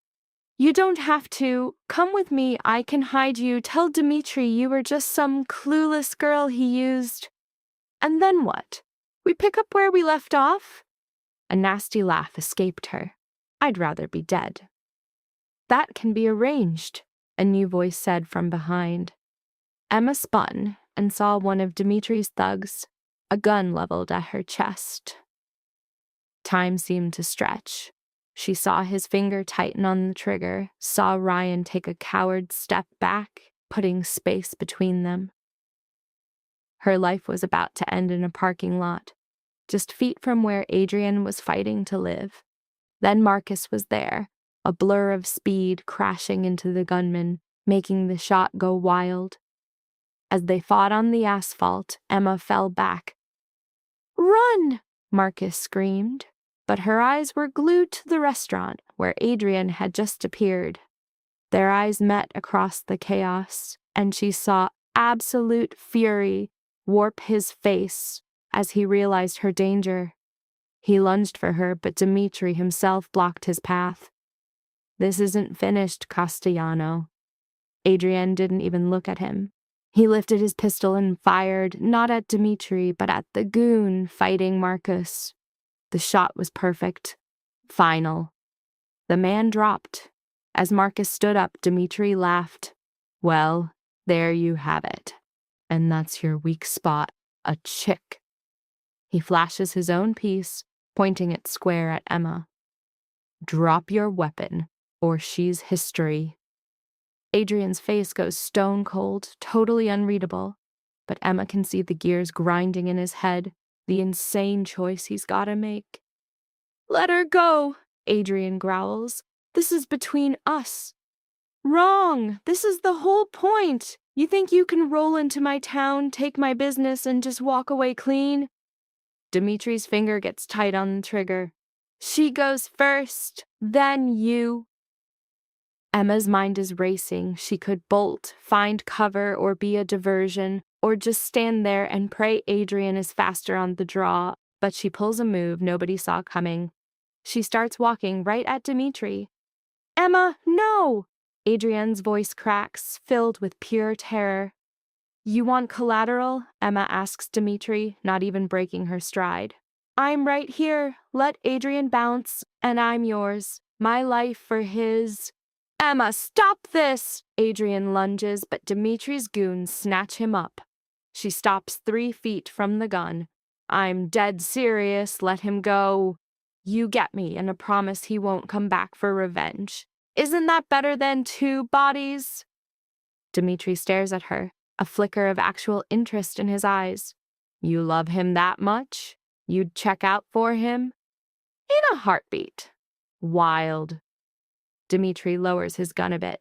You don't have to. Come with me. I can hide you. Tell Dimitri you were just some clueless girl he used. And then what? We pick up where we left off? A nasty laugh escaped her. I'd rather be dead. That can be arranged, a new voice said from behind. Emma spun and saw one of Dimitri's thugs, a gun leveled at her chest. Time seemed to stretch. She saw his finger tighten on the trigger, saw Ryan take a coward step back, putting space between them. Her life was about to end in a parking lot, just feet from where Adrian was fighting to live. Then Marcus was there, a blur of speed crashing into the gunman, making the shot go wild. As they fought on the asphalt, Emma fell back. "Run!" Marcus screamed, but her eyes were glued to the restaurant where Adrian had just appeared. Their eyes met across the chaos, and she saw absolute fury warp his face as he realized her danger. He lunged for her, but Dimitri himself blocked his path. This isn't finished, Castellano. Adrian didn't even look at him. He lifted his pistol and fired, not at Dimitri, but at the goon fighting Marcus. The shot was perfect. Final. The man dropped. As Marcus stood up, Dimitri laughed. Well, there you have it. And that's your weak spot, a chick. He flashes his own piece, pointing it square at Emma. Drop your weapon, or she's history. Adrian's face goes stone cold, totally unreadable, but Emma can see the gears grinding in his head, the insane choice he's gotta make. Let her go, Adrian growls. This is between us. Wrong! This is the whole point! You think you can roll into my town, take my business, and just walk away clean? Dimitri's finger gets tight on the trigger. She goes first, then you. Emma's mind is racing. She could bolt, find cover, or be a diversion, or just stand there and pray Adrian is faster on the draw, but she pulls a move nobody saw coming. She starts walking right at Dimitri. Emma, no! Adrian's voice cracks, filled with pure terror. You want collateral? Emma asks Dimitri, not even breaking her stride. I'm right here. Let Adrian bounce, and I'm yours. My life for his. Emma, stop this! Adrian lunges, but Dimitri's goons snatch him up. She stops 3 feet from the gun. I'm dead serious. Let him go. You get me, and a promise he won't come back for revenge. Isn't that better than 2 bodies? Dimitri stares at her, a flicker of actual interest in his eyes. You love him that much? You'd check out for him? In a heartbeat. Wild. Dimitri lowers his gun a bit.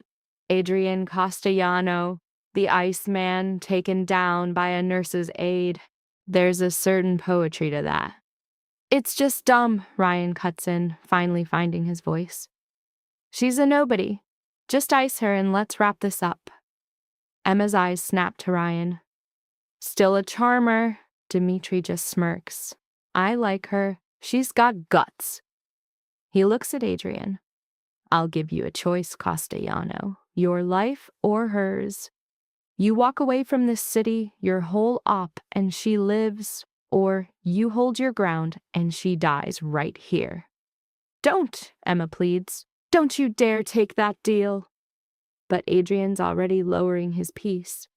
Adrian Castellano, the Iceman, taken down by a nurse's aide. There's a certain poetry to that. It's just dumb, Ryan cuts in, finally finding his voice. She's a nobody. Just ice her and let's wrap this up. Emma's eyes snap to Ryan. Still a charmer, Dimitri just smirks. I like her. She's got guts. He looks at Adrian. I'll give you a choice, Castellano. Your life or hers. You walk away from this city, your whole op, and she lives, or you hold your ground and she dies right here. Don't, Emma pleads. Don't you dare take that deal. But Adrian's already lowering his piece.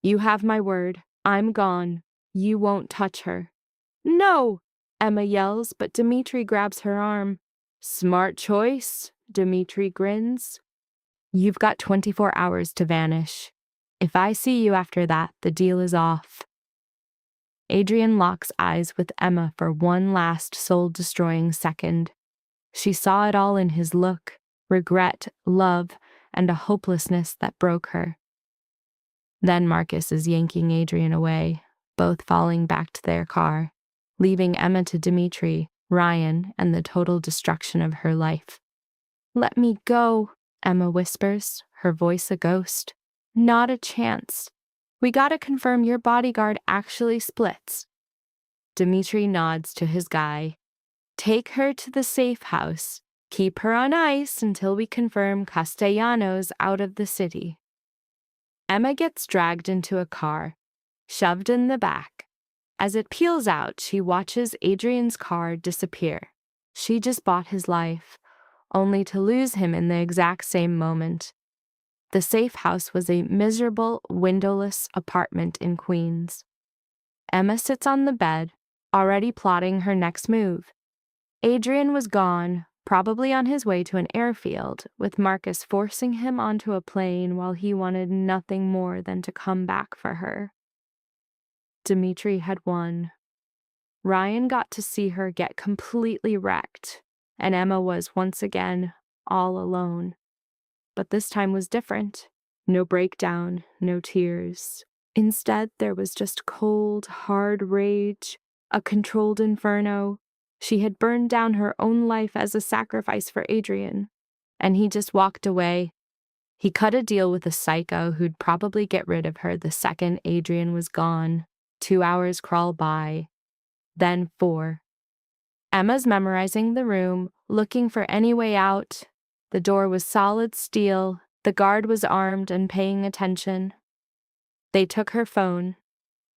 You have my word. I'm gone. You won't touch her. No, Emma yells, but Dimitri grabs her arm. Smart choice, Dimitri grins. You've got 24 hours to vanish. If I see you after that, the deal is off. Adrian locks eyes with Emma for one last soul-destroying second. She saw it all in his look, regret, love, and a hopelessness that broke her. Then Marcus is yanking Adrian away, both falling back to their car, leaving Emma to Dimitri, Ryan, and the total destruction of her life. Let me go, Emma whispers, her voice a ghost. Not a chance. We gotta confirm your bodyguard actually splits. Dimitri nods to his guy. Take her to the safe house. Keep her on ice until we confirm Castellanos out of the city. Emma gets dragged into a car, shoved in the back. As it peels out, she watches Adrian's car disappear. She just bought his life, only to lose him in the exact same moment. The safe house was a miserable, windowless apartment in Queens. Emma sits on the bed, already plotting her next move. Adrian was gone, probably on his way to an airfield, with Marcus forcing him onto a plane while he wanted nothing more than to come back for her. Dimitri had won. Ryan got to see her get completely wrecked, and Emma was once again all alone. But this time was different. No breakdown, no tears. Instead, there was just cold, hard rage, a controlled inferno. She had burned down her own life as a sacrifice for Adrian, and he just walked away. He cut a deal with a psycho who'd probably get rid of her the second Adrian was gone. 2 hours crawl by, then 4. Emma's memorizing the room, looking for any way out. The door was solid steel. The guard was armed and paying attention. They took her phone.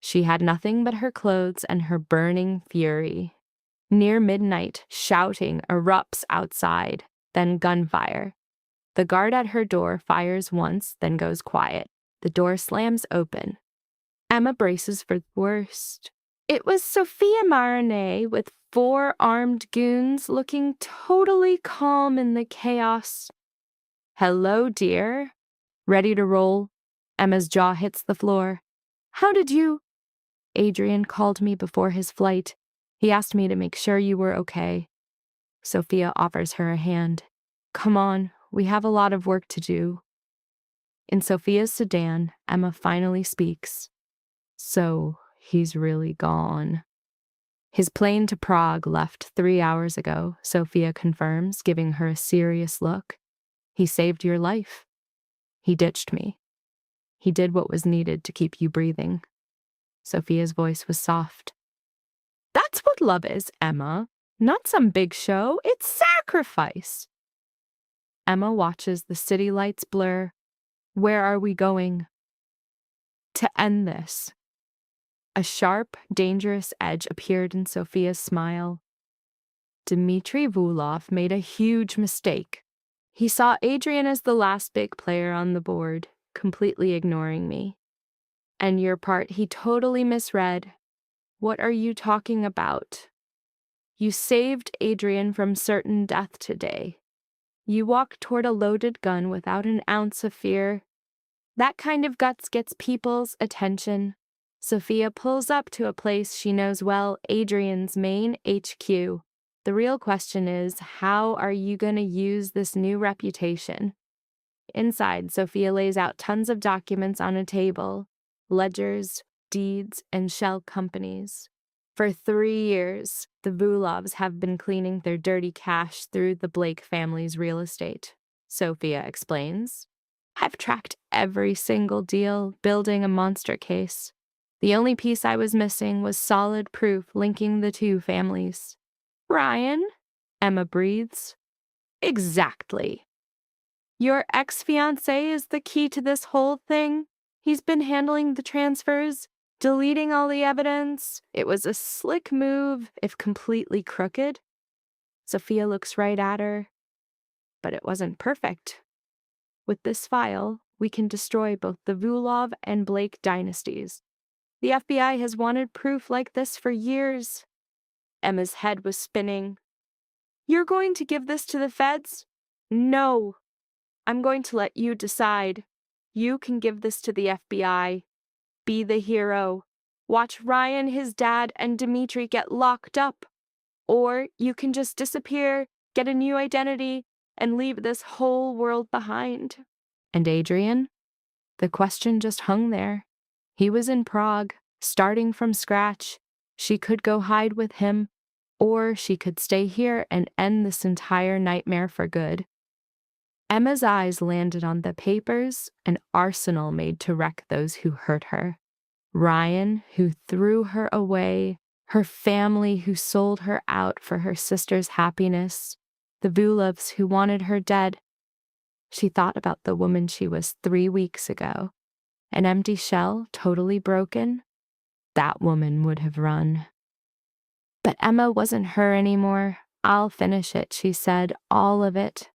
She had nothing but her clothes and her burning fury. Near midnight, shouting erupts outside, then gunfire. The guard at her door fires once, then goes quiet. The door slams open. Emma braces for the worst. It was Sophia Marinette with 4 armed goons looking totally calm in the chaos. Hello, dear. Ready to roll? Emma's jaw hits the floor. How did you? Adrian called me before his flight. He asked me to make sure you were okay. Sophia offers her a hand. Come on, we have a lot of work to do. In Sophia's sedan, Emma finally speaks. So, he's really gone. His plane to Prague left 3 hours ago, Sophia confirms, giving her a serious look. He saved your life. He ditched me. He did what was needed to keep you breathing. Sophia's voice was soft. That's what love is, Emma. Not some big show. It's sacrifice. Emma watches the city lights blur. Where are we going? To end this. A sharp, dangerous edge appeared in Sophia's smile. Dmitry Vulov made a huge mistake. He saw Adrian as the last big player on the board, completely ignoring me. And your part he totally misread. What are you talking about? You saved Adrian from certain death today. You walked toward a loaded gun without an ounce of fear. That kind of guts gets people's attention. Sophia pulls up to a place she knows well, Adrian's main HQ. The real question is, how are you going to use this new reputation? Inside, Sophia lays out tons of documents on a table, ledgers, deeds, and shell companies. For 3 years, the Vulovs have been cleaning their dirty cash through the Blake family's real estate, Sophia explains. I've tracked every single deal, building a monster case. The only piece I was missing was solid proof linking the two families. Ryan? Emma breathes. Exactly. Your ex-fiancé is the key to this whole thing. He's been handling the transfers, deleting all the evidence. It was a slick move, if completely crooked. Sophia looks right at her. But it wasn't perfect. With this file, we can destroy both the Vulov and Blake dynasties. The FBI has wanted proof like this for years. Emma's head was spinning. You're going to give this to the feds? No. I'm going to let you decide. You can give this to the FBI. Be the hero. Watch Ryan, his dad, and Dimitri get locked up. Or you can just disappear, get a new identity, and leave this whole world behind. And Adrian? The question just hung there. He was in Prague, starting from scratch. She could go hide with him, or she could stay here and end this entire nightmare for good. Emma's eyes landed on the papers, an arsenal made to wreck those who hurt her. Ryan, who threw her away, her family who sold her out for her sister's happiness, the Vulovs who wanted her dead. She thought about the woman she was 3 weeks ago. An empty shell, totally broken. That woman would have run. But Emma wasn't her anymore. I'll finish it, she said, all of it.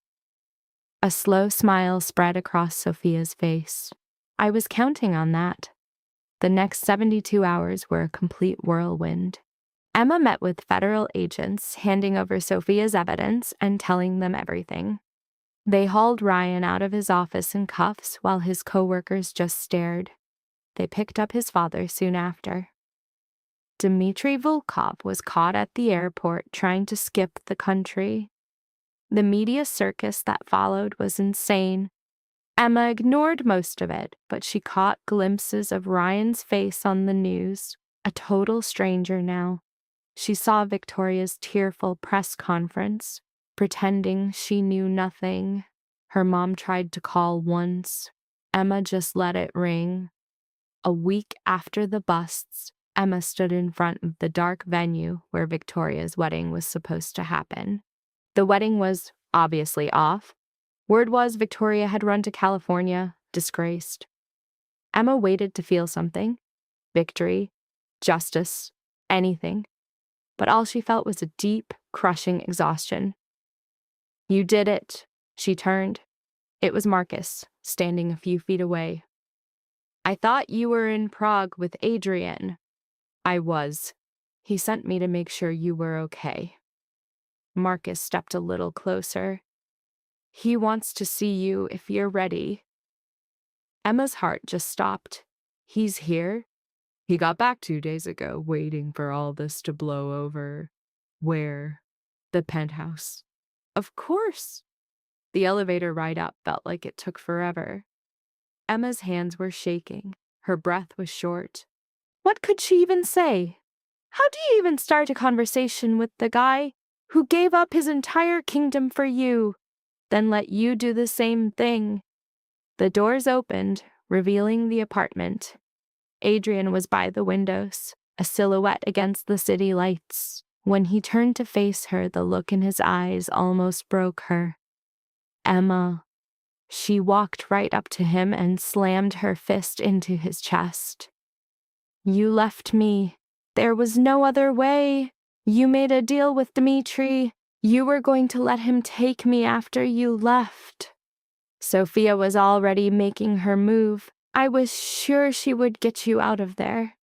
A slow smile spread across Sophia's face. I was counting on that. The next 72 hours were a complete whirlwind. Emma met with federal agents, handing over Sophia's evidence and telling them everything. They hauled Ryan out of his office in cuffs while his coworkers just stared. They picked up his father soon after. Dmitry Volkov was caught at the airport trying to skip the country. The media circus that followed was insane. Emma ignored most of it, but she caught glimpses of Ryan's face on the news, a total stranger now. She saw Victoria's tearful press conference, pretending she knew nothing. Her mom tried to call once. Emma just let it ring. A week after the busts, Emma stood in front of the dark venue where Victoria's wedding was supposed to happen. The wedding was obviously off. Word was Victoria had run to California, disgraced. Emma waited to feel something. Victory, justice, anything. But all she felt was a deep, crushing exhaustion. You did it. She turned. It was Marcus, standing a few feet away. I thought you were in Prague with Adrian. I was. He sent me to make sure you were okay. Marcus stepped a little closer. He wants to see you if you're ready. Emma's heart just stopped. He's here? He got back 2 days ago, waiting for all this to blow over. Where? The penthouse. Of course. The elevator ride up felt like it took forever. Emma's hands were shaking. Her breath was short. What could she even say? How do you even start a conversation with the guy who gave up his entire kingdom for you, then let you do the same thing? The doors opened, revealing the apartment. Adrian was by the windows, a silhouette against the city lights. When he turned to face her, the look in his eyes almost broke her. Emma. She walked right up to him and slammed her fist into his chest. You left me. There was no other way. You made a deal with Dmitri. You were going to let him take me after you left. Sophia was already making her move. I was sure she would get you out of there.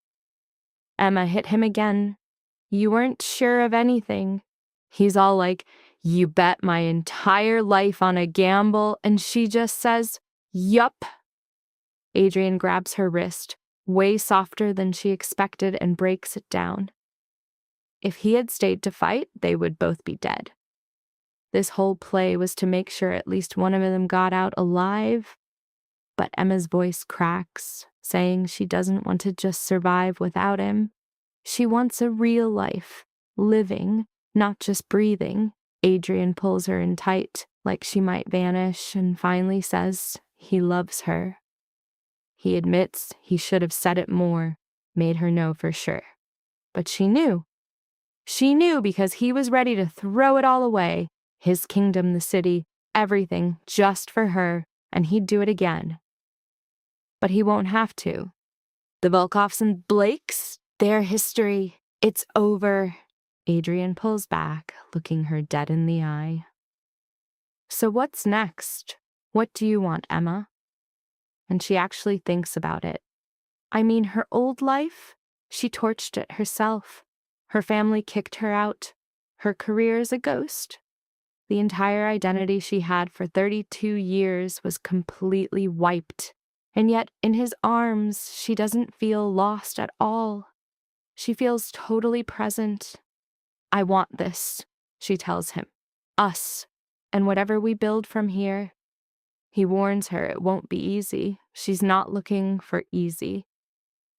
Emma hit him again. You weren't sure of anything. He's all like, you bet my entire life on a gamble, and she just says, yup. Adrian grabs her wrist, way softer than she expected, and breaks it down. If he had stayed to fight, they would both be dead. This whole play was to make sure at least one of them got out alive. But Emma's voice cracks, saying she doesn't want to just survive without him. She wants a real life, living, not just breathing. Adrian pulls her in tight, like she might vanish, and finally says he loves her. He admits he should have said it more, made her know for sure. But she knew. She knew because he was ready to throw it all away, his kingdom, the city, everything, just for her, and he'd do it again. But he won't have to. The Volkoffs and Blakes, their history, it's over. Adrian pulls back, looking her dead in the eye. So what's next? What do you want, Emma? And she actually thinks about it. I mean, her old life, she torched it herself. Her family kicked her out. Her career is a ghost. The entire identity she had for 32 years was completely wiped. And yet, in his arms, she doesn't feel lost at all. She feels totally present. I want this, she tells him. Us. And whatever we build from here. He warns her it won't be easy. She's not looking for easy.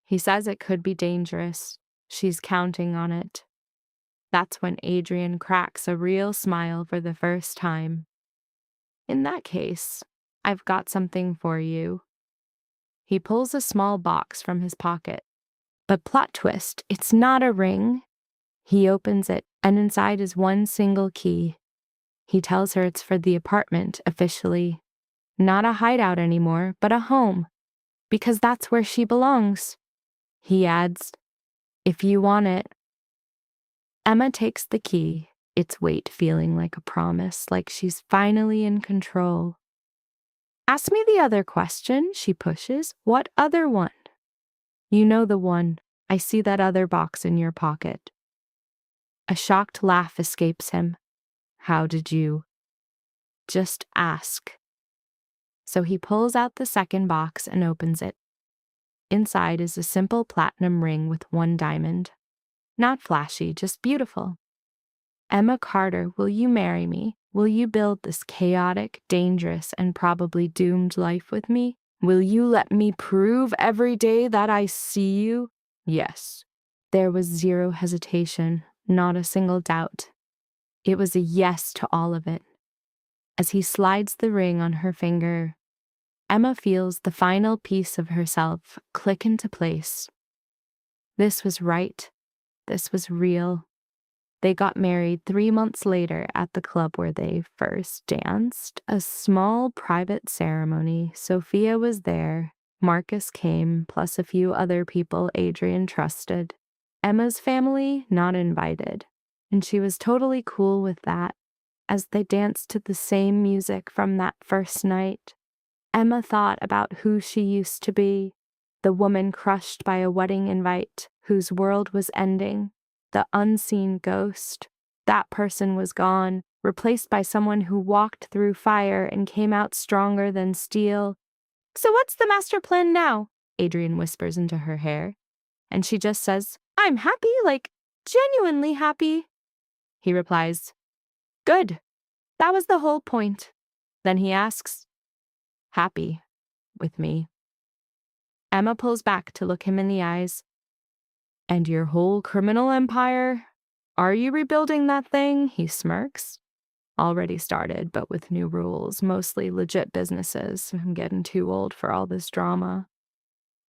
He says it could be dangerous. She's counting on it. That's when Adrian cracks a real smile for the first time. In that case, I've got something for you. He pulls a small box from his pocket. But plot twist, it's not a ring. He opens it, and inside is one single key. He tells her it's for the apartment, officially. Not a hideout anymore, but a home. Because that's where she belongs. He adds, if you want it. Emma takes the key, its weight feeling like a promise, like she's finally in control. Ask me the other question, she pushes. What other one? You know the one. I see that other box in your pocket. A shocked laugh escapes him. How did you? Just ask. So he pulls out the second box and opens it. Inside is a simple platinum ring with one diamond. Not flashy, just beautiful. Emma Carter, will you marry me? Will you build this chaotic, dangerous, and probably doomed life with me? Will you let me prove every day that I see you? Yes. There was zero hesitation, not a single doubt. It was a yes to all of it. As he slides the ring on her finger, Emma feels the final piece of herself click into place. This was right. This was real. They got married 3 months later at the club where they first danced. A small private ceremony. Sophia was there. Marcus came, plus a few other people Adrian trusted. Emma's family, not invited. And she was totally cool with that, as they danced to the same music from that first night. Emma thought about who she used to be, the woman crushed by a wedding invite, whose world was ending, the unseen ghost. That person was gone, replaced by someone who walked through fire and came out stronger than steel. So what's the master plan now? Adrian whispers into her hair, and she just says, I'm happy, like, genuinely happy. He replies, good. That was the whole point. Then he asks, happy with me. Emma pulls back to look him in the eyes. And your whole criminal empire? Are you rebuilding that thing? He smirks. Already started, but with new rules, mostly legit businesses. I'm getting too old for all this drama.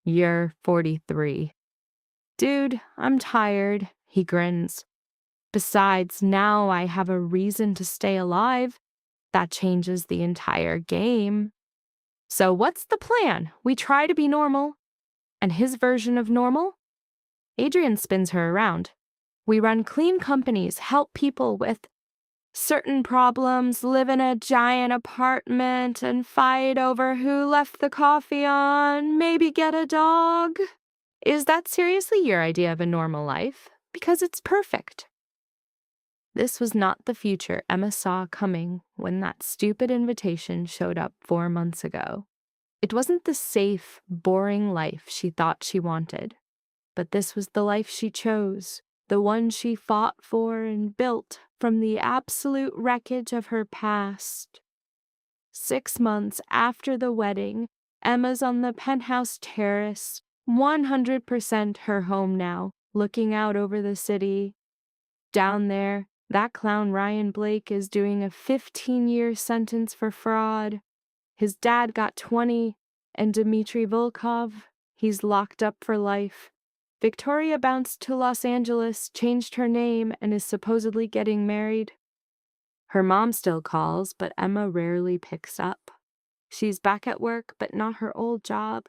You're 43. Dude, I'm tired. He grins. Besides, now I have a reason to stay alive. That changes the entire game. So what's the plan? We try to be normal. And his version of normal? Adrian spins her around. We run clean companies, help people with certain problems, live in a giant apartment, and fight over who left the coffee on, maybe get a dog. Is that seriously your idea of a normal life? Because it's perfect. This was not the future Emma saw coming when that stupid invitation showed up 4 months ago. It wasn't the safe, boring life she thought she wanted, but this was the life she chose. the one she fought for and built from the absolute wreckage of her past. 6 months after the wedding, Emma's on the penthouse terrace, 100% her home now, looking out over the city. Down there, that clown Ryan Blake is doing a 15-year sentence for fraud. His dad got 20, and Dmitry Volkov, he's locked up for life. Victoria bounced to Los Angeles, changed her name, and is supposedly getting married. Her mom still calls, but Emma rarely picks up. She's back at work, but not her old job.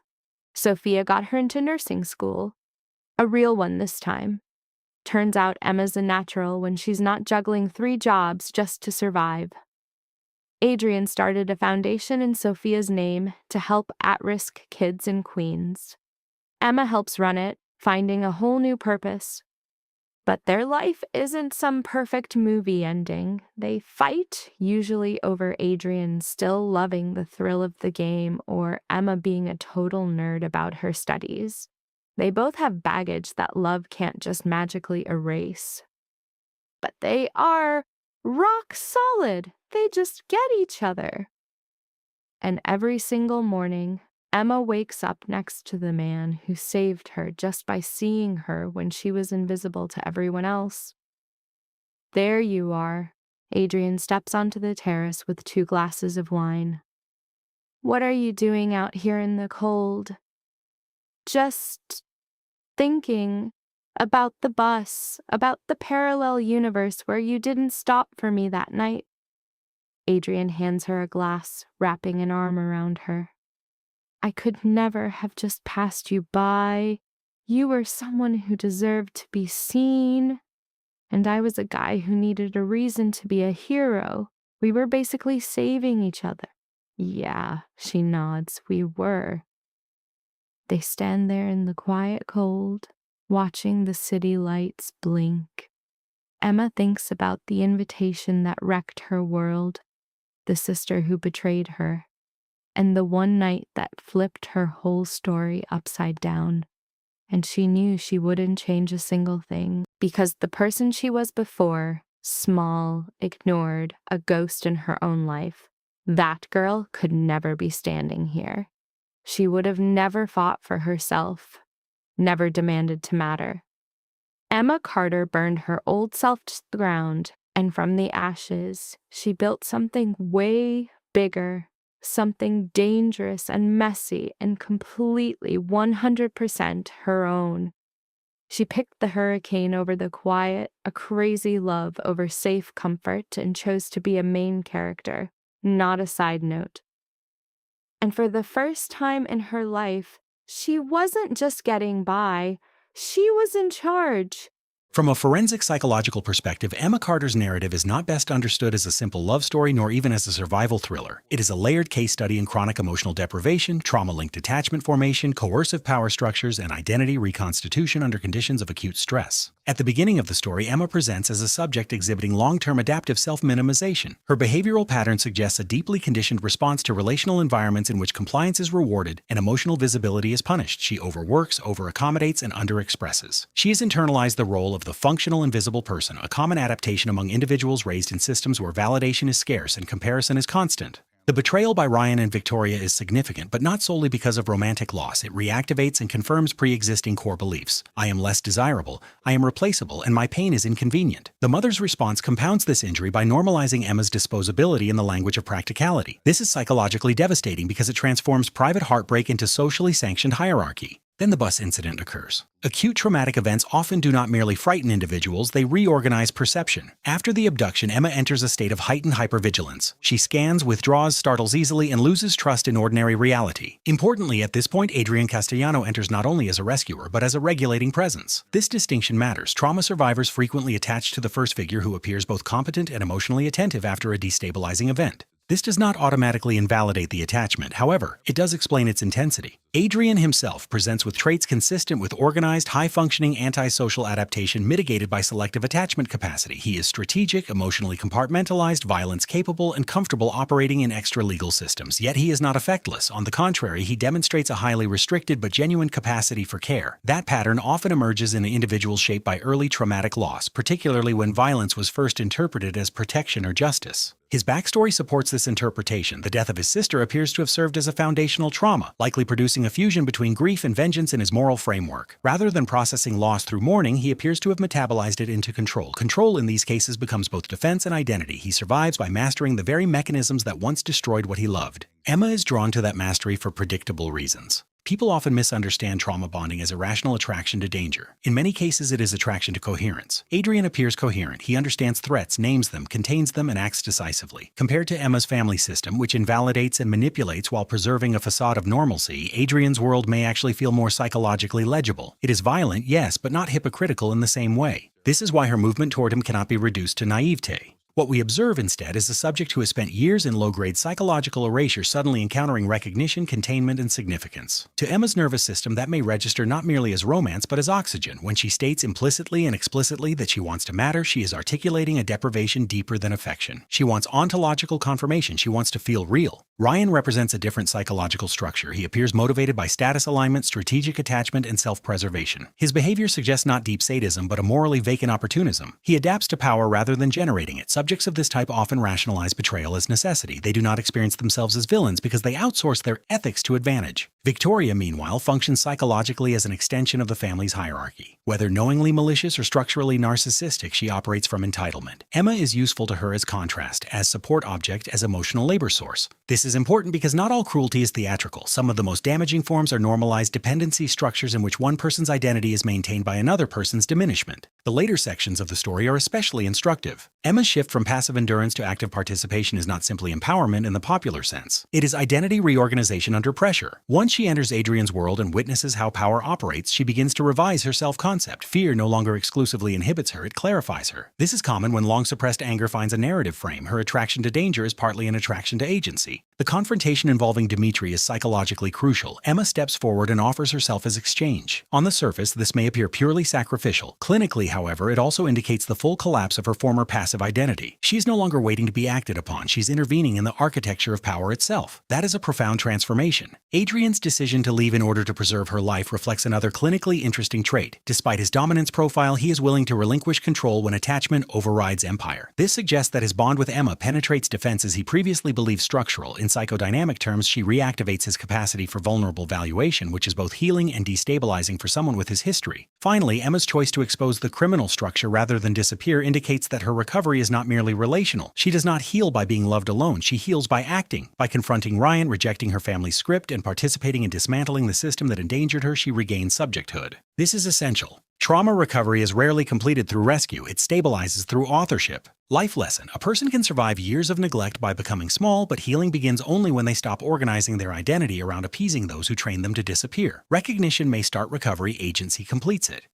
Sophia got her into nursing school. A real one this time. Turns out Emma's a natural when she's not juggling 3 jobs just to survive. Adrian started a foundation in Sophia's name to help at-risk kids in Queens. Emma helps run it, finding a whole new purpose. But their life isn't some perfect movie ending. They fight, usually over Adrian still loving the thrill of the game or Emma being a total nerd about her studies. They both have baggage that love can't just magically erase. But they are rock solid. They just get each other. And every single morning, Emma wakes up next to the man who saved her just by seeing her when she was invisible to everyone else. There you are. Adrian steps onto the terrace with 2 glasses of wine. What are you doing out here in the cold? Just thinking about the bus, about the parallel universe where you didn't stop for me that night. Adrian hands her a glass, wrapping an arm around her. I could never have just passed you by. You were someone who deserved to be seen. And I was a guy who needed a reason to be a hero. We were basically saving each other. Yeah, she nods, we were. They stand there in the quiet cold, watching the city lights blink. Emma thinks about the invitation that wrecked her world, the sister who betrayed her, and the one night that flipped her whole story upside down. And she knew she wouldn't change a single thing, because the person she was before, small, ignored, a ghost in her own life, that girl could never be standing here. She would have never fought for herself, never demanded to matter. Emma Carter burned her old self to the ground, and from the ashes, she built something way bigger, something dangerous and messy and completely 100% her own. She picked the hurricane over the quiet, a crazy love over safe comfort, and chose to be a main character, not a side note. And for the first time in her life, she wasn't just getting by, she was in charge. From a forensic psychological perspective, Emma Carter's narrative is not best understood as a simple love story nor even as a survival thriller. It is a layered case study in chronic emotional deprivation, trauma-linked attachment formation, coercive power structures, and identity reconstitution under conditions of acute stress. At the beginning of the story, Emma presents as a subject exhibiting long-term adaptive self-minimization. Her behavioral pattern suggests a deeply conditioned response to relational environments in which compliance is rewarded and emotional visibility is punished. She overworks, overaccommodates, and underexpresses. She has internalized the role of the functional invisible person, a common adaptation among individuals raised in systems where validation is scarce and comparison is constant. The betrayal by Ryan and Victoria is significant, but not solely because of romantic loss. It reactivates and confirms pre-existing core beliefs. I am less desirable, I am replaceable, and my pain is inconvenient. The mother's response compounds this injury by normalizing Emma's disposability in the language of practicality. This is psychologically devastating because it transforms private heartbreak into socially sanctioned hierarchy. Then the bus incident occurs. Acute traumatic events often do not merely frighten individuals, they reorganize perception. After the abduction, Emma enters a state of heightened hypervigilance. She scans, withdraws, startles easily, and loses trust in ordinary reality. Importantly, at this point, Adrian Castellano enters not only as a rescuer, but as a regulating presence. This distinction matters. Trauma survivors frequently attach to the first figure who appears both competent and emotionally attentive after a destabilizing event. This does not automatically invalidate the attachment, however, it does explain its intensity. Adrian himself presents with traits consistent with organized, high-functioning antisocial adaptation mitigated by selective attachment capacity. He is strategic, emotionally compartmentalized, violence-capable, and comfortable operating in extra-legal systems. Yet he is not affectless. On the contrary, he demonstrates a highly restricted but genuine capacity for care. That pattern often emerges in individuals shaped by early traumatic loss, particularly when violence was first interpreted as protection or justice. His backstory supports this interpretation. The death of his sister appears to have served as a foundational trauma, likely producing a fusion between grief and vengeance in his moral framework. Rather than processing loss through mourning, he appears to have metabolized it into control. Control in these cases becomes both defense and identity. He survives by mastering the very mechanisms that once destroyed what he loved. Emma is drawn to that mastery for predictable reasons. People often misunderstand trauma bonding as irrational attraction to danger. In many cases, it is attraction to coherence. Adrian appears coherent. He understands threats, names them, contains them, and acts decisively. Compared to Emma's family system, which invalidates and manipulates while preserving a facade of normalcy, Adrian's world may actually feel more psychologically legible. It is violent, yes, but not hypocritical in the same way. This is why her movement toward him cannot be reduced to naivete. What we observe instead is a subject who has spent years in low-grade psychological erasure suddenly encountering recognition, containment, and significance. To Emma's nervous system, that may register not merely as romance but as oxygen. When she states implicitly and explicitly that she wants to matter, she is articulating a deprivation deeper than affection. She wants ontological confirmation. She wants to feel real. Ryan represents a different psychological structure. He appears motivated by status alignment, strategic attachment, and self-preservation. His behavior suggests not deep sadism but a morally vacant opportunism. He adapts to power rather than generating it. Subjects of this type often rationalize betrayal as necessity. They do not experience themselves as villains because they outsource their ethics to advantage. Victoria, meanwhile, functions psychologically as an extension of the family's hierarchy. Whether knowingly malicious or structurally narcissistic, she operates from entitlement. Emma is useful to her as contrast, as support object, as emotional labor source. This is important because not all cruelty is theatrical. Some of the most damaging forms are normalized dependency structures in which one person's identity is maintained by another person's diminishment. The later sections of the story are especially instructive. Emma's shift from passive endurance to active participation is not simply empowerment in the popular sense. It is identity reorganization under pressure. Once she enters Adrian's world and witnesses how power operates, she begins to revise her self-concept. Fear no longer exclusively inhibits her, it clarifies her. This is common when long-suppressed anger finds a narrative frame. Her attraction to danger is partly an attraction to agency. The confrontation involving Dimitri is psychologically crucial. Emma steps forward and offers herself as exchange. On the surface, this may appear purely sacrificial. Clinically, however, it also indicates the full collapse of her former passive identity. She's no longer waiting to be acted upon. She's intervening in the architecture of power itself. That is a profound transformation. Adrian's decision to leave in order to preserve her life reflects another clinically interesting trait. Despite his dominance profile, he is willing to relinquish control when attachment overrides empire. This suggests that his bond with Emma penetrates defenses he previously believed structural. In psychodynamic terms, she reactivates his capacity for vulnerable valuation, which is both healing and destabilizing for someone with his history. Finally, Emma's choice to expose the criminal structure rather than disappear indicates that her recovery is not merely relational. She does not heal by being loved alone. She heals by acting. By confronting Ryan, rejecting her family's script, and participating in dismantling the system that endangered her, she regains subjecthood. This is essential. Trauma recovery is rarely completed through rescue. It stabilizes through authorship. Life lesson. A person can survive years of neglect by becoming small, but healing begins only when they stop organizing their identity around appeasing those who train them to disappear. Recognition may start recovery, agency completes it.